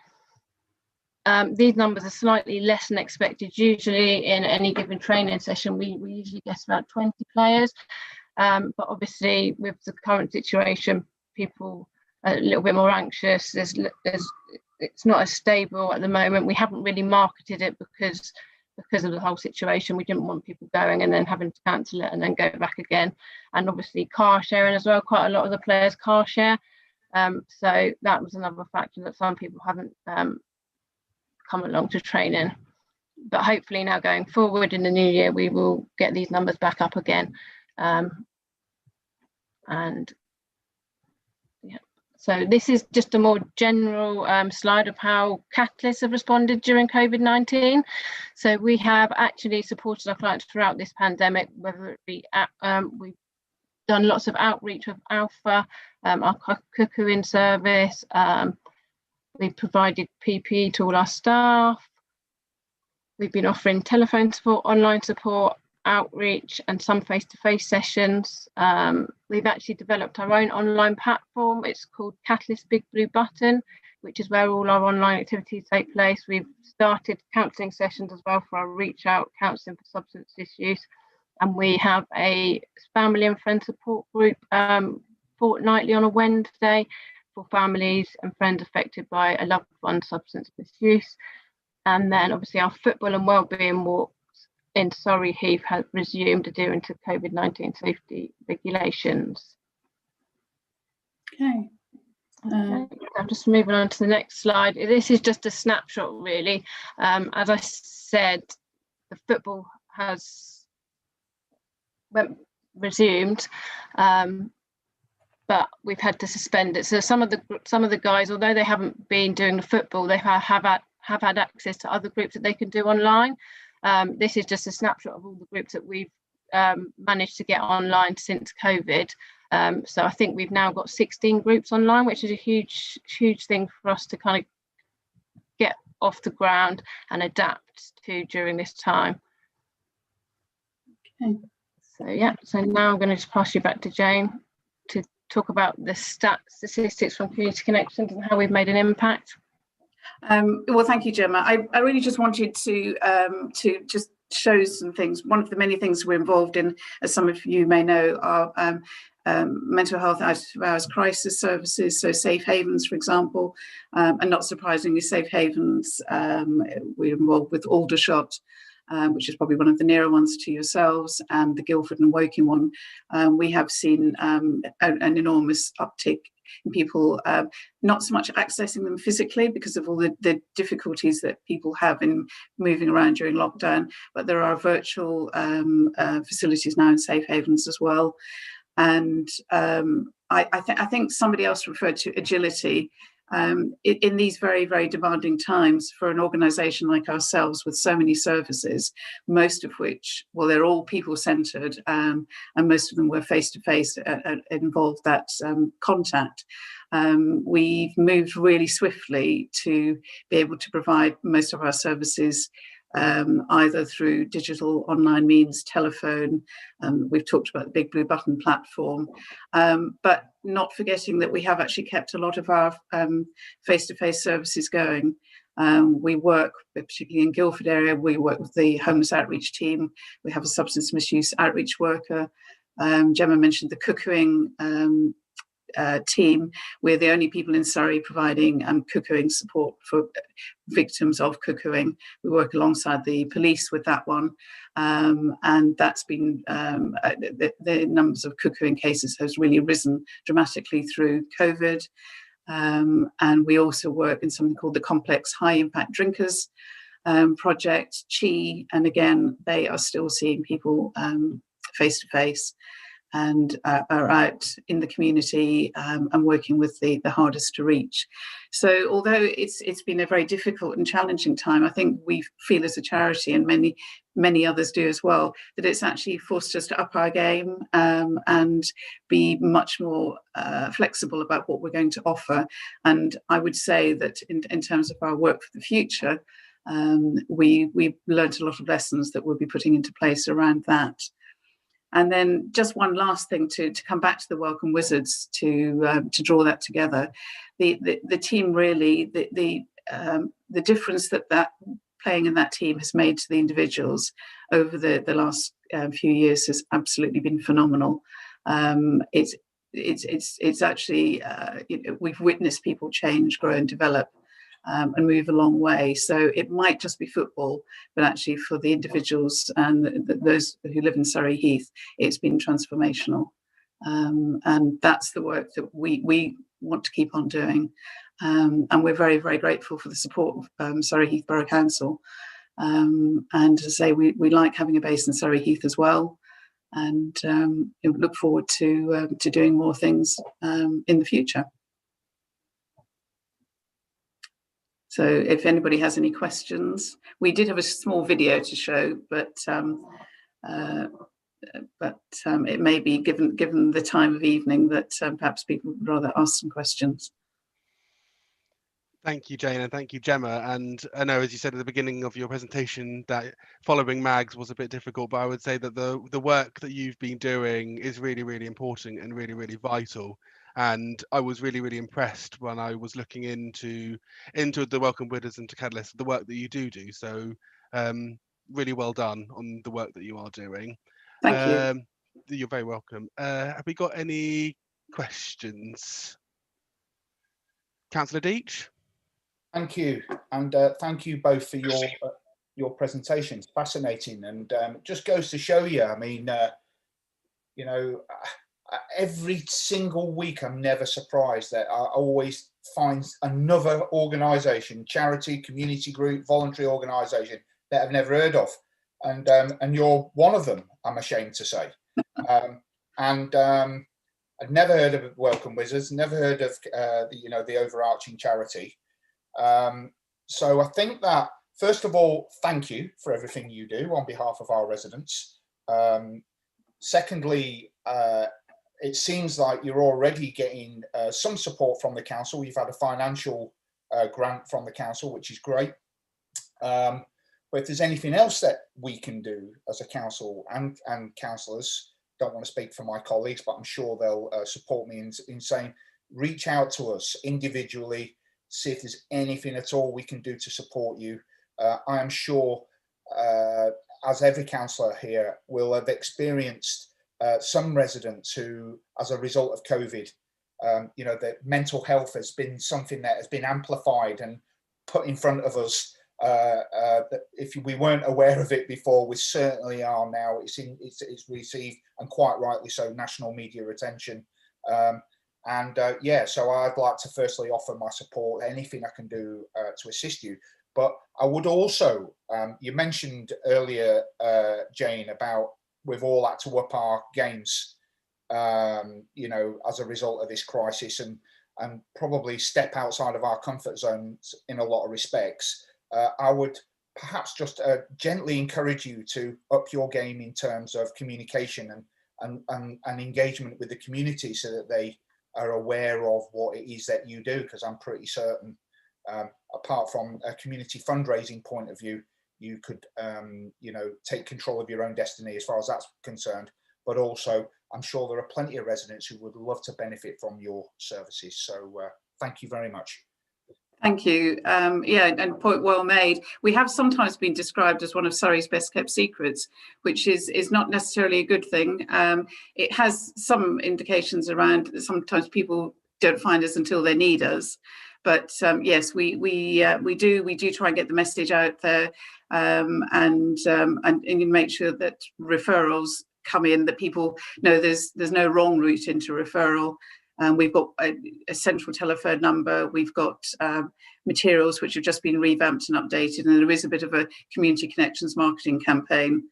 These numbers are slightly less than expected. Usually in any given training session, we usually get about 20 players. But obviously with the current situation, people are a little bit more anxious. It's not as stable at the moment. We haven't really marketed it because of the whole situation. We didn't want people going and then having to cancel it and then go back again. And obviously car sharing as well, quite a lot of the players car share. So that was another factor that some people haven't come along to training. But hopefully now going forward in the new year, we will get these numbers back up again. And yeah, so this is just a more general slide of how Catalyst have responded during COVID-19. So we have actually supported our clients throughout this pandemic, whether it be we've done lots of outreach with Alpha, our cuckooing service. We've provided PPE to all our staff. We've been offering telephone support, online support, outreach, and some face-to-face sessions. We've actually developed our own online platform. It's called Catalyst Big Blue Button, which is where all our online activities take place. We've started counselling sessions as well for our reach out counselling for substance misuse. And we have a family and friend support group fortnightly on a Wednesday for families and friends affected by a loved one's substance misuse. And then obviously our football and wellbeing walks in Surrey Heath have resumed adhering to COVID-19 safety regulations. Okay. I'm just moving on to the next slide. This is just a snapshot really. As I said, the football has resumed, but we've had to suspend it. So some of the guys, although they haven't been doing the football, they have had access to other groups that they can do online. This is just a snapshot of all the groups that we've managed to get online since COVID. So I think we've now got 16 groups online, which is a huge thing for us to kind of get off the ground and adapt to during this time. Okay. So yeah, so now I'm going to just pass you back to Jane to talk about the statistics from Community Connections and how we've made an impact. Well, thank you, Gemma. I really just wanted to just show some things. One of the many things we're involved in, as some of you may know, are mental health out of hours crisis services, so safe havens, for example, and not surprisingly, safe havens, we're involved with Aldershot, which is probably one of the nearer ones to yourselves, and the Guildford and Woking one. We have seen an enormous uptick in people not so much accessing them physically because of all the difficulties that people have in moving around during lockdown, but there are virtual facilities now in safe havens as well. And I think somebody else referred to agility. In these very, very demanding times for an organisation like ourselves with so many services, most of which, well, they're all people-centred, and most of them were face-to-face, involved that contact. We've moved really swiftly to be able to provide most of our services either through digital online means, telephone. We've talked about the Big Blue Button platform, but not forgetting that we have actually kept a lot of our face-to-face services going. We work, particularly in Guildford area, we work with the homeless outreach team. We have a substance misuse outreach worker. Gemma mentioned the cuckooing team. We're the only people in Surrey providing cuckooing support for victims of cuckooing. We work alongside the police with that one, and that's been the numbers of cuckooing cases has really risen dramatically through COVID. And we also work in something called the Complex High Impact Drinkers project, CHI, and again they are still seeing people face to face. and are out in the community and working with the hardest to reach. So although it's been a very difficult and challenging time, I think we feel as a charity, and many others do as well, that it's actually forced us to up our game and be much more flexible about what we're going to offer. And I would say that in terms of our work for the future, we've learned a lot of lessons that we'll be putting into place around that. And then just one last thing to come back to the Welcome Wizards to draw that together. The team really, the difference that playing in that team has made to the individuals over the last few years has absolutely been phenomenal. It's actually we've witnessed people change, grow, and develop. And move a long way. So it might just be football, but actually for the individuals and those who live in Surrey Heath, it's been transformational. And that's the work that we want to keep on doing. And we're very, very grateful for the support of Surrey Heath Borough Council. And to say we like having a base in Surrey Heath as well. And look forward to doing more things in the future. So if anybody has any questions, we did have a small video to show, but it may be given the time of evening that perhaps people would rather ask some questions. Thank you, Jane, and thank you, Gemma. And I know, as you said at the beginning of your presentation, that following Mags was a bit difficult, but I would say that the work that you've been doing is really, really important and really, really vital. And I was really, really impressed when I was looking into the Welcome Wizards and to Catalyst, the work that you do. So really well done on the work that you are doing. Thank you. You're very welcome. Have we got any questions? Councillor Deach? Thank you. And thank you both for your presentations. Fascinating. And just goes to show you, I mean, every single week I'm never surprised that I always find another organisation, charity, community group, voluntary organisation that I've never heard of, and you're one of them, I'm ashamed to say. I'd never heard of Welcome Wizards, never heard of the overarching charity. So I think that, first of all, thank you for everything you do on behalf of our residents. Secondly, it seems like you're already getting some support from the council. You've had a financial grant from the council, which is great. But if there's anything else that we can do as a council and councillors, don't want to speak for my colleagues, but I'm sure they'll support me in saying, reach out to us individually, see if there's anything at all we can do to support you. I am sure, as every councillor here will have experienced some residents who, as a result of COVID, that mental health has been something that has been amplified and put in front of us. That if we weren't aware of it before, we certainly are now. It's received, and quite rightly so, national media attention. So I'd like to firstly offer my support, anything I can do to assist you. But I would also, you mentioned earlier, Jane, about we've all had to up our games, as a result of this crisis, and probably step outside of our comfort zones in a lot of respects. I would perhaps just gently encourage you to up your game in terms of communication and engagement with the community, so that they are aware of what it is that you do, because I'm pretty certain, apart from a community fundraising point of view, you could take control of your own destiny as far as that's concerned. But also, I'm sure there are plenty of residents who would love to benefit from your services. So thank you very much. Thank you. And point well made. We have sometimes been described as one of Surrey's best kept secrets, which is not necessarily a good thing. It has some indications around that sometimes people don't find us until they need us. But yes, we do try and get the message out there, and make sure that referrals come in, that people know there's no wrong route into referral. We've got a central telephone number. We've got materials which have just been revamped and updated, and there is a bit of a community connections marketing campaign.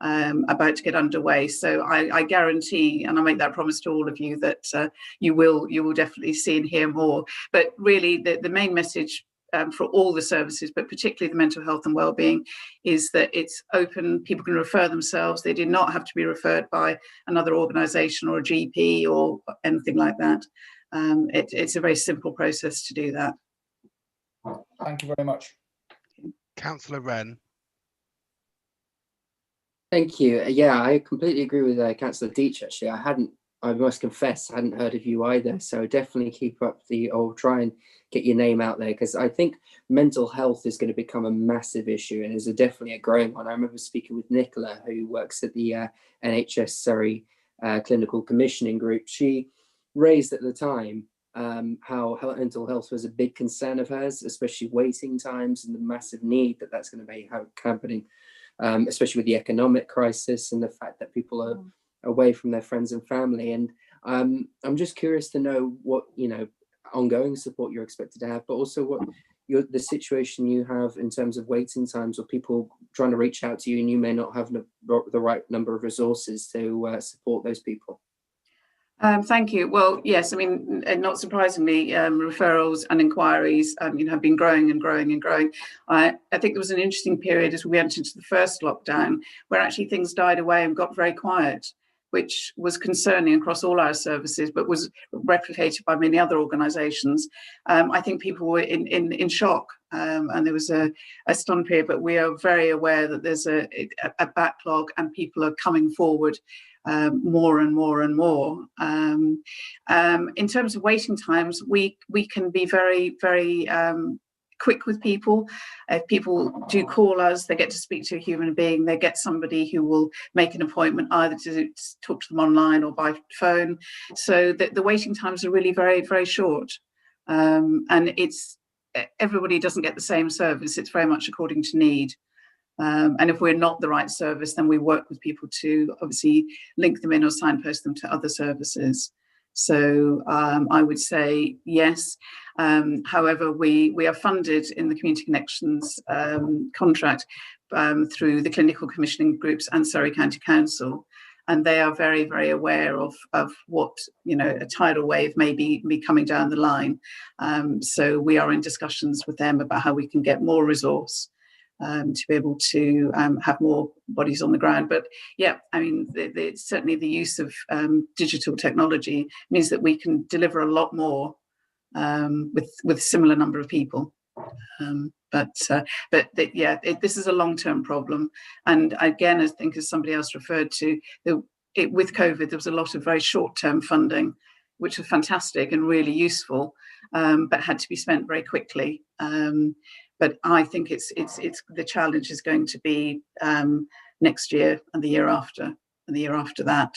about to get underway. So I guarantee, and I make that promise to all of you, that you will definitely see and hear more. But really, the main message for all the services, but particularly the mental health and wellbeing, is that it's open. People can refer themselves. They do not have to be referred by another organisation or a GP or anything like that. It's a very simple process to do that. Thank you very much. Councillor Wren. Thank you. Yeah, I completely agree with Councillor Deitch. Actually, I must confess, I hadn't heard of you either. So definitely keep up or try and get your name out there, because I think mental health is going to become a massive issue and is definitely a growing one. I remember speaking with Nicola, who works at the NHS Surrey Clinical Commissioning Group. She raised at the time how mental health was a big concern of hers, especially waiting times and the massive need that's going to be happening. Especially with the economic crisis and the fact that people are away from their friends and family. And I'm just curious to know what, ongoing support you're expected to have, but also what the situation you have in terms of waiting times or people trying to reach out to you and you may not have the right number of resources to support those people. Thank you. Well, yes, I mean, not surprisingly, referrals and inquiries have been growing and growing and growing. I think there was an interesting period as we went into the first lockdown where actually things died away and got very quiet, which was concerning across all our services, but was replicated by many other organisations. I think people were in shock, and there was a stunned period, but we are very aware that there's a backlog and people are coming forward more and more and more. In terms of waiting times, we can be very, very quick with people. If people do call us, they get to speak to a human being, they get somebody who will make an appointment either to talk to them online or by phone. So the waiting times are really very, very short. And everybody doesn't get the same service. It's very much according to need. And if we're not the right service, then we work with people to obviously link them in or signpost them to other services. So I would say yes. However, we are funded in the Community Connections contract through the clinical commissioning groups and Surrey County Council. And they are very, very aware of what, a tidal wave may be coming down the line. So we are in discussions with them about how we can get more resource to be able to have more bodies on the ground. But yeah, I mean, certainly the use of digital technology means that we can deliver a lot more with similar number of people. This is a long-term problem. And again, I think as somebody else referred to, with COVID, there was a lot of very short-term funding, which was fantastic and really useful, but had to be spent very quickly. But I think it's the challenge is going to be next year and the year after and the year after that.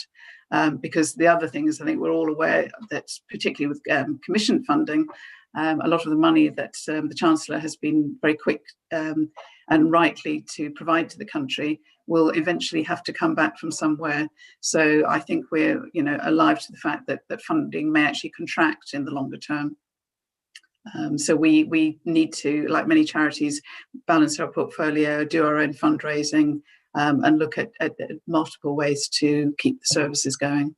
Because the other thing is, I think we're all aware that particularly with commission funding, a lot of the money that the Chancellor has been very quick and rightly to provide to the country will eventually have to come back from somewhere. So I think we're alive to the fact that funding may actually contract in the longer term. So we need to, like many charities, balance our portfolio, do our own fundraising, and look at multiple ways to keep the services going.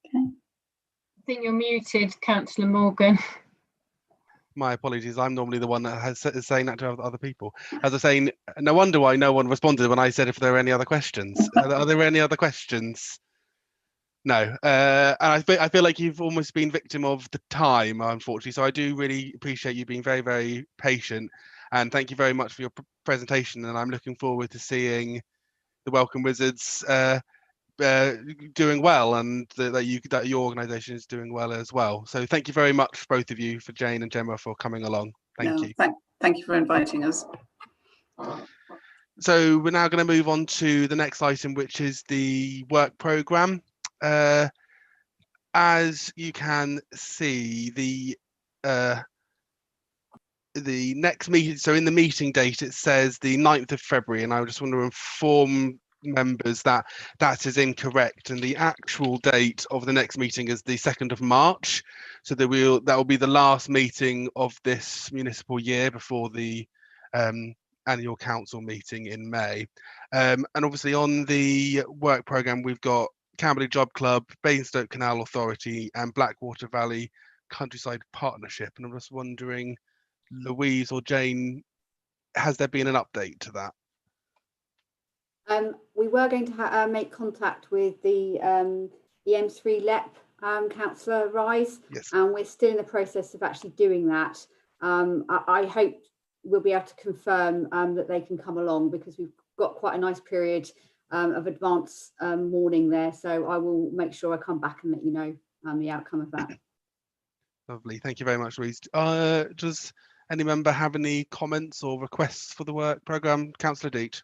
Okay. I think you're muted, Councillor Morgan. My apologies. I'm normally the one that is saying that to other people. As I was saying, no wonder why no one responded when I said if there were any other questions. Are there any other questions? No. And I feel like you've almost been victim of the time, unfortunately. So I do really appreciate you being very, very patient. And thank you very much for your presentation. And I'm looking forward to seeing the Welcome Wizards doing well, and that your organisation is doing well as well. So thank you very much, both of you, for Jane and Gemma, for coming along. Thank you. Thank you for inviting us. So we're now going to move on to the next item, which is the work programme. As you can see, the next meeting, so in the meeting date, it says the 9th of February, and I just want to inform members that that is incorrect, and the actual date of the next meeting is the 2nd of March. So that will be the last meeting of this municipal year before the annual council meeting in May. And obviously on the work programme, we've got Camberley Job Club, Basingstoke Canal Authority and Blackwater Valley Countryside Partnership. And I'm just wondering, Louise or Jane, has there been an update to that? We were going to make contact with the M3 LEP councillor Rise, yes, and we're still in the process of actually doing that. I hope we'll be able to confirm that they can come along, because we've got quite a nice period of advance warning there. So I will make sure I come back and let you know the outcome of that. Lovely, thank you very much, Louise. Does any member have any comments or requests for the work programme? Councillor Deet.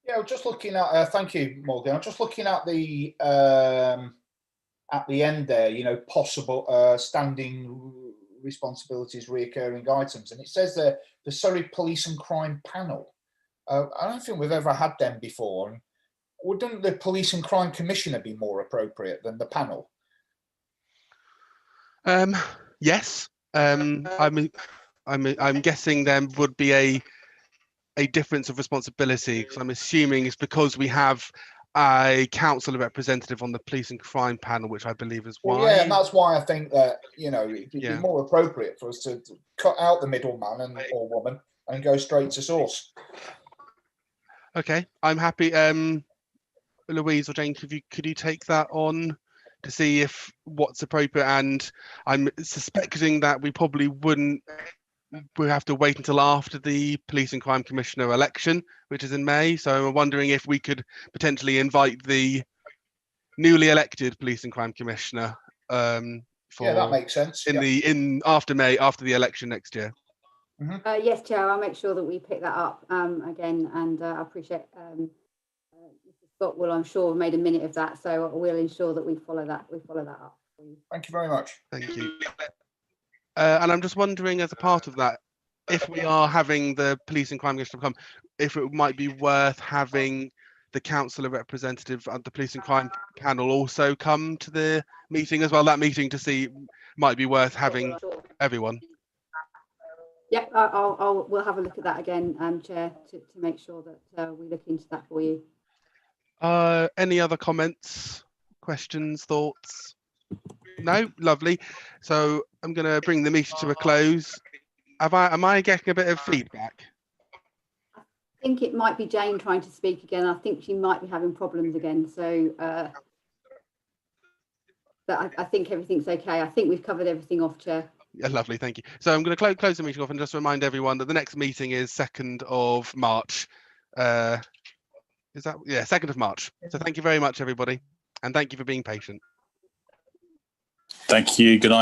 Yeah, I'm just looking at. Thank you, Morgan. I'm just looking at the end there. You know, possible standing responsibilities, reoccurring items, and it says there the Surrey Police and Crime Panel. I don't think we've ever had them before. And wouldn't the Police and Crime Commissioner be more appropriate than the panel? Yes. I'm guessing there would be a difference of responsibility, because I'm assuming it's because we have a council representative on the police and crime panel, which I believe is why. Well, yeah, and that's why I think that, you know, it'd be more appropriate for us to cut out the middleman or woman and go straight to source. Okay, I'm happy. Louise or Jane, could you take that on to see if what's appropriate? And I'm suspecting that we probably wouldn't. We have to wait until after the Police and Crime Commissioner election, which is in May. So I'm wondering if we could potentially invite the newly elected Police and Crime Commissioner yeah, that makes sense. After May, after the election next year. Mm-hmm. Yes, Chair, I'll make sure that we pick that up again, and I appreciate Mrs. Scott will, I'm sure, made a minute of that, so we'll ensure that we follow that up. Thank you very much. Thank you. And I'm just wondering, as a part of that, if we are having the Police and Crime Commissioner come, if it might be worth having the councillor representative at the Police and Crime panel also come to the meeting as well. That meeting to see might be worth having everyone. Yep, we'll have a look at that again, Chair, to make sure that we look into that for you. Any other comments, questions, thoughts? No, lovely. So I'm going to bring the meeting to a close. Am I getting a bit of feedback? I think it might be Jane trying to speak again. I think she might be having problems again. So, but I think everything's okay. I think we've covered everything off, Chair. Yeah, lovely, thank you. So I'm going to close the meeting off and just remind everyone that the next meeting is 2nd of March. Is that? Yeah, 2nd of March. So thank you very much, everybody. And thank you for being patient. Thank you. Good night.